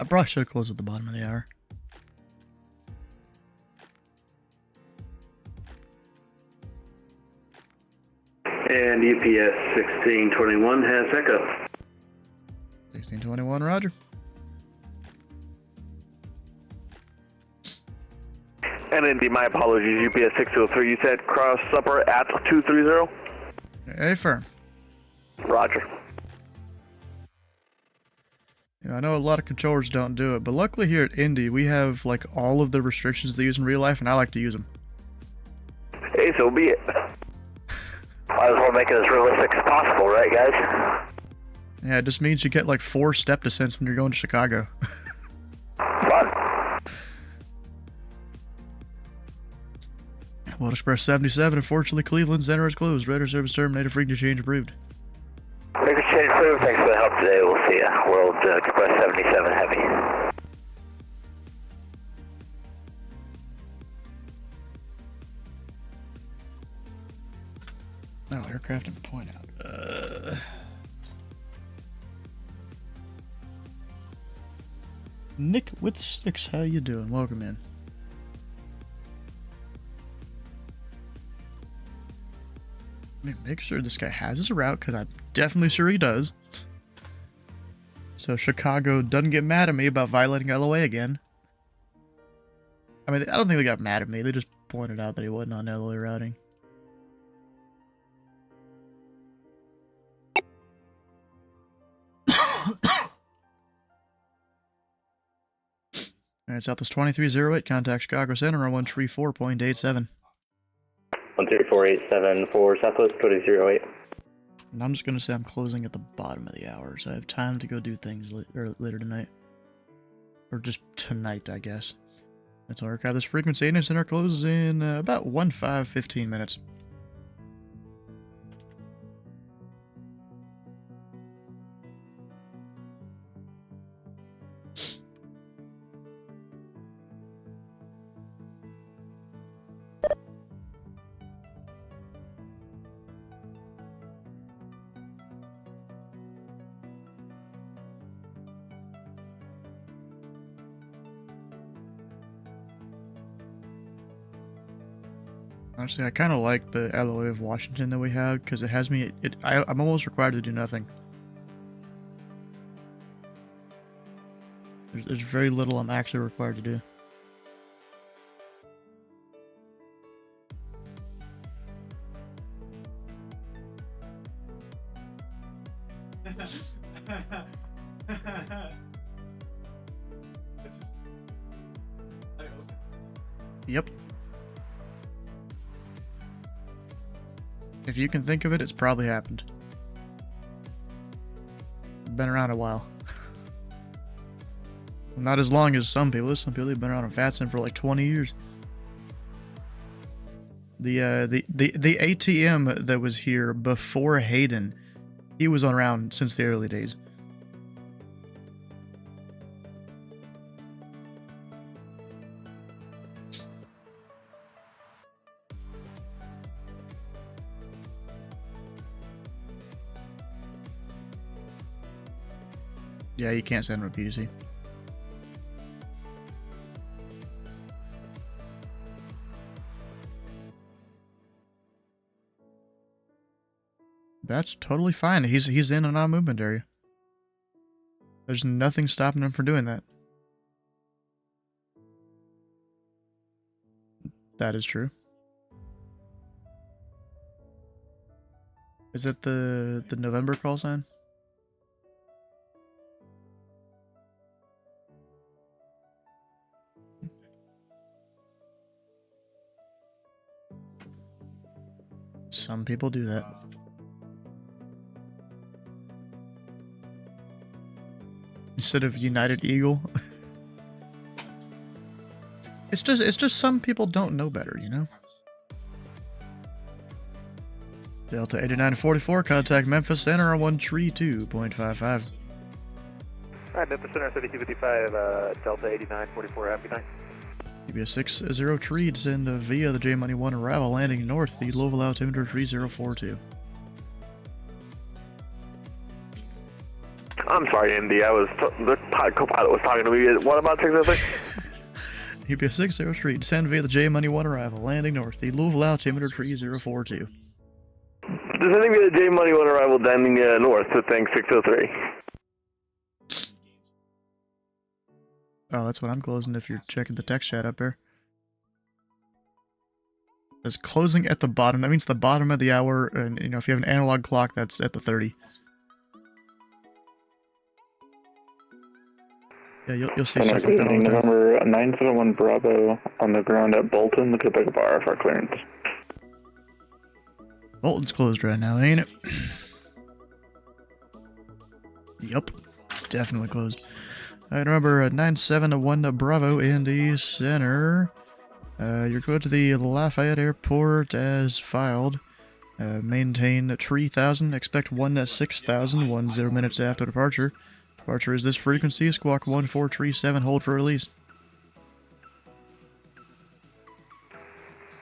I probably should close at the bottom of the hour. And UPS 1621 has Echo. 1621, roger. NND, my apologies, UPS 603, you said cross Supper at 230? Affirm. Roger. You know, I know a lot of controllers don't do it, but luckily here at Indy, we have like all of the restrictions they use in real life, and I like to use them. Hey, so be it. Might as well make it as realistic as possible, right, guys? Yeah, it just means you get like 4 step descents when you're going to Chicago. Fun. World Express 77, unfortunately, Cleveland Center is closed. Radar service terminated. Frequency change approved. Frequency change approved. Thanks for the help today. We'll see ya. World Express 77 heavy. Oh, aircraft and point out. Nick with 6, how you doing? Welcome in. Let me make sure this guy has his route, because I'm definitely sure he does. So Chicago doesn't get mad at me about violating LOA again. I mean, I don't think they got mad at me. They just pointed out that he wasn't on LOA routing. Alright, Southwest 2308, contact Chicago Center on 134.87. 13487 for Southwest 2008. And I'm just going to say I'm closing at the bottom of the hour, so I have time to go do things later tonight. Or just tonight, I guess. That's all aircraft. This frequency and center closes in about 15 minutes. Honestly, I kind of like the LOA of Washington that we have, because it has me, I'm almost required to do nothing. There's very little I'm actually required to do. Yep. If you can think of it, it's probably happened. Been around a while. Not as long as some people. Some people have been around on FATSIM for like 20 years. The ATM that was here before Hayden, he was around since the early days. Yeah, you can't send him a PDC. That's totally fine. He's in a non-movement area. There's nothing stopping him from doing that. That is true. Is it the November call sign? Some people do that. Instead of United Eagle. It's just some people don't know better, you know? Delta 8944, contact Memphis Center on 132.55. Alright, Memphis Center 3255, Delta 8944, happy night. UBS 60 tree, descend via the J Money 1 arrival, landing north, the Louisville altimeter 3042. I'm sorry, Indy, the co-pilot was talking to me. What about 603? UBS 60 tree, descend via the J Money 1 arrival, landing north, the Louisville altimeter 3042. Descending via the J Money 1 arrival, landing north to thing 603. Oh, that's what I'm closing if you're checking the text chat up there. It's closing at the bottom. That means the bottom of the hour, and you know, if you have an analog clock, that's at the 30. Yeah, you'll see stuff like that all the time. November 971 Bravo on the ground at Bolton. Look at the big bar for clearance. Bolton's closed right now, ain't it? Yup. Definitely closed. Alright, remember 971 Bravo in the center. You're going to the Lafayette Airport as filed. Maintain 3000. Expect 6000. 10 minutes after departure. Departure is this frequency. Squawk 1437. Hold for release.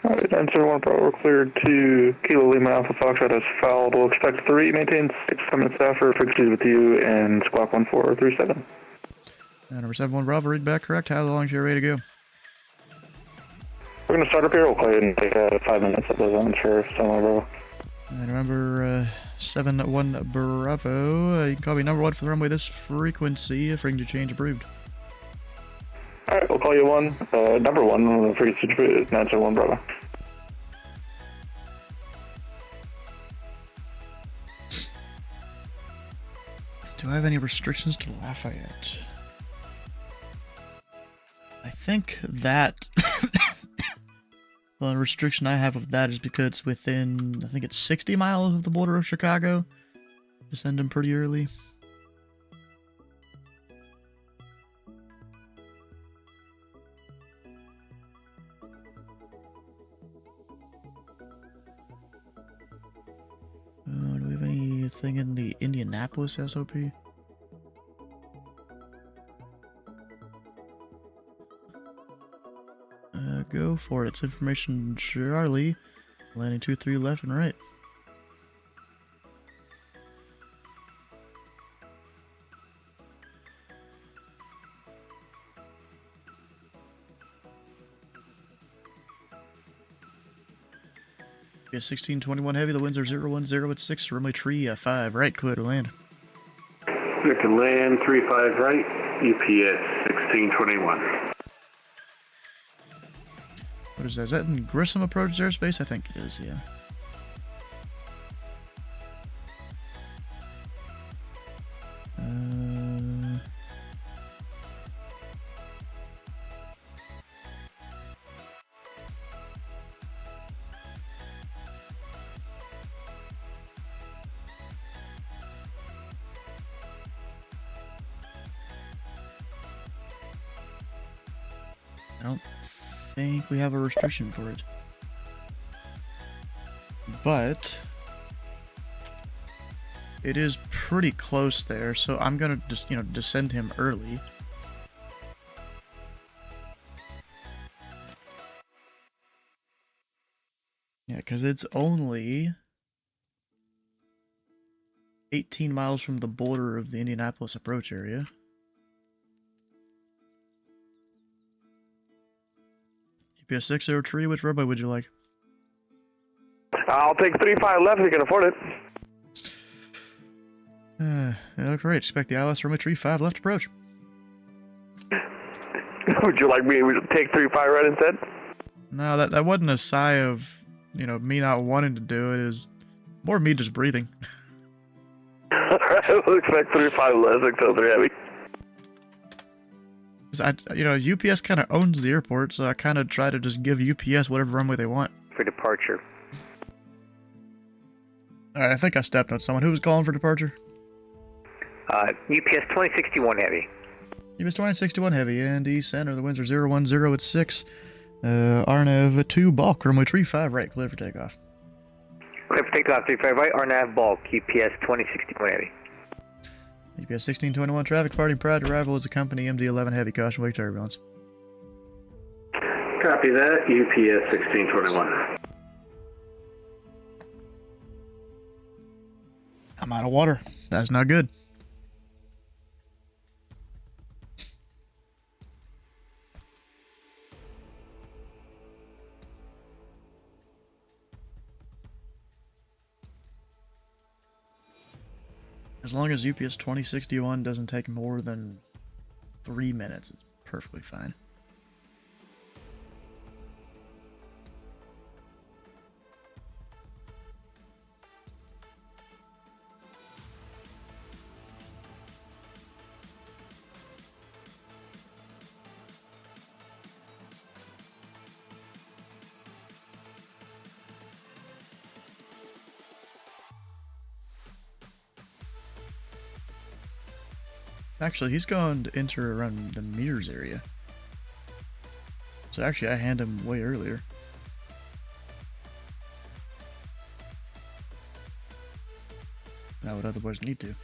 Alright, 971 Bravo cleared to Kilo Lima Alpha Foxtrot as filed. We'll expect 3. Maintain 6 minutes after. Frequencies with you and squawk 1437. Number 71 Bravo, read back correct. How long is you ready to go? We're going to start up here. We'll call you and take 5 minutes at the zone for 71 Bravo. And remember, 71 Bravo, you can call me number 1 for the runway this frequency. Frequency change approved. Alright, we'll call you number 1 on the frequency 971 Bravo. Do I have any restrictions to Lafayette? I think that the only restriction I have of that is because it's within, I think it's 60 miles of the border of Chicago. Just send them pretty early. Do we have anything in the Indianapolis SOP? Go for it. It's information Charlie. Landing 23 left and right. Yeah, 1621 heavy. The winds are 010 at 6. Runway tree 5 right. Clear to land. Clear to land 35 right. UPS 1621. What is that? Is that in Grissom approach airspace? I think it is, yeah. I don't think we have a restriction for it. But it is pretty close there, so I'm gonna just, you know, descend him early. Yeah, because it's only 18 miles from the border of the Indianapolis approach area. UPS 603, which runway would you like? I'll take 35 left if you can afford it. Great. Expect the ILS runway 35 left approach. Would you like me to take 35 right instead? No, that wasn't a sigh of, you know, me not wanting to do it. It was more me just breathing. Alright, we'll expect 35 left, 603 heavy. You know, UPS kind of owns the airport, so I kind of try to just give UPS whatever runway they want. For departure. Alright, I think I stepped on someone. Who was calling for departure? UPS 2061 Heavy. UPS 2061 Heavy and East Center. The winds are 010 at 6. RNAV 2 bulk. Runway 35 right. Clear for takeoff. Clear for takeoff 35 right. RNAV bulk. UPS 2061 Heavy. UPS 1621 traffic departing prior to arrival is a company MD-11 Heavy. Caution wake turbulence. Copy that. UPS 1621. I'm out of water. That's not good. As long as UPS 2061 doesn't take more than 3 minutes, it's perfectly fine. Actually, he's going to enter around the meters area. So actually, I hand him way earlier. Now would other boys need to.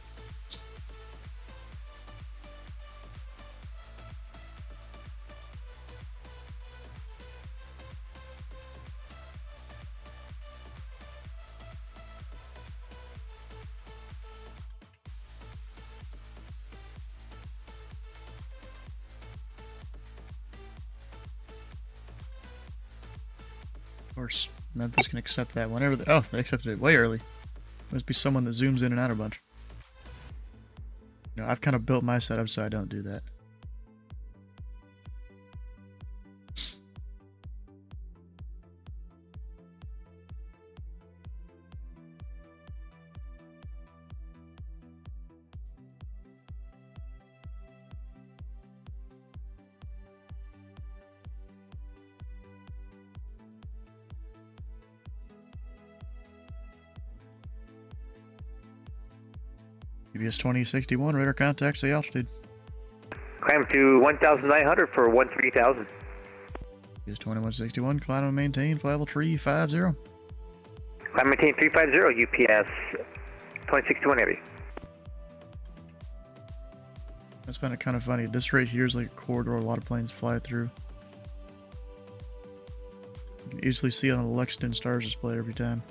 Of course, Memphis can accept that whenever they... Oh, they accepted it way early. Must be someone that zooms in and out a bunch. You know, I've kind of built my setup so I don't do that. UPS 2061, radar contacts the altitude. Climb to 1,900 for 13,000. UPS 2161, climb and maintain, fly level 350. Climb and maintain 350, UPS 2061 Heavy. I find it kind of funny. This right here is like a corridor a lot of planes fly through. You can easily see it on the Lexington Stars display every time.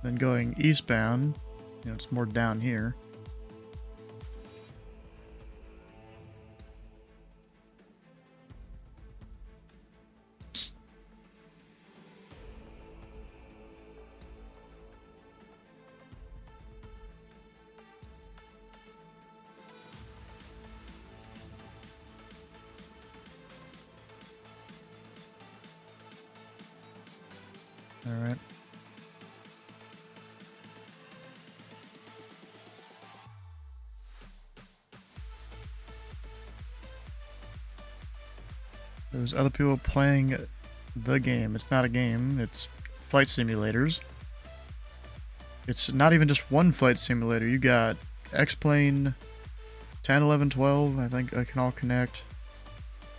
Then going eastbound, you know, it's more down here. Alright. There's other people playing the game. It's not a game, it's flight simulators. It's not even just one flight simulator. You got X-Plane 10, 11, 12, I think I can all connect.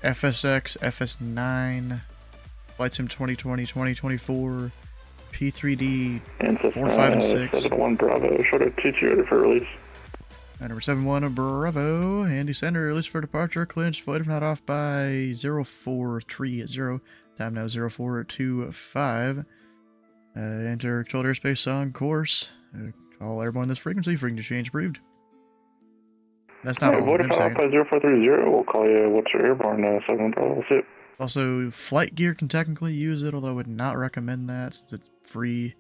FSX, FS9, Flight Sim 2020, 2024, P3D, 4, 5, and 6. 71 Bravo, short of 22 for release. And number 71 Bravo, Andy Center, release for departure, clinch, flight if not off by 0430, time now 0425. Enter controlled airspace on course. All airborne this frequency change approved. That's not all. Void if not by 0430, we'll call you, what's your airborne, 71 Bravo, that's it. Also, flight gear can technically use it, although I would not recommend that since it's free.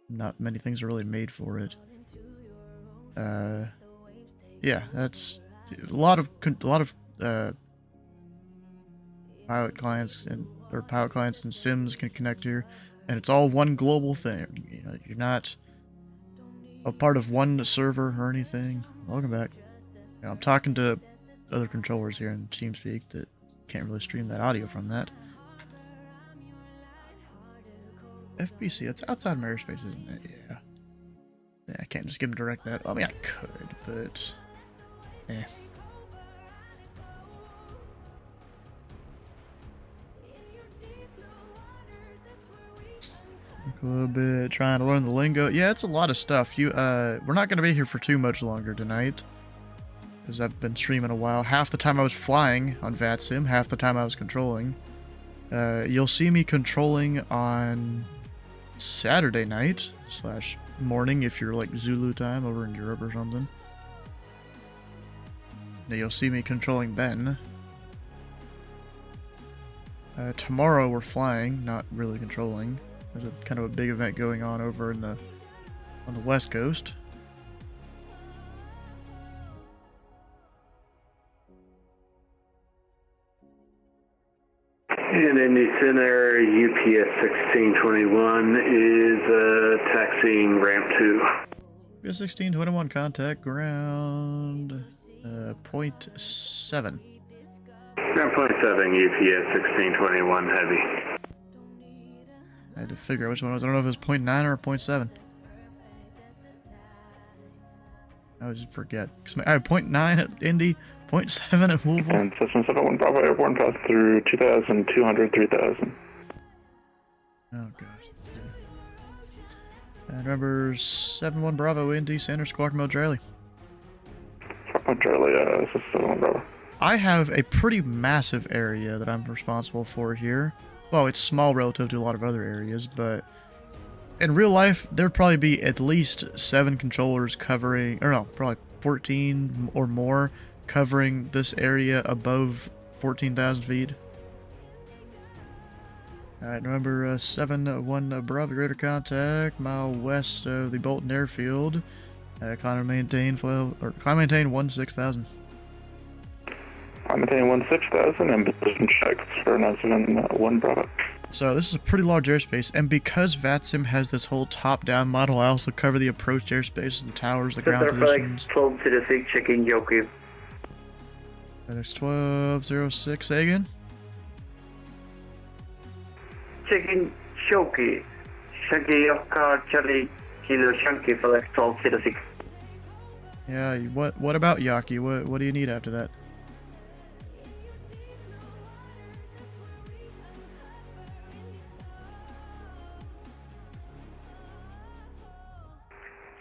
Not many things are really made for it. Yeah, that's a lot of pilot clients and sims can connect here, and it's all one global thing. You know, you're not a part of one server or anything. Welcome back. You know, I'm talking to other controllers here in TeamSpeak that can't really stream that audio from that. FBC, that's outside of airspace, isn't it? Yeah. Yeah, I can't just give him direct that. I mean, I could, but... eh. A little bit, trying to learn the lingo. Yeah, it's a lot of stuff. We're not going to be here for too much longer tonight, because I've been streaming a while. Half the time I was flying on VATSIM, half the time I was controlling. You'll see me controlling on Saturday night / morning if you're like Zulu time over in Europe or something. Now you'll see me controlling then. Tomorrow we're flying, not really controlling. There's a kind of a big event going on over on the West Coast. And Indy Center, UPS 1621 is taxiing ramp 2. UPS 1621 contact ground 0.7. Ground 0.7, UPS 1621 heavy. I had to figure out which one it was. I don't know if it was 0.9 or 0.7. I always forget. I have 0.9 at Indy, 0.7 at Louisville. And System 71 Bravo Airborne pass through 2,200, 3,000. Oh, gosh. And remember, 71 Bravo Indy, Sanders Squawk Mode Charlie. Squawk Mode Charlie, System 71 Bravo. I have a pretty massive area that I'm responsible for here. Well, it's small relative to a lot of other areas, but in real life, there'd probably be at least 7 controllers covering, or no, probably 14 or more covering this area above 14,000 feet. Alright, remember 7-1 Bravo Greater Contact, mile west of the Bolton Airfield. Climb maintain 16,000. I'm maintaining 16,000 and position checks for 971 Bravo. So this is a pretty large airspace, and because VATSIM has this whole top-down model, I also cover the approach airspace, the towers, the ground positions. 1206, checking Yoki. FedEx 1206, say again? Checking Shoki. Shanky Yoka Charlie Kilo Shanky FedEx 1206. Yeah, what about Yaki? What do you need after that?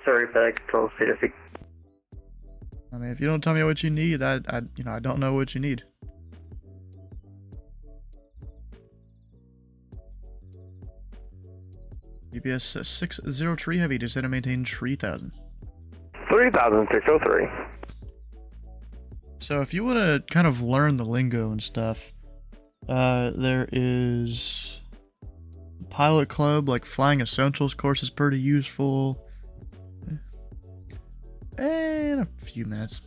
Sorry, FedEx 1206. I mean, if you don't tell me what you need, I don't know what you need. UPS 603 heavy, descend and maintain 3,000. 3,603. So if you want to kind of learn the lingo and stuff, there is Pilot Club, like Flying Essentials course is pretty useful. In a few minutes.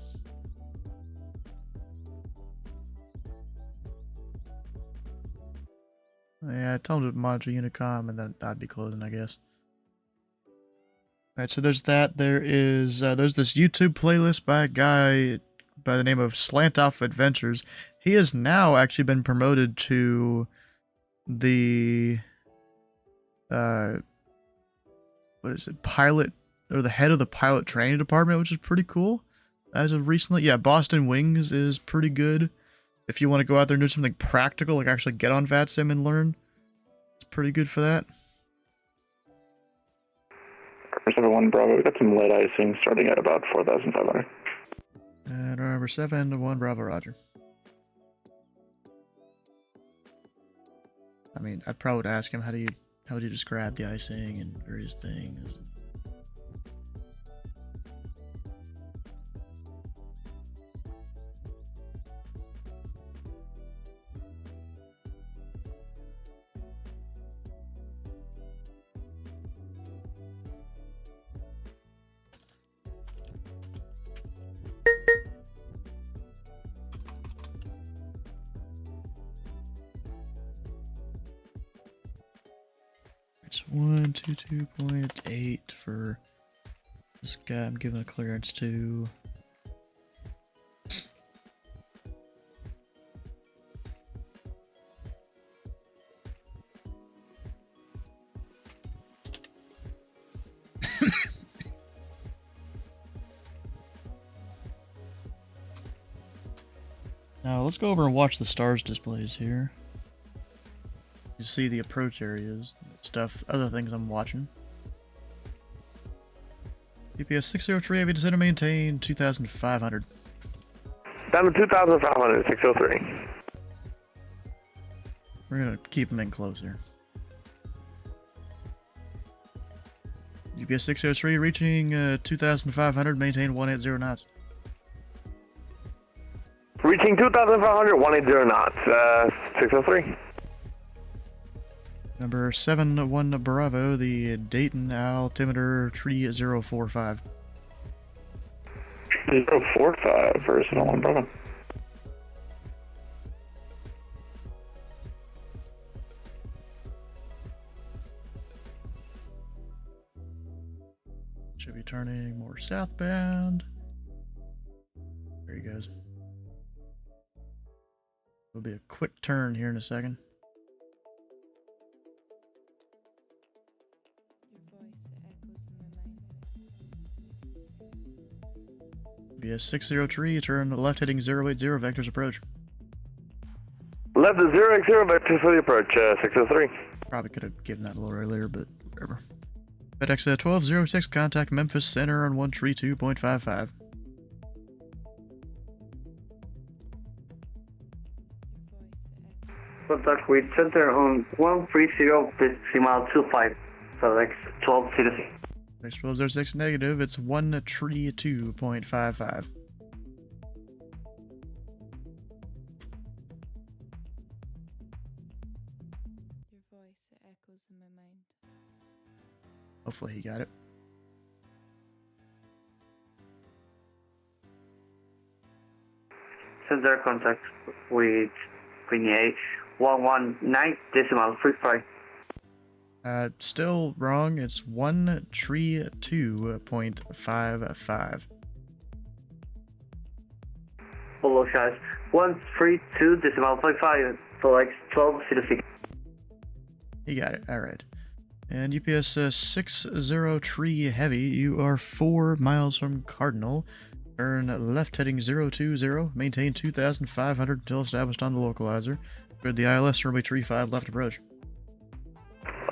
Yeah, I told him to monitor Unicom and then I'd be closing, I guess. Alright, so there's that. There's this YouTube playlist by a guy by the name of Slant Off Adventures. He has now actually been promoted to the what is it, pilot, or the head of the pilot training department, which is pretty cool. As of recently, yeah, Boston Wings is pretty good. If you want to go out there and do something practical, like actually get on VATSIM and learn, it's pretty good for that. 71 Bravo, we got some lead icing starting at about 4,500. And remember 7-1 Bravo, Roger. I mean, I'd probably ask him how would you describe the icing and various things. It's 122.8 for this guy I'm giving a clearance to. Now let's go over and watch the stars displays here. You see the approach areas, stuff, other things I'm watching. GPS 603 heavy descend and maintain 2,500. Down to 2,500, 603. We're gonna keep them in closer. GPS 603 reaching 2,500, maintain 180 knots. Reaching 2,500, 180 knots, 603. Number 71 Bravo, the Dayton altimeter tree 045. 045 for 71 Bravo. Should be turning more southbound. There he goes. It'll be a quick turn here in a second. GPS 603, turn left heading 080, vectors approach. Left at 080, vectors for the approach, 603. Probably could have given that a little earlier, but whatever. FedEx 1206, contact Memphis Center on 132.55. Contact with center on 130.25. FedEx 1206. FedEx 1206 negative, it's 132.55. Hopefully he got it. Center contact with 119.35. Still wrong. It's 132.55. Apologize. 132.55. FedEx 1206. He got it. All right. And UPS 603 heavy, you are 4 miles from Cardinal. Turn left heading 020, maintain 2,500 until established on the localizer. Good, the ILS runway tree 5 left approach.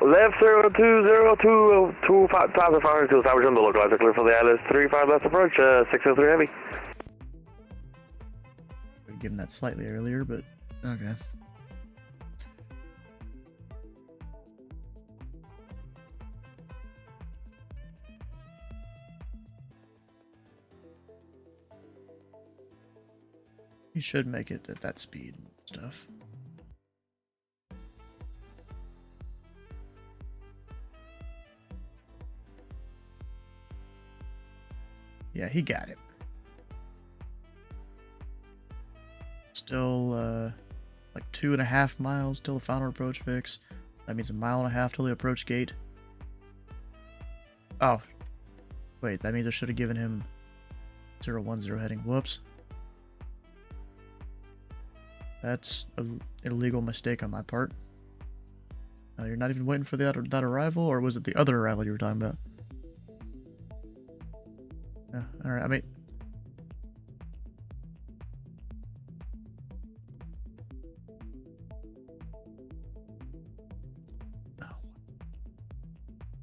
Left 0202, 2,500 to establish on the localizer, clear for the ILS 35 left approach, 603 heavy. I'd given that slightly earlier, but okay. You should make it at that speed and stuff. Yeah, he got it. Still, like 2.5 miles till the final approach fix. That means 1.5 miles till the approach gate. Oh. Wait, that means I should have given him 010 heading. Whoops. That's an illegal mistake on my part. You're not even waiting for that arrival, or was it the other arrival you were talking about? Yeah, alright, I mean... No.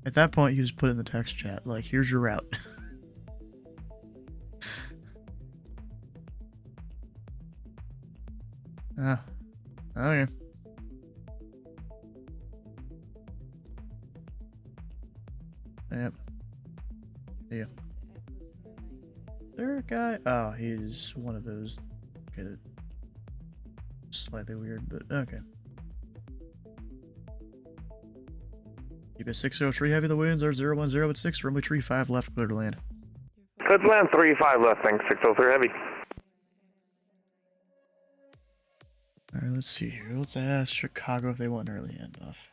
At that point, you just put in the text chat, like, here's your route. Ah, okay. Yep. Yeah. There a guy? Oh, he's one of those. Okay, slightly weird, but okay. Keep it 603 heavy. The winds are 010 at 6. Runway tree 5 left, clear to land. Clear to land 35 left, thanks, 603 heavy. Alright, let's see here. Let's ask Chicago if they want an early handoff.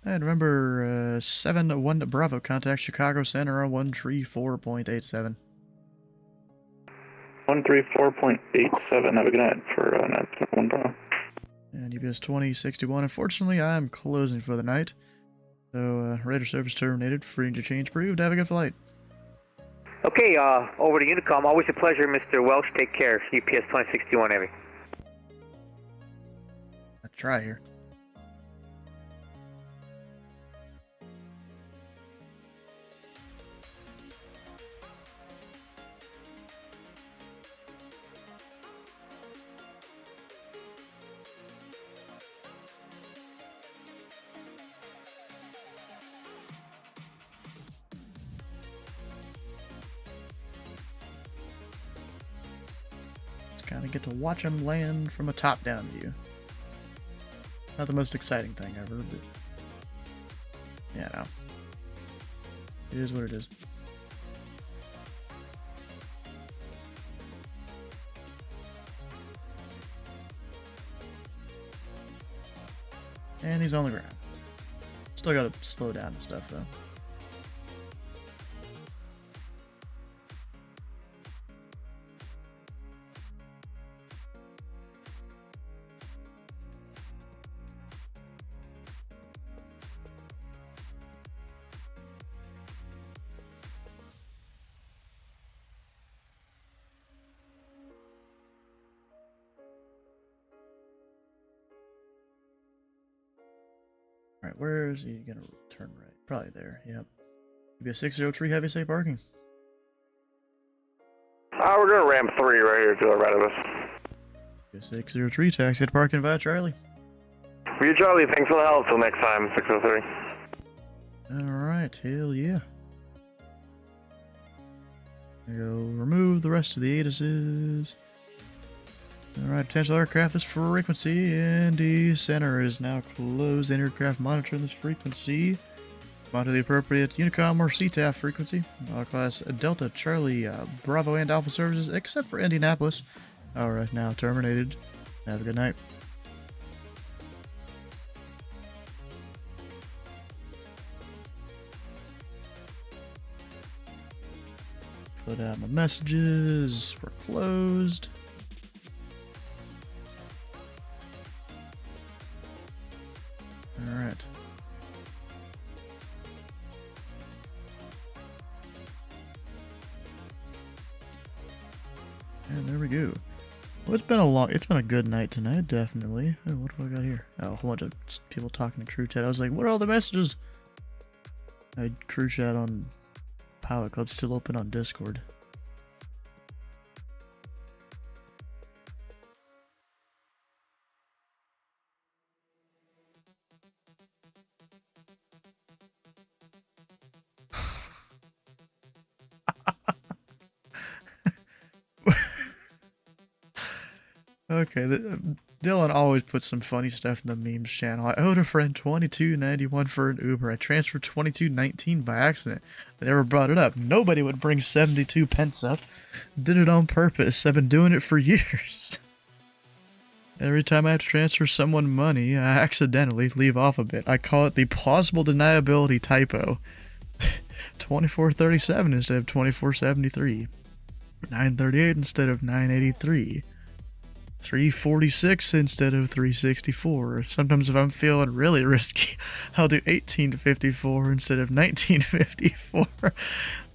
And remember, 7-1 Bravo, contact Chicago Center on 134.87. 134.87, have a good night for 971 Bravo. And UPS 2061, unfortunately, I'm closing for the night. So, radar service terminated, free interchange approved, have a good flight. Okay, over to Unicom. Always a pleasure, Mr. Welsh. Take care. UPS 2061 Heavy. Let's try here. Kind of get to watch them land from a top-down view. Not the most exciting thing ever, but yeah, no. It is what it is. And he's on the ground. Still gotta slow down and stuff, though. Alright, where is he gonna turn right? Probably there, yep. Maybe a 603 heavy safe parking. We're gonna ram 3 right here to the right of us. 603, taxi to parking via Charlie. Via Charlie, thanks for the help. Till next time, 603. Alright, hell yeah. There you go, remove the rest of the ATISes. Alright, potential aircraft, this frequency, ND center is now closed. Aircraft monitoring this frequency. Monitor the appropriate Unicom or CTAF frequency. All class Delta, Charlie, Bravo, and Alpha services, except for Indianapolis. Alright, now terminated. Have a good night. Put out my messages. We're closed. Alright. And there we go. Well, it's been a good night tonight, definitely. Oh, what do I got here? Oh, a whole bunch of people talking to crew chat. I was like, what are all the messages? I had crew chat on Pilot Club still open on Discord. Okay, Dylan always puts some funny stuff in the memes channel. I owed a friend $22.91 for an Uber. I transferred $22.19 by accident. I never brought it up. Nobody would bring 72 pence up. Did it on purpose. I've been doing it for years. Every time I have to transfer someone money, I accidentally leave off a bit. I call it the plausible deniability typo. 2437 instead of 2473. 938 instead of 983. 346 instead of 364. Sometimes if I'm feeling really risky, I'll do 1854 instead of 1954.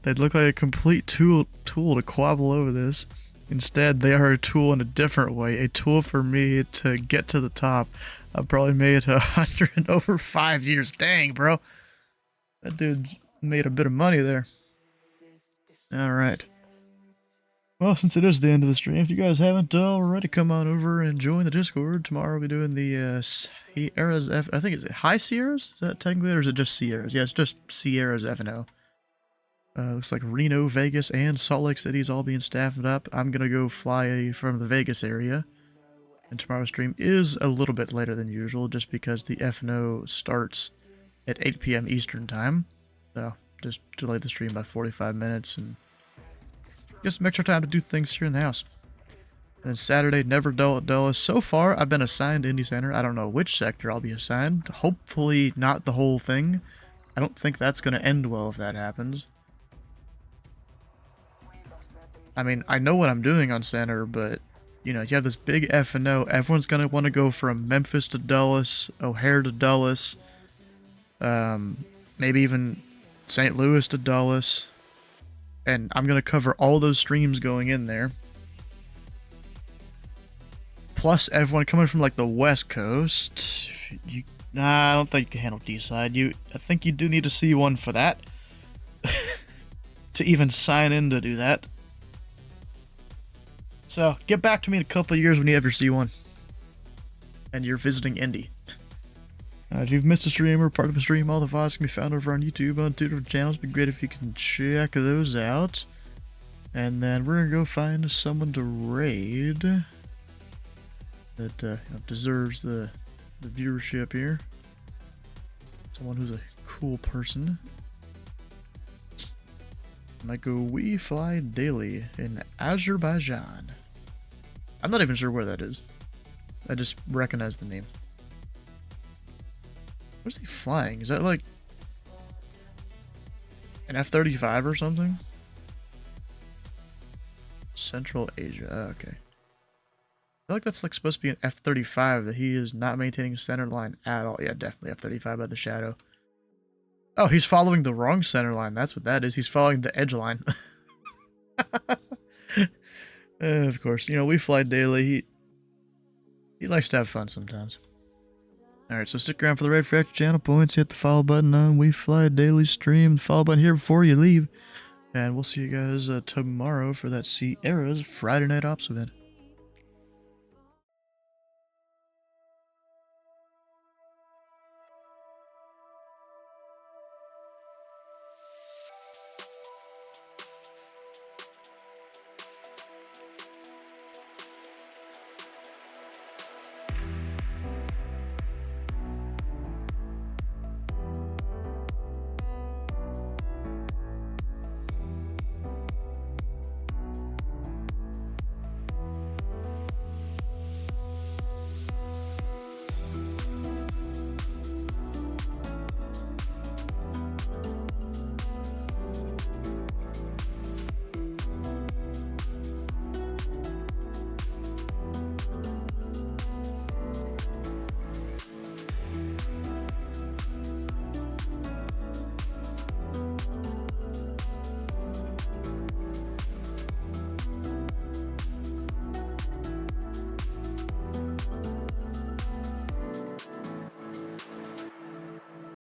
They'd look like a complete tool to quabble over this. Instead, they are a tool in a different way. A tool for me to get to the top. I've probably made 100 over 5 years. Dang, bro. That dude's made a bit of money there. Alright. Well, since it is the end of the stream, if you guys haven't already, come on over and join the Discord. Tomorrow we'll be doing the Sierras F... I think it's High Sierras? Is that technically, or is it just Sierras? Yeah, it's just Sierras F&O. Looks like Reno, Vegas, and Salt Lake City's all being staffed up. I'm gonna go fly from the Vegas area. And tomorrow's stream is a little bit later than usual, just because the F&O starts at 8 p.m. Eastern Time. So, just delay the stream by 45 minutes and get some extra time to do things here in the house. Then Saturday, never dull at Dulles. So far, I've been assigned to Indy Center. I don't know which sector I'll be assigned. Hopefully not the whole thing. I don't think that's going to end well if that happens. I mean, I know what I'm doing on center, but, you know, you have this big F&O. Everyone's going to want to go from Memphis to Dulles, O'Hare to Dulles, maybe even St. Louis to Dulles. And I'm going to cover all those streams going in there. Plus everyone coming from, like, the West Coast. Nah, I don't think you can handle D-side. I think you do need a C1 for that. To even sign in to do that. So, get back to me in a couple of years when you have your C1. And you're visiting Indy. If you've missed a stream or part of a stream, all the VODs can be found over on YouTube on 2 different channels. It'd be great if you can check those out. And then we're gonna go find someone to raid that deserves the viewership here. Someone who's a cool person. Might go We Fly Daily in Azerbaijan. I'm not even sure where that is. I just recognize the name. Where's he flying? Is that like an F-35 or something? Central Asia. Oh, okay. I feel like that's like supposed to be an F-35 that he is not maintaining center line at all. Yeah, definitely F-35 by the shadow. Oh, he's following the wrong center line. That's what that is. He's following the edge line. Of course, you know, We Fly Daily. He likes to have fun sometimes. Alright, so stick around for the Red Fracture channel points. Hit the follow button on We Fly Daily stream. The follow button here before you leave. And we'll see you guys tomorrow for that Sierra's Friday Night Ops event.